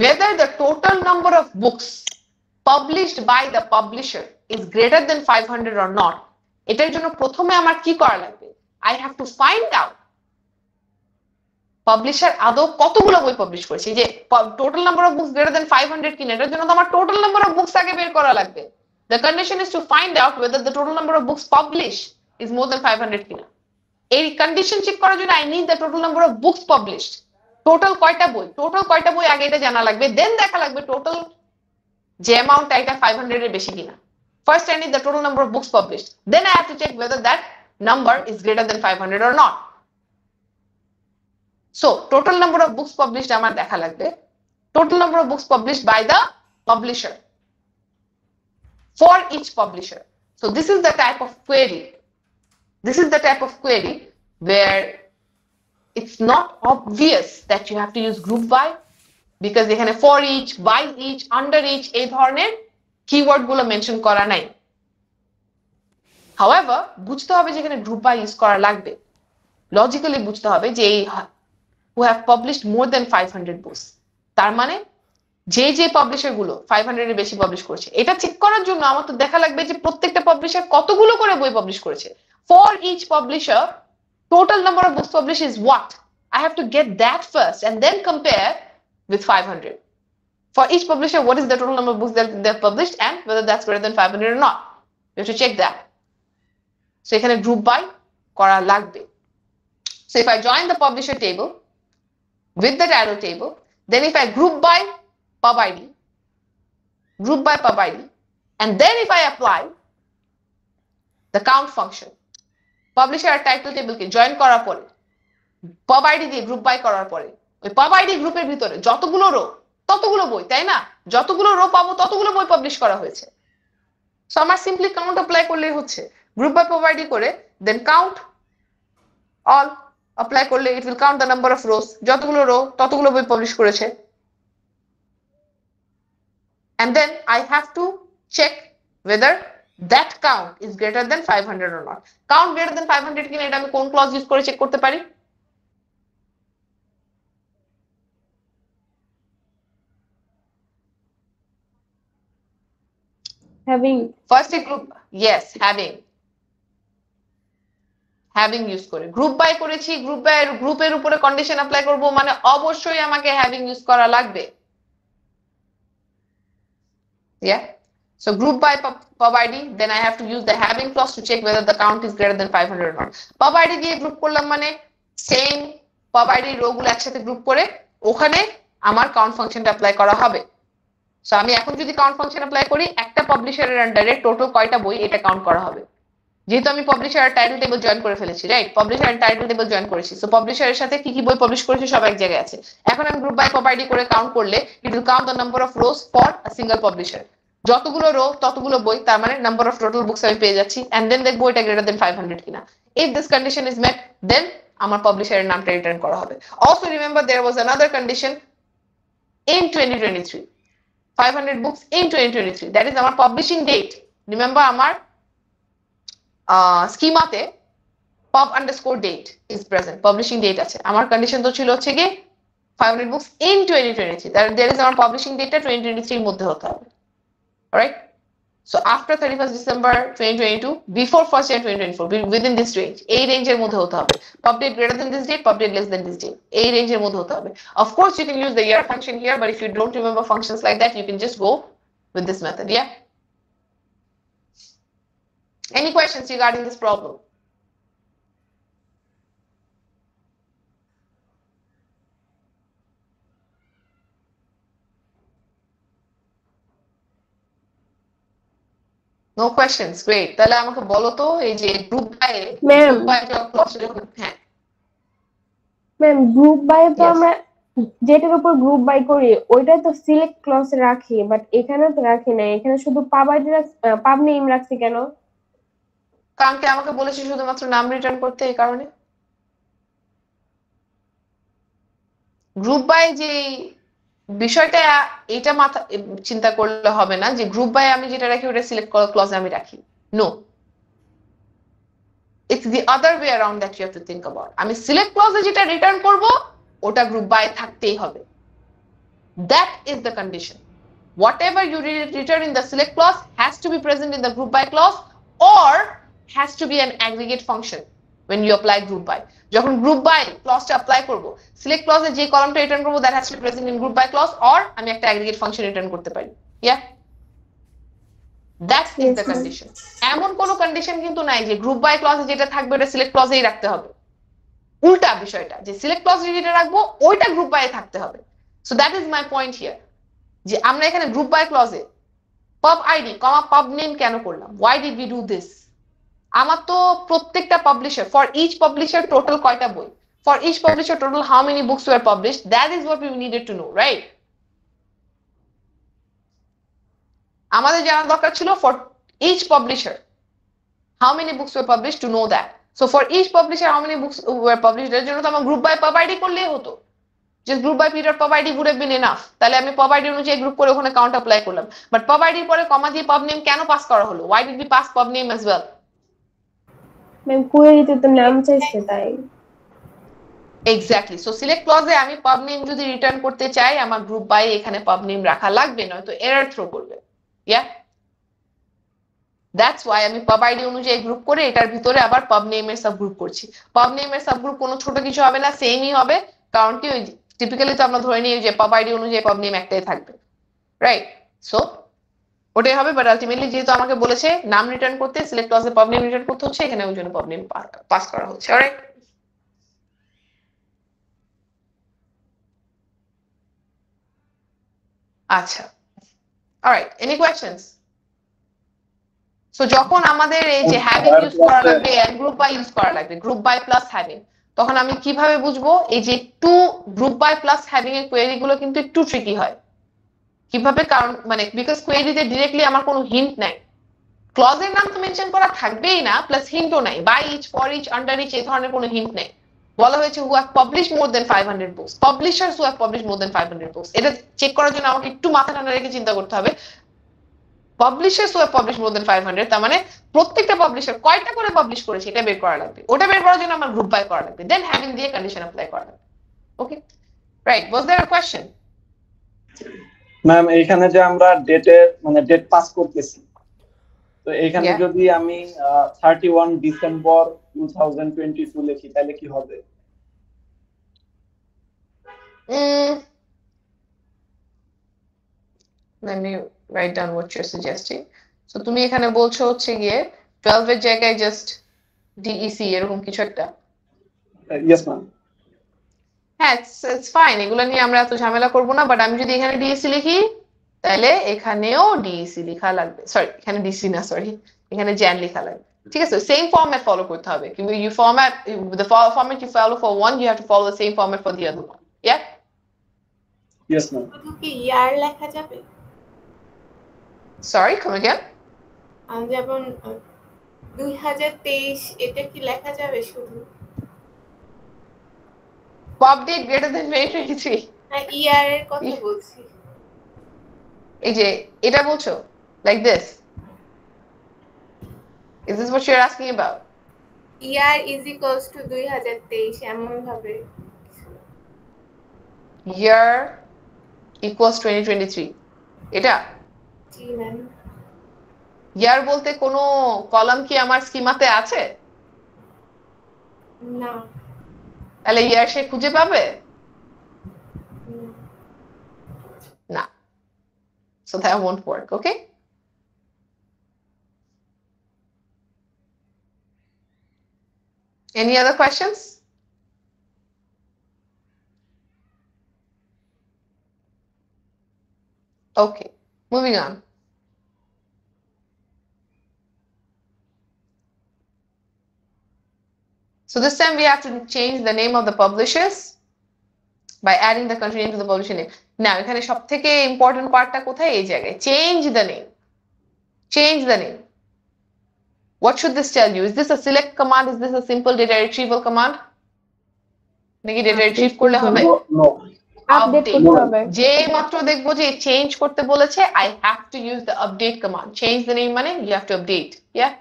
Whether the total number of books published by the publisher is greater than 500 or not, এটার জন্য প্রথমে আমার কি করা লাগবে? I have to find out publisher আদৌ কতগুলো বই পাবলিশ করেছে। যে total number of books greater than 500 কিনা এটার জন্য তো আমার টোটাল নাম্বার অফ বুকস আগে বের করা লাগবে। The condition is to find out whether the total number of books published is more than 500 কিনা। এই কন্ডিশন চেক করার জন্য I need the total number of books published. Total কয়টা বই আগে এটা জানা লাগবে, দেন দেখা লাগবে টোটাল যে অ্যামাউন্ট এটা 500 এর বেশি কিনা। First I need the total number of books published, then I have to check whether that number is greater than 500 or not. So total number of books published আমার দেখা লাগবে, total number of books published by the publisher for each publisher. So this is the type of query. This is the type of query where it's not obvious that you have to use group by, because এখানে for each, by each, under each এই ধরনের keyword গুলো mention করা নাই। However, বুঝতে হবে যে এখানে group by ইউজ করা লাগবে, লজিক্যালি বুঝতে হবে যে এই who have published more than 500 books, তার মানে যে পাবলিশার গুলো 500 এর বেশি পাবলিশ করেছে এটা চেক করার জন্য আমার তো দেখা লাগবে যে প্রত্যেকটা পাবলিশার কতগুলো করে বই পাবলিশ করেছে। For each publisher, total number of books published is what? I have to get that first and then compare with 500. For each publisher, what is the total number of books that they've published and whether that's greater than 500 or not. You have to check that. So এখানে group by করা লাগবে। So if I join the publisher table with the title table, then if I group by pub id, and then if I apply the count function, publisher আর title table কে join করার পরে pub id দিয়ে group by করার পরে ওই pub id গ্রুপের ভিতরে যতগুলো রো ততগুলো বই, তাই না? যতগুলো রো পাবো ততগুলো বই পাবলিশ করা হয়েছে। সো আমার সিম্পলি কাউন্ট অ্যাপ্লাই করলেই হচ্ছে, গ্রুপ বাই pub id করে দেন কাউন্ট অল অ্যাপ্লাই করলে it will count the number of rows, যতগুলো রো ততগুলো বই পাবলিশ করেছে। And then I have to check whether that count is greater than 500 or not. Count greater than 500 কিনা এটা আমি কোন clause use করে check করতে পারি? Having. First group, yes, having use করে। গ্রুপ বাই করেছি, গ্রুপের উপরে কন্ডিশন অ্যাপ্লাই করব, মানে অবশ্যই আমাকে হ্যাভিং ইউজ করা লাগবে। Yeah. So group by pub ID, then I have to use the having clause to check whether the count is greater than 500 or not. Pub ID দিয়ে গ্রুপ করলাম মানে same pub ID rho গুলো একসাথে group করে ওখানে আমার count ফাংশনটা apply করা হবে। সো আমি এখন যদি কাউন্ট ফাংশন অ্যাপ্লাই করি, একটা পাবলিশারের আন্ডারে টোটাল কয়টা বই এটা কাউন্ট করা হবে। যেহেতু আমি পাবলিশার আর টাইটেল টেবল জয়েন করে ফেলেছি, রাইট? পাবলিশার আর টাইটেল টেবল জয়েন করেছি, সো পাবলিশারের সাথে কি কি বই পাবলিশ করেছে সব এক জায়গায় আছে। এখন আমি গ্রুপ বাই pub ID করে কাউন্ট করলে it will count the number of rose for a single publisher. যতগুলো রো ততগুলো বই, তার মানে নাম্বার অফ টোটাল বুকস আমি পেয়ে যাচ্ছি। এন্ড দেন দেখবো এটা গ্রেটার দেন 500 কিনা। If this condition is met, then আমার পাবলিশারের নামটা রিটার্ন করা হবে। Also remember there was another condition in 2023, 500 books in 2023, that is আমার পাবলিশিং ডেট। রিমেম্বার আমার স্কিমাতে pub_date is present, publishing date আছে। আমার কন্ডিশন তো ছিল হচ্ছে কি 500 books in 2023, that is আমার পাবলিশিং ডেটটা 2023 এর মধ্যে হতে হবে। Alright, so after 31st December 2022, before 1st January 2024, within this range, এই রেঞ্জের মধ্যে হতে হবে। Pub date greater than this date, pub date less than this date, এই রেঞ্জের মধ্যে হতে হবে। Of course you can use the year function here, but if you don't remember functions like that, you can just go with this method. Yeah, any questions regarding this problem? No questions, great. তাহলে আমাকে বলো তো এই যে group by হ্যাঁ ma'am, group by তো আমরা যেটার উপর গ্রুপ বাই করি ওইটা তো সিলেক্ট ক্লজ রাখি, বাট এখানে তো রাখি না। এখানে শুধু পাব আইডি পাব নেম রাখছি কেন? কারণ কি আমাকে বলেছি শুধুমাত্র নাম রিটার্ন করতে, এই কারণে। গ্রুপ বাই যে বিষয়টা, এটা মাথা চিন্তা করলে হবে না যে গ্রুপ বাই আমি যেটা রাখি ওটা সিলেক্ট ক্লজ আমি রাখি। No, it's the other way around that you have to think about. আমি সিলেক্ট ক্লজে যেটা রিটার্ন করব ওটা গ্রুপ বাই থাকতেই হবে। That is the condition. Whatever you return in the select clause has to be present in the group by clause or has to be an aggregate function when you apply group by. যখন group by clause টা apply করব, select clause এ যে কলামটা return করব that has to be present in group by clause or আমি একটা aggregate function return করতে পারি। Yeah, that is the condition. এমন কোন কন্ডিশন কিন্তু নাই যে group by clause এ যেটা থাকবে ওটা select clause এই রাখতে হবে। উল্টা বিষয়টা যে select clause এ যেটা রাখবো ওইটা group by এ থাকতে হবে। So that is my point here, যে আমরা এখানে গ্রুপ বাই ক্লজে pub id, pub name কেন করলাম? Why did we do this? আমার তো প্রত্যেকটা publisher, for each publisher total কয়টা বই, for each publisher total how many books were published, that is what we needed to know, right? আমাদের জানা দরকার ছিল for each publisher how many books were published, to know that. So for each publisher how many books were published এর জন্য তো আমার group by pub id করলেই হতো। Just group by period pub id would have been enough. তাহলে আমি pub id অনুযায়ী group করে ওখানে কাউন্ট অ্যাপ্লাই করলাম। বাট pub id এর পরে কমা দিয়ে pub name কেন পাস করা হলো? Why did we pass pub name as well? Ma'am, কোয়েরিতে তো নাম চাইছে তাই। Exactly. So select clause এ আমি pub name যদি রিটার্ন করতে চাই, আমার গ্রুপ বাই এখানে pub name রাখা লাগবে, নয়তো এরর থ্রো করবে। Yeah, that's why আমি pub id অনুযায়ী গ্রুপ করে এটার ভিতরে আবার pub name এর সাবগ্রুপ করছি। pub name এর সাবগ্রুপ কোনো ছোট কিছু হবে না, সেমই হবে। কারণ কি ওই টিপিক্যালি তো আমরা ধরে নিই যে pub id অনুযায়ী pub name একটাই থাকবে, রাইট? সো ওটাই হবে। বাট আলটিমেটলি যেহেতু আমাকে বলেছে নাম রিটার্ন করতে, সিলেক্ট ক্লজে pub name রিটার্ন করতে হচ্ছে, এখানে ওই জন্য pub name পাস করা হচ্ছে। অলরাইট, আচ্ছা, অলরাইট, এনি কোয়েশ্চেনস? সো যখন আমাদের এই যে হ্যাভিং ইউজ করা লাগবে এন্ড গ্রুপ বাই ইউজ করা লাগবে, গ্রুপ বাই প্লাস হ্যাভিং, তখন আমি কিভাবে বুঝবো? এই যে to group by plus having এর কোয়েরি গুলো কিন্তু একটু ট্রিকি হয়। কিভাবে? কারণ মানে বিকজ কোয়েরিতে ডিরেক্টলি আমার কোনো হিন্ট নাই, ক্লজের নাম তো মেনশন করা থাকবেই না, প্লাস হিন্টও নাই, by each, for each, under each, এই ধরনের কোনো হিন্ট নেই। বলা হয়েছে who have published more than 500 books, publishers who have published more than 500 books। এটা চেক করার জন্য আমাকে একটু মাথা ঠান্ডা রেখে চিন্তা করতে হবে। পাবলিশার্স হু হ্যাভ পাবলিশ মোর দেন 500, তার মানে প্রত্যেকটা পাবলিশার কয়টা করে পাবলিশ করেছে এটা বের করা লাগবে। ওটা বের করার জন্য আমার গ্রুপ বাই করা লাগবে, দেন হ্যাভিং দিয়ে কন্ডিশন অ্যাপ্লাই করা লাগবে। Okay right, was there a question? Ma'am এইখানে যে আমরা ডেটে মানে ডেট পাস করতেছি, তো এইখানে যদি আমি 31 ডিসেম্বর 2022 লিখি তাহলে কি হবে? Let me write down what you're suggesting. So তুমি এখানে বলছো হচ্ছে গিয়ে 12 এর জায়গায় জাস্ট DEC এরকম কিছু একটা। Yes ma'am. হ্যাঁ, ইটস ফাইন, এগুলো নিয়ে আমরা এত ঝামেলা করব না। বাট আমি যদি এখানে DEC লিখি তাহলে এখানেও DEC লেখা লাগবে, সরি এখানে DC না, সরি এখানে জ্যান লেখা লাগবে। ঠিক আছে, সেম ফরম্যাট ফলো করতে হবে, কিন্তু you format the format you follow for one you have to follow the same format for the other one. Yeah, yes ma'am. শুধু কি ইয়ার লেখা যাবে? sorry come again? যেমন 2023 এটা কি লেখা যাবে শুধু? Pop date greater than 2023? না, ইয়ারের কথা বলছি। এই যে এটা বলছো like this, is this what you're asking about? Year is equals to 2023 এমন ভাবে year equals 2023 এটা? জি ম্যাম। ইয়ার বলতে কোনো কলাম কি আমার স্কিমাতে আছে? না। তাহলে ইয়ার সে খুঁজে পাবে না, so that won't work. Okay, any other questions? Okay, moving on. So this time we have to change the name of the publishers by adding the country name to the publisher name. Now এখানে সবথেকে important পার্টটা কোথায়? এই জায়গায়, change the name. Change the name. What should this tell you? Is this a select command? Is this a simple data retrieval command? নাকি data retrieve করলে হবে? No, update করতে হবে। যে মাত্র দেখবো যে চেঞ্জ করতে বলেছে, I have to use the update command. Change the name মানে you have to update. Yeah,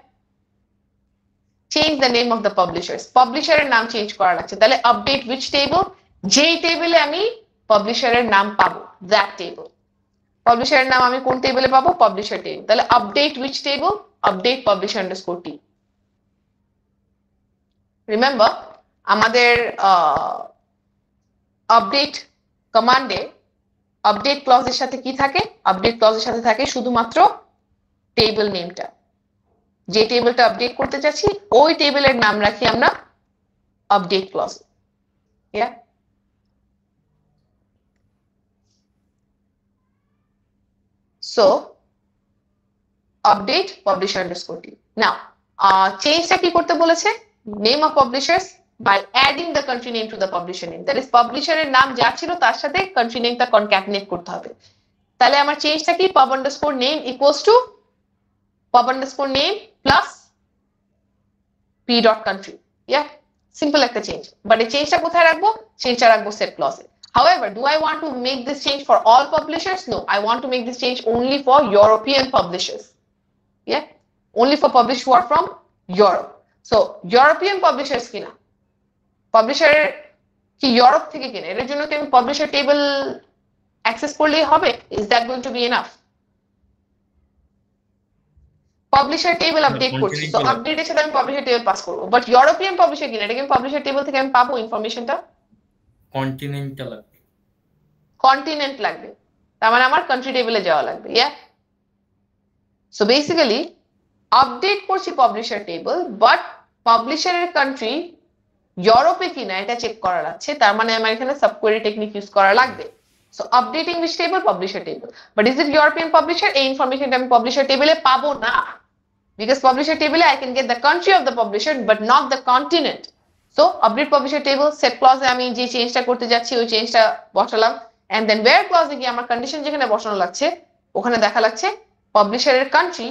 change the name of the publishers. পাবলিশারের নাম চেঞ্জ করা লাগছে, তাহলে update which table? যেই টেবিলে আমি পাবলিশারের নাম পাবো, that table. পাবলিশারের নাম আমি কোন টেবিলে পাবো? Publisher table. তাহলে update which table? update publisher underscore t. Remember আমাদের আপডেট কমান্ডে আপডেট ক্লজের সাথে কি থাকে? আপডেট ক্লজের সাথে থাকে শুধুমাত্র টেবিল নেমটা। যে টেবিলটা আপডেট করতে চাচ্ছি ওই টেবিলের নাম রাখি আমরা update clause. Yeah, so update publisher underscore t. Now চেঞ্জটা কি করতে বলেছে? name of publishers by adding the country name to the publisher name. That is publisher-এর নাম যা ছিল তার সাথে country name-টা concatenate করতে হবে। তাহলে আমার চেঞ্জটা কি? pub underscore name equals to pub underscore name plus p dot country. Yeah, simple একটা চেঞ্জ। বাট এই চেঞ্জটা কোথায় রাখবো? চেঞ্জটা রাখবো set clause-এ। However, do I want to make this change for all publishers? No, I want to make this change only for European publishers. Yeah, only for publishers who are from Europe. So European publishers কিনা, publisher কি Europe থেকে কিনে, এর জন্য কি আমি publisher table access করলেই হবে? Is that going to B enough? Publisher table update করছি, সো আপডেটের সাথে আমি পাবলিশার টেবিল পাস করব। বাট ইউরোপিয়ান পাবলিশার কিনা, এটা কি পাবলিশার টেবিল থেকে আমি পাবো ইনফরমেশনটা? কন্টিনেন্টটা লাগবে, কন্টিনেন্ট লাগবে, তার মানে আমার কান্ট্রি টেবিলে যাওয়া লাগবে। ইয়া, সো বেসিক্যালি আপডেট করছি পাবলিশার টেবিল, বাট পাবলিশারের কান্ট্রি ইউরোপে কিনা এটা চেক করা লাগছে, তার মানে আমার এখানে সাবকোয়েরি টেকনিক ইউজ করা লাগবে। So updating which table? Publisher table. But is it European publisher? এই ইনফরমেশনটা আমি পাবলিশার টেবিলে পাবো না, বিকজ পাবলিশার টেবিলে I can get the country of the publisher but not the continent. So update publisher table, set ক্লজে আমি যে চেঞ্জটা করতে যাচ্ছি ওই চেঞ্জটা বসালাম, এন্ড দেন ওয়্যার ক্লজে গিয়ে আমার কন্ডিশন যেখানে বসানো লাগছে ওখানে দেখা লাগছে পাবলিশারের country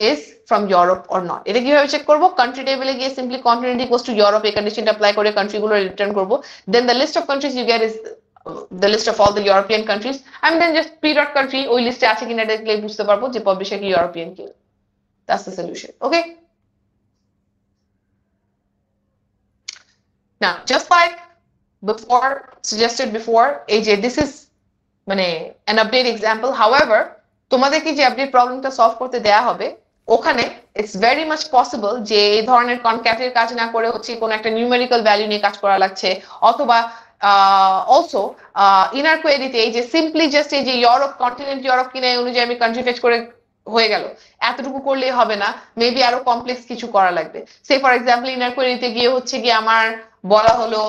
is from Europe or not. এটা কিভাবে চেক করব? কান্ট্রি টেবিলে গিয়ে simply continent equals to Europe এই কন্ডিশনটা অ্যাপ্লাই করে কান্ট্রিগুলো রিটার্ন করব। Then the list of countries you get is the list of all the European countries. And then just p.country ওই লিস্টে আছে কিনা দেখলে বুঝতে পারবো যে পাবলিশার কি ইউরোপিয়ান কি। That's the solution. Okay? Now, just like before, suggested before, AJ, this is মানে an update example. However, তোমাদেরকে যে আপডেট প্রবলেমটা সলভ করতে দেয়া হবে ওখানে ইটস ভেরি মাচ পসিবল যে এই ধরনের কনক্যাটের কাজ না করে হচ্ছে কোন একটা নিউমেরিক্যাল ভ্যালু নিয়ে কাজ করা লাগছে, অথবা অলসো ইনার কোয়েরিতে এই যে সিম্পলি জাস্ট এই যে ইউরোপ কন্টিনেন্ট ইউরোপ কিনা এই অনুযায়ী আমি কান্ট্রি ফেচ করে হয়ে গেল, এতটুকু করলেই হবে না, মেবি আরো কমপ্লেক্স কিছু করা লাগবে। সে ফর এক্সাম্পল ইনার কোয়েরিতে গিয়ে হচ্ছে গিয়ে আমার বলা হলো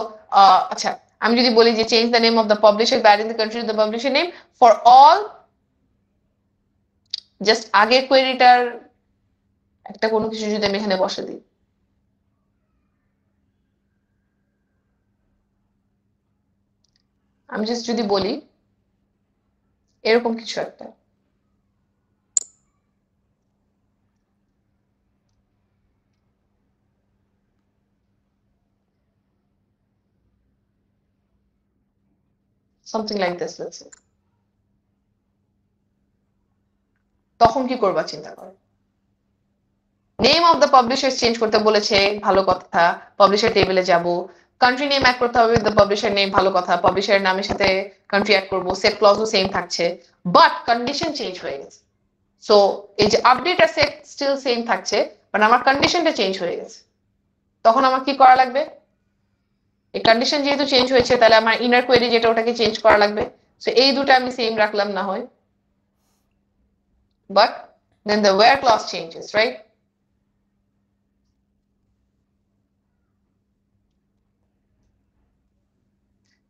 আচ্ছা আমি যদি বলি যে change the name of the publisher bad in the country the publisher name for all, just আগের কোয়েরিটার একটা কোনো কিছু যদি আমি এখানে বসে দিই, আমি জাস্ট যদি বলি এরকম কিছু একটা, something like this, let's say, তখন কি করবা চিন্তা করো। Name of the publisher change করতে বলেছে, ভালো কথা, পাবলিশার টেবিলে যাব, কান্ট্রি নেম অ্যাড করতে হবে, দ্য পাবলিশার নেম, ভালো কথা, পাবলিশারের নামের সাথে কান্ট্রি অ্যাড করব, সেট ক্লজও সেম থাকছে, বাট কন্ডিশন চেঞ্জ হয়ে গেছে। সো এই যে আপডেট আর সেট স্টিল সেম থাকছে, বাট আমার কন্ডিশনটা চেঞ্জ হয়ে গেছে, তখন আমার কি করা লাগবে? এই কন্ডিশন যেহেতু চেঞ্জ হয়েছে তাহলে আমার ইনার কোয়েরি যেটা ওটাকে চেঞ্জ করা লাগবে। সো এই দুটো আমি সেম রাখলাম না হয়, but then the where clause changes, right?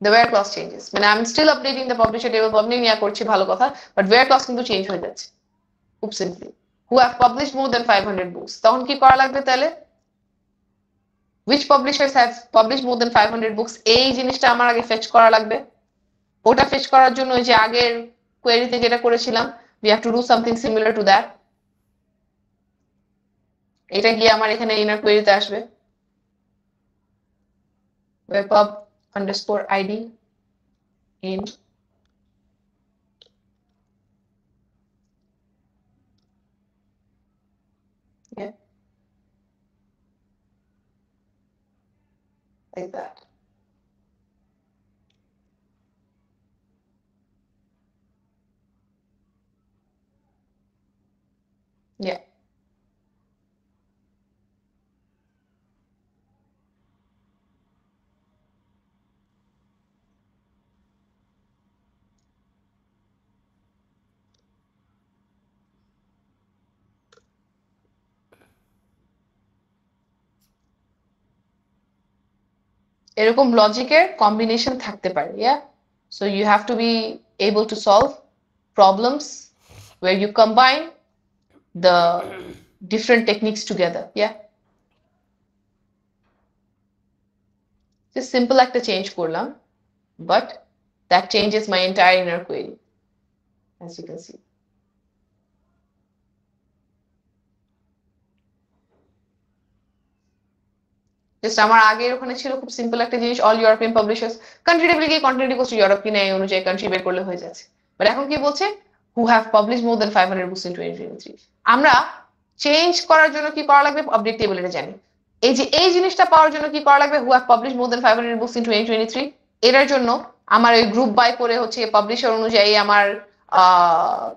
The where clause changes. মানে I'm still updating the publisher table, publishing নিয়ে করছি, ভালো কথা, but where clause কিন্তু চেঞ্জ হয়ে যাচ্ছে খুব simply. who have published more than 500 books, তখন কি করা লাগবে তাহলে? which publishers have published more than 500 books, এই জিনিসটা আমার আগে ফেচ করা লাগবে। ওটা ফেচ করার জন্য ওই যে আগের কোয়েরিতে যেটা করেছিলাম, we have to do something similar to that. এটা গিয়ে আমার এখানে ইনার কোয়েরিতে আসবে, where pub underscore id in yeah, like that. Yeah. এরকম লজিকের কম্বিনেশন থাকতে পারে, yeah? So you have to be able to solve problems where you combine the different techniques together, yeah? Just simple একটা change করলাম, but that changes my entire inner query, as you can see. Just আমার আগের ওখানে ছিল খুব simple একটা জিনিস, all European publishers, country টেবিলে গিয়ে কন্টিনেন্ট ইকুয়ালস টু ইউরোপ কিনা এই অনুযায়ী কান্ট্রি বের করলে হয়ে যাচ্ছে। বাট এখন কি বলছে? Who have published more than 500 books in 2023। আমরা চেঞ্জ করার জন্য কি করা লাগবে? আপডেট টেবিল, এটা জানি। এই যে এই জিনিসটা পাওয়ার জন্য কি করা লাগবে? Who have published more than 500 books in 2023। এটার জন্য আমার ওই গ্রুপ বাই করে হচ্ছে পাবলিশার অনুযায়ী আমার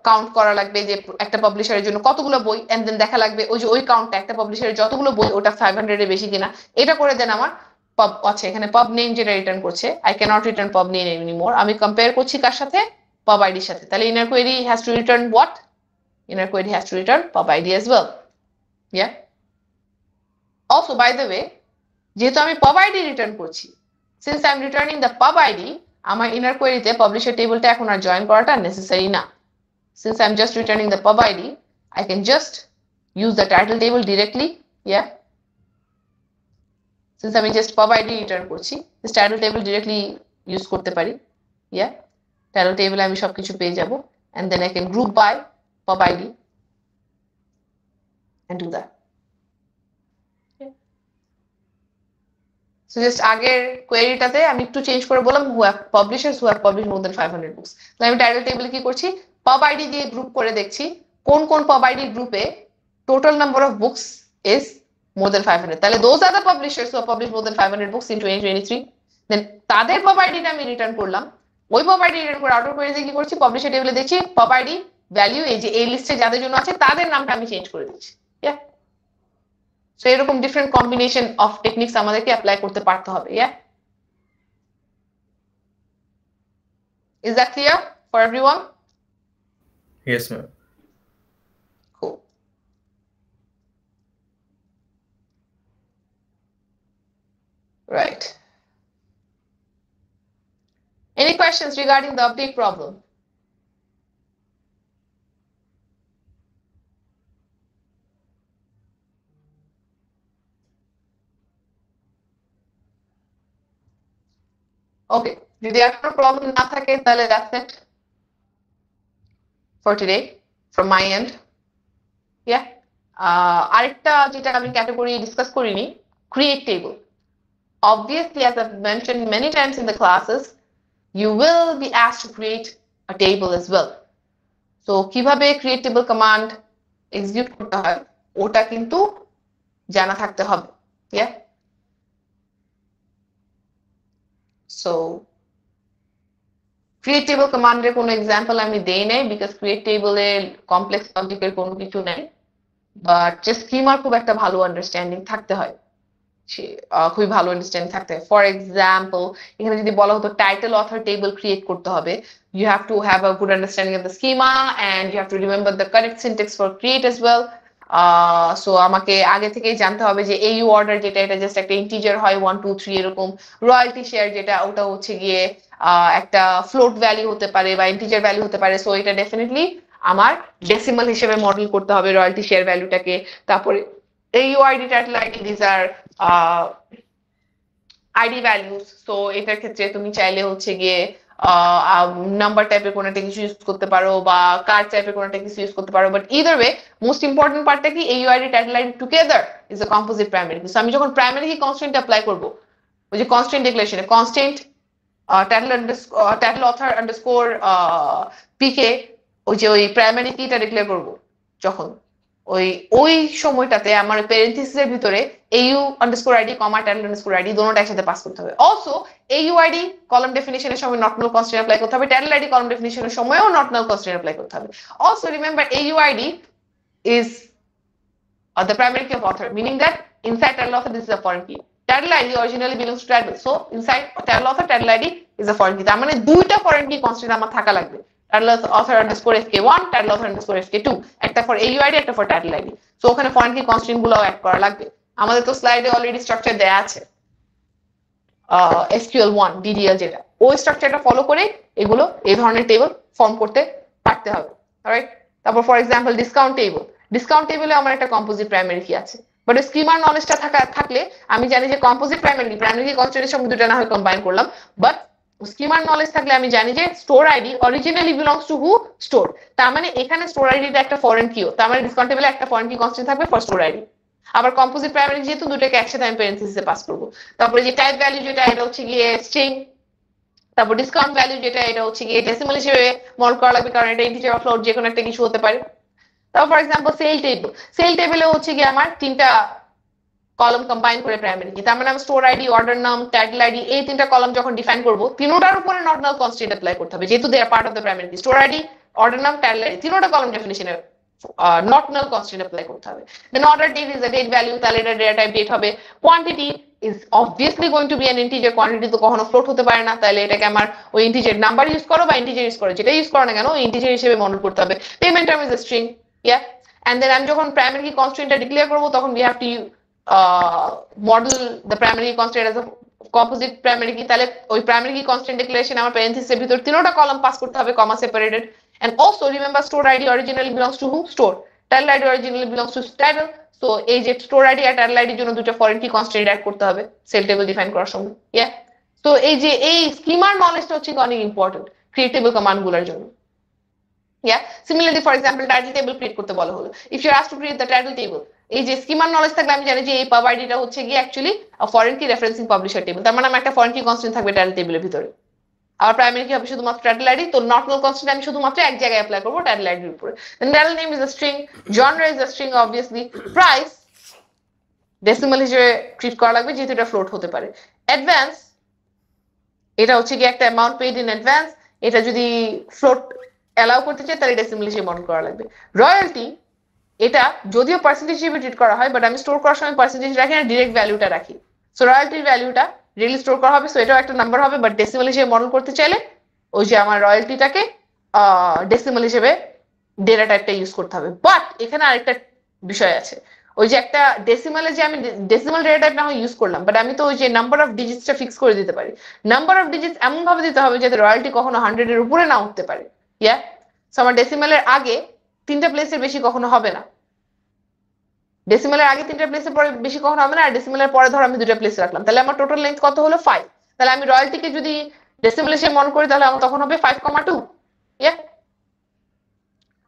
কাউন্ট করা লাগবে যে একটা পাবলিশারের জন্য কতগুলো বই, এন্ড দেন দেখা লাগবে ওই যে ওই কাউন্টটা একটা পাবলিশারের যতগুলো বই ওটা 500 এর বেশি কিনা, এটা করে দেন আমার পাব। আচ্ছা এখানে পাব নেম যেটা রিটার্ন করছে, I can not return pub name anymore, আমি কম্পেয়ার করছি কার সাথে? পাব আইডির সাথে। তাহলে inner query has to return what? Inner query has to return pub ID as well, yeah? Also by the way, যেহেতু আমি পাব আইডি রিটার্ন করছি, since I am returning the pub ID, আমার ইনার কোয়েরিতে পাবলিশার টেবিলটা এখন আর জয়েন করাটা নেসেসারি না। Since I am just returning the pub ID, I can just use the title table directly, yeah? Since আমি just pub ID রিটার্ন করছি, this title table directly use করতে পারি, yeah? Title table আমি সবকিছু পেয়ে যাব, and then I can group by pub ID. and do that. So just আগের কোয়েরিটাতে আমি একটু চেঞ্জ করে বললাম who have publishers who have published more than 500 books. তো আমি টাইটেল টেবিলে কি করছি, pub id দিয়ে গ্রুপ করে দেখছি কোন কোন pub id গ্রুপে total number of books is more than 500. তাহলে those are the publishers who have published more than 500 books in 2023. Then তাদের pub id টা আমি রিটার্ন করলাম, ওই pub id রিটার্ন করে আউটার কোয়েরিতে কি করছি, পাবলিশার টেবিলে দেখছি pub id ভ্যালু এই যে এই লিস্টে যাদের জন্য আছে তাদের নামটা আমি চেঞ্জ করে দিচ্ছি। ইয়া, সো এরকম ডিফারেন্ট কম্বিনেশন অফ টেকনিক্স আমাদেরকে অ্যাপ্লাই করতে পারতে হবে। Yeah, is that clear for everyone? Yes, ma'am. Cool. Right. Any questions regarding the update problem? Okay, যদি আর কোনো প্রবলেম না থাকে তাহলে that's it for today from my end. Yeah. আরেকটা যেটা আমি ক্যাটাগরি ডিসকাস করিনি, create table. Obviously, as I've mentioned many times in the classes, you will be asked to create a table as well. So কিভাবে create table command execute করতে হয় ওটা কিন্তু জানা থাকতে হবে। Yeah. So create table command এর কোনো এক্সাম্পল আমি দেই নাই because create table A complex logic এর কোনো কিছু নাই, বাট জাস্ট স্কিমার খুব একটা ভালো আন্ডারস্ট্যান্ডিং থাকতে হয়, খুবই ভালো আন্ডারস্ট্যান্ডিং থাকতে হয়। ফর এক্সাম্পল এখানে যদি বলা হতো টাইটেল অথর টেবল ক্রিয়েট করতে হবে, you have to have a good understanding of the schema and you have to remember the correct syntax for create as well. So আমাকে আগে থেকেই জানতে হবে যে AU অর্ডার যেটা এটা জাস্ট একটা ইন্টিজার হয় 1 2 3 এরকম, রয়্যালটি শেয়ার যেটা ওটা হচ্ছে গিয়ে একটা ফ্লোট ভ্যালু হতে পারে বা ইন্টিজার ভ্যালু হতে পারে। সো এটা ডেফিনেটলি আমার ডেসিমাল হিসেবে মডেল করতে হবে রয়্যালটি শেয়ার ভ্যালুটাকে। তারপরে AU ID title ID these are ID values. So এটার ক্ষেত্রে তুমি চাইলে হচ্ছে গিয়ে নাম্বার টাইপের কোনো একটা কিছু ইউজ করতে পারো বা কার্ড টাইপের কোনো একটা কিছু ইউজ করতে পারো, but either way most important পার্টটা কি AU ID title ID together is a composite primary. So আমি যখন প্রাইমারি কি কনস্ট্যান্ট অ্যাপ্লাই করব, ওই যে কনস্ট্যান্ট ডিক্লারেশনে constant title author underscore PK ওই যে ওই প্রাইমারি কিটা ডিক্লেয়ার করব, যখন ওই সময়টাতে আমার প্যারেন্থেসিসের ভিতরে AU underscore ID কমা টাইটেল underscore ID দুটোটা একসাথে পাস করতে হবে। অলসো AU ID কলাম ডেফিনিশনের সময় নট নাল কনস্ট্যান্ট অ্যাপ্লাই করতে হবে, টাইটেল ID কলাম ডেফিনিশনের সময়ও নট নাল কনস্ট্যান্ট অ্যাপ্লাই করতে হবে। Also remember AU ID is the primary key of author, meaning that inside title author this is a foreign key. Title ID originally belongs to title, so inside title author title ID is a foreign key. তার মানে দুইটা foreign key constant আমার থাকা লাগবে, title author underscore FK1, title author underscore FK2, একটা for AU ID একটা for title ID। So ওখানে foreign কি কনস্ট্যান্ট গুলো অ্যাড করা লাগবে। আমাদের তো স্লাইডে অলরেডি স্ট্রাকচার দেয়া আছে SQL1 DDL যেটা, ওই স্ট্রাকচারটা ফলো করে এগুলো এই ধরনের টেবিল ফর্ম করতে পারতে হবে। অলরাইট, তারপর ফর এক্সাম্পল ডিসকাউন্ট টেবিলে আমার একটা কম্পোজিট প্রাইমারি কি আছে, বাট স্কিমার নলেজটা থাকলে আমি জানি যে কম্পোজিট প্রাইমারি কি কনস্ট্যান্টের সঙ্গে দুটো না হয় কম্বাইন করলাম, বাট স্কিমার নলেজ থাকলে আমি জানি যে store ID originally belongs to who store, তার মানে এখানে স্টোর আইডিটা একটা ফরেন কিও, তার মানে ডিসকাউন্ট টেবিলে একটা ফরেন কি কনস্ট্যান্ট থাকবে ফর স্টোর আইডি। আবার কম্পোজিট প্রাইমারি যেহেতু দুটোকে একসাথে আমি প্যারেন্থেসিসে পাস করব। তারপরে যে টাইপ ভ্যালু যেটা এটা হচ্ছে গিয়ে স্ট্রিং, তারপর ডিসকাউন্ট ভ্যালু যেটা এটা হচ্ছে গিয়ে ডেসিমাল হিসেবে মডেল করা লাগবে কারণ এটা ইন্টিজার বা ফ্লোট যে কোনো একটা কিছু হতে পারে। তারপর ফর এক্সাম্পল সেল টেবিলে হচ্ছে গিয়ে আমার তিনটা কলাম কম্বাইন করে প্রাইমারি কি, তার মানে আমি store ID order num title ID এই তিনটা কলাম যখন ডিফাইন করব তিনটার উপরে নট নাল কনস্ট্যান্ট অ্যাপ্লাই করতে হবে, যেহেতু they are part of the primary key. Store ID order num title ID তিনটা কলাম ডেফিনিশনে নট নাল কনস্ট্যান্ট অ্যাপ্লাই করতে হবে। Then order date is a date value, তাহলে এটা ডেটা টাইপ ডেট হবে। Quantity is obviously going to be an integer, quantity তো কখনো float হতে পারে না, তাহলে এটাকে আমার ওই ইন্টিজার নাম্বার ইউজ করো বা ইন্টিজার ইউজ করো, যেটা ইউজ করো না কেন ইন্টিজার হিসেবে মডেল করতে হবে। Payment term is a string, yeah. And then আমি যখন প্রাইমারি কি কনস্ট্যান্টটা ডিক্লেয়ার করব তখন we have to model the primary constant as a composite primary key, তাহলে ওই primary key constant declaration আমার parenthesis এর ভিতর তিনটা কলাম পাস করতে হবে comma separated। and also remember store id originally belongs to who store, title id originally belongs to title, so এই যে store id আর title id এর জন্য দুটো foreign key constant অ্যাড করতে হবে সেল টেবিল ডিফাইন করার সময়। yeah, so এই যে এই স্কিমার নলেজটা হচ্ছে অনেক ইম্পর্টেন্ট ক্রিয়েটেবল কমান্ড গুলোর জন্য। yeah, similarly for example title table create করতে বলা হলো, if you're asked to create the title table, এই যে স্কিমার নলেজ থাকলে আমি জানি যে এই পাব আইডিটা হচ্ছে গিয়ে অ্যাকচুয়ালি ফরেন কি রেফারেন্সিং পাবলিশার টেবিল, তার মানে আমার একটা ফরেন কি কনস্ট্যান্ট থাকবে টাইটেল টেবিলের ভিতরে। আর প্রাইমারি কি হবে শুধুমাত্র টাইটেল আইডি, তো নট নাল কনস্ট্যান্ট আমি শুধুমাত্র এক জায়গায় অ্যাপ্লাই করবো টাইটেল আইডির উপরে। Then title name is a string, genre is a string obviously, price decimal হিসেবে ট্রিট করা লাগবে যেহেতু এটা ফ্লোট হতে পারে। অ্যাডভান্স এটা হচ্ছে কি একটা অ্যামাউন্ট পেইড ইন অ্যাডভান্স, এটা যদি ফ্লোট অ্যালাউ করতে চাই তাহলে ডেসিমাল হিসেবে মনে করা লাগবে। রয়্যালটি এটা যদিও পার্সেন্টেজ হিসেবে ট্রিট করা হয়, বাট আমি স্টোর করার সময় পার্সেন্টেজ রাখি না, ডিরেক্ট ভ্যালুটা রাখি। সো রয়্যালটির ভ্যালুটা রিয়েলি স্টোর করা হবে, সো এটাও একটা নাম্বার হবে, বাট ডেসিমাল হিসেবে মডেল করতে চাইলে ওই যে আমার রয়্যালটিটাকে ডেসিমাল হিসেবে ডেটা টাইপটা ইউজ করতে হবে। বাট এখানে আরেকটা বিষয় আছে, ওই যে একটা ডেসিমালে যে আমি ডেসিমাল ডেটা টাইপ না হয় ইউজ করলাম, বাট আমি তো ওই যে নাম্বার অফ ডিজিটসটা ফিক্স করে দিতে পারি। নাম্বার অফ ডিজিটস এমন ভাবে দিতে হবে যাতে রয়্যালটি কখনো 100 এর উপরে না উঠতে পারে। ইয়া, সো আমার ডেসিমালের আগে 3টা প্লেসের বেশি কখনো হবে না, ডেসিমালের আগে 3টা প্লেসের পরে বেশি কখনো হবে না, আর ডেসিমালের পরে ধর আমি 2টা প্লেস রাখলাম, তাহলে আমার টোটাল লেন্থ কত হলো 5। তাহলে আমি রয়্যালটিকে যদি ডেসিমাল হিসেবে মনে করি তাহলে আমার তখন হবে 5,2। ইয়া,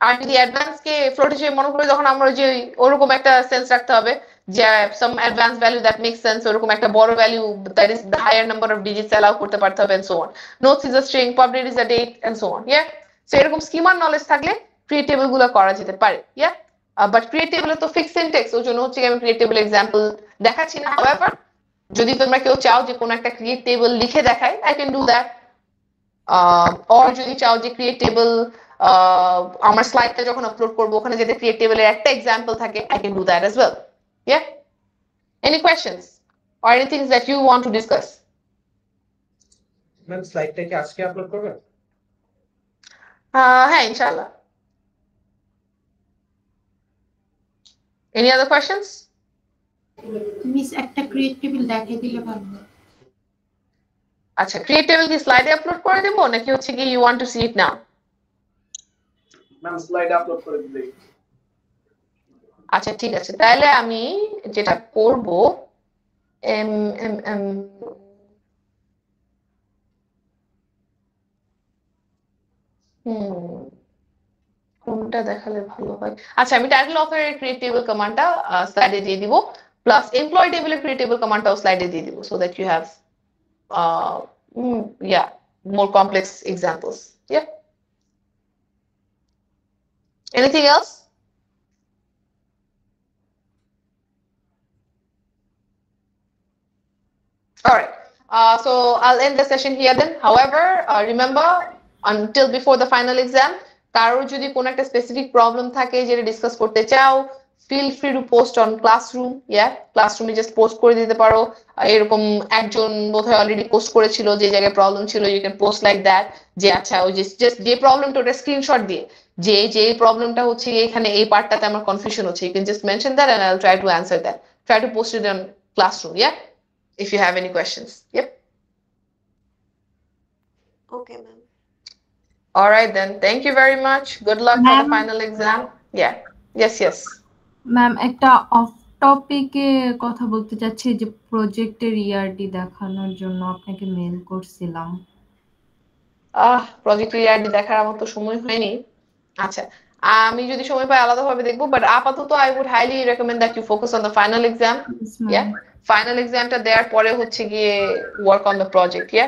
আর যদি অ্যাডভান্স কে ফ্লোট হিসেবে মনে করি তখন আমরা যে ওরকম একটা সেন্স রাখতে হবে যে some advance value that makes sense, ওরকম একটা বড় value that is the higher number of digits allow করতে পারতে হবে and so on. Notes is a string, pub date is a date and so on. Yeah, so এরকম স্কিমার knowledge থাকলে create table গুলো করা যেতে পারে। ইয়া, বাট ক্রিয়েট টেবিলে তো ফিক্স সিনট্যাক্স, ওই জন্য হচ্ছে আমি ক্রিয়েট টেবিল এক্সাম্পল দেখাচ্ছি না। হাউএভার যদি তোমরা কেউ চাও যে কোনো একটা ক্রিয়েট টেবিল লিখে দেখাই, I can do that. Or যদি চাও যে ক্রিয়েট টেবিল আমার স্লাইডটা যখন আপলোড করব ওখানে যেটা ক্রিয়েট টেবিলের একটা এক্সাম্পল থাকে, I can do that as well. Yeah? Any questions or anything that you want to discuss? Ma'am স্লাইডটা কি আজকে আপলোড করবেন? হ্যাঁ, ইনশাআল্লাহ। Any other questions? মিস একটা ক্রিয়েট টেবিল দেখাই দিলে ভালো হয়। আচ্ছা, ক্রিয়েট টেবিল কি স্লাইডে আপলোড করে দেব নাকি হচ্ছে কি you want to see it now? Ma'am স্লাইডে আপলোড করে দিলেই। আচ্ছা ঠিক আছে, তাহলে আমি যেটা করব কোনটা দেখালে ভালো হয়? আচ্ছা, আমি টাইটেল অফের ক্রিয়েট টেবিল কমান্ডটা স্লাইডে দিয়ে দিব, প্লাস এমপ্লয়ি টেবিলের ক্রিয়েট টেবিল কমান্ডটাও স্লাইডে দিয়ে দিব, so that you have more complex examples. Yeah. Anything else? All right. So I'll end the session here then. However, remember until before the final exam, কারোর যদি কোনো একটা স্পেসিফিক প্রবলেম থাকে যেটা ডিসকাস করতে চাও, feel free to post on Classroom. Yeah, Classroom A just post করে দিতে পারো। এরকম একজন বোধহয় অলরেডি পোস্ট করেছিল যে জায়গায় প্রবলেম ছিল, you can post like that যে আচ্ছা ওই যে প্রবলেমটা ওটা স্ক্রিনশট দিয়ে যে প্রবলেমটা হচ্ছে এখানে এই পার্টটাতে আমার কনফিউশন হচ্ছে, you can just mention that and I'll try to answer that. Try to post it on Classroom. Yeah, if you have any questions. Yep. Okay, ma'am. All right then. Thank you very much. Good luck for the final exam. Yeah. Yes. Ma'am একটা of টপিকে কথা বলতে চাচ্ছি, যে প্রজেক্টের ERD দেখানোর জন্য আপনাকে মেইল করছিলাম। প্রজেক্টের ইআরডি দেখার আমার তো সময় হয়নি। আচ্ছা, আমি যদি সময় পাই আলাদাভাবে দেখবো, বাট আপাতত I would highly recommend that you focus on the final exam. Yeah, final এক্সামটা দেওয়ার পরে হচ্ছে গিয়ে work on the project. Yeah,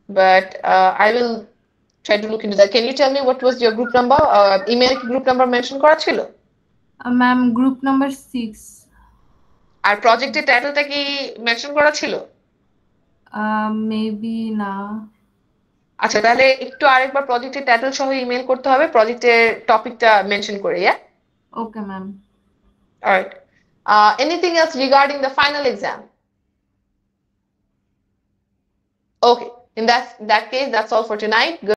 but I will try to look into that. Can you tell me what was your group number? Email কি group number mention করা ছিল? Ma'am group number 6। আর প্রজেক্টের টাইটেলটা কি মেনশন করা ছিল? মেবি না। আচ্ছা, তাহলে একটু আরেকবার প্রজেক্টের টাইটেল সহ ইমেল করতে হবে, প্রজেক্টের টপিকটা মেনশন করে। Yeah, okay ma'am. Alright, anything else regarding the final exam? Okay, in that case, that's all for tonight. Good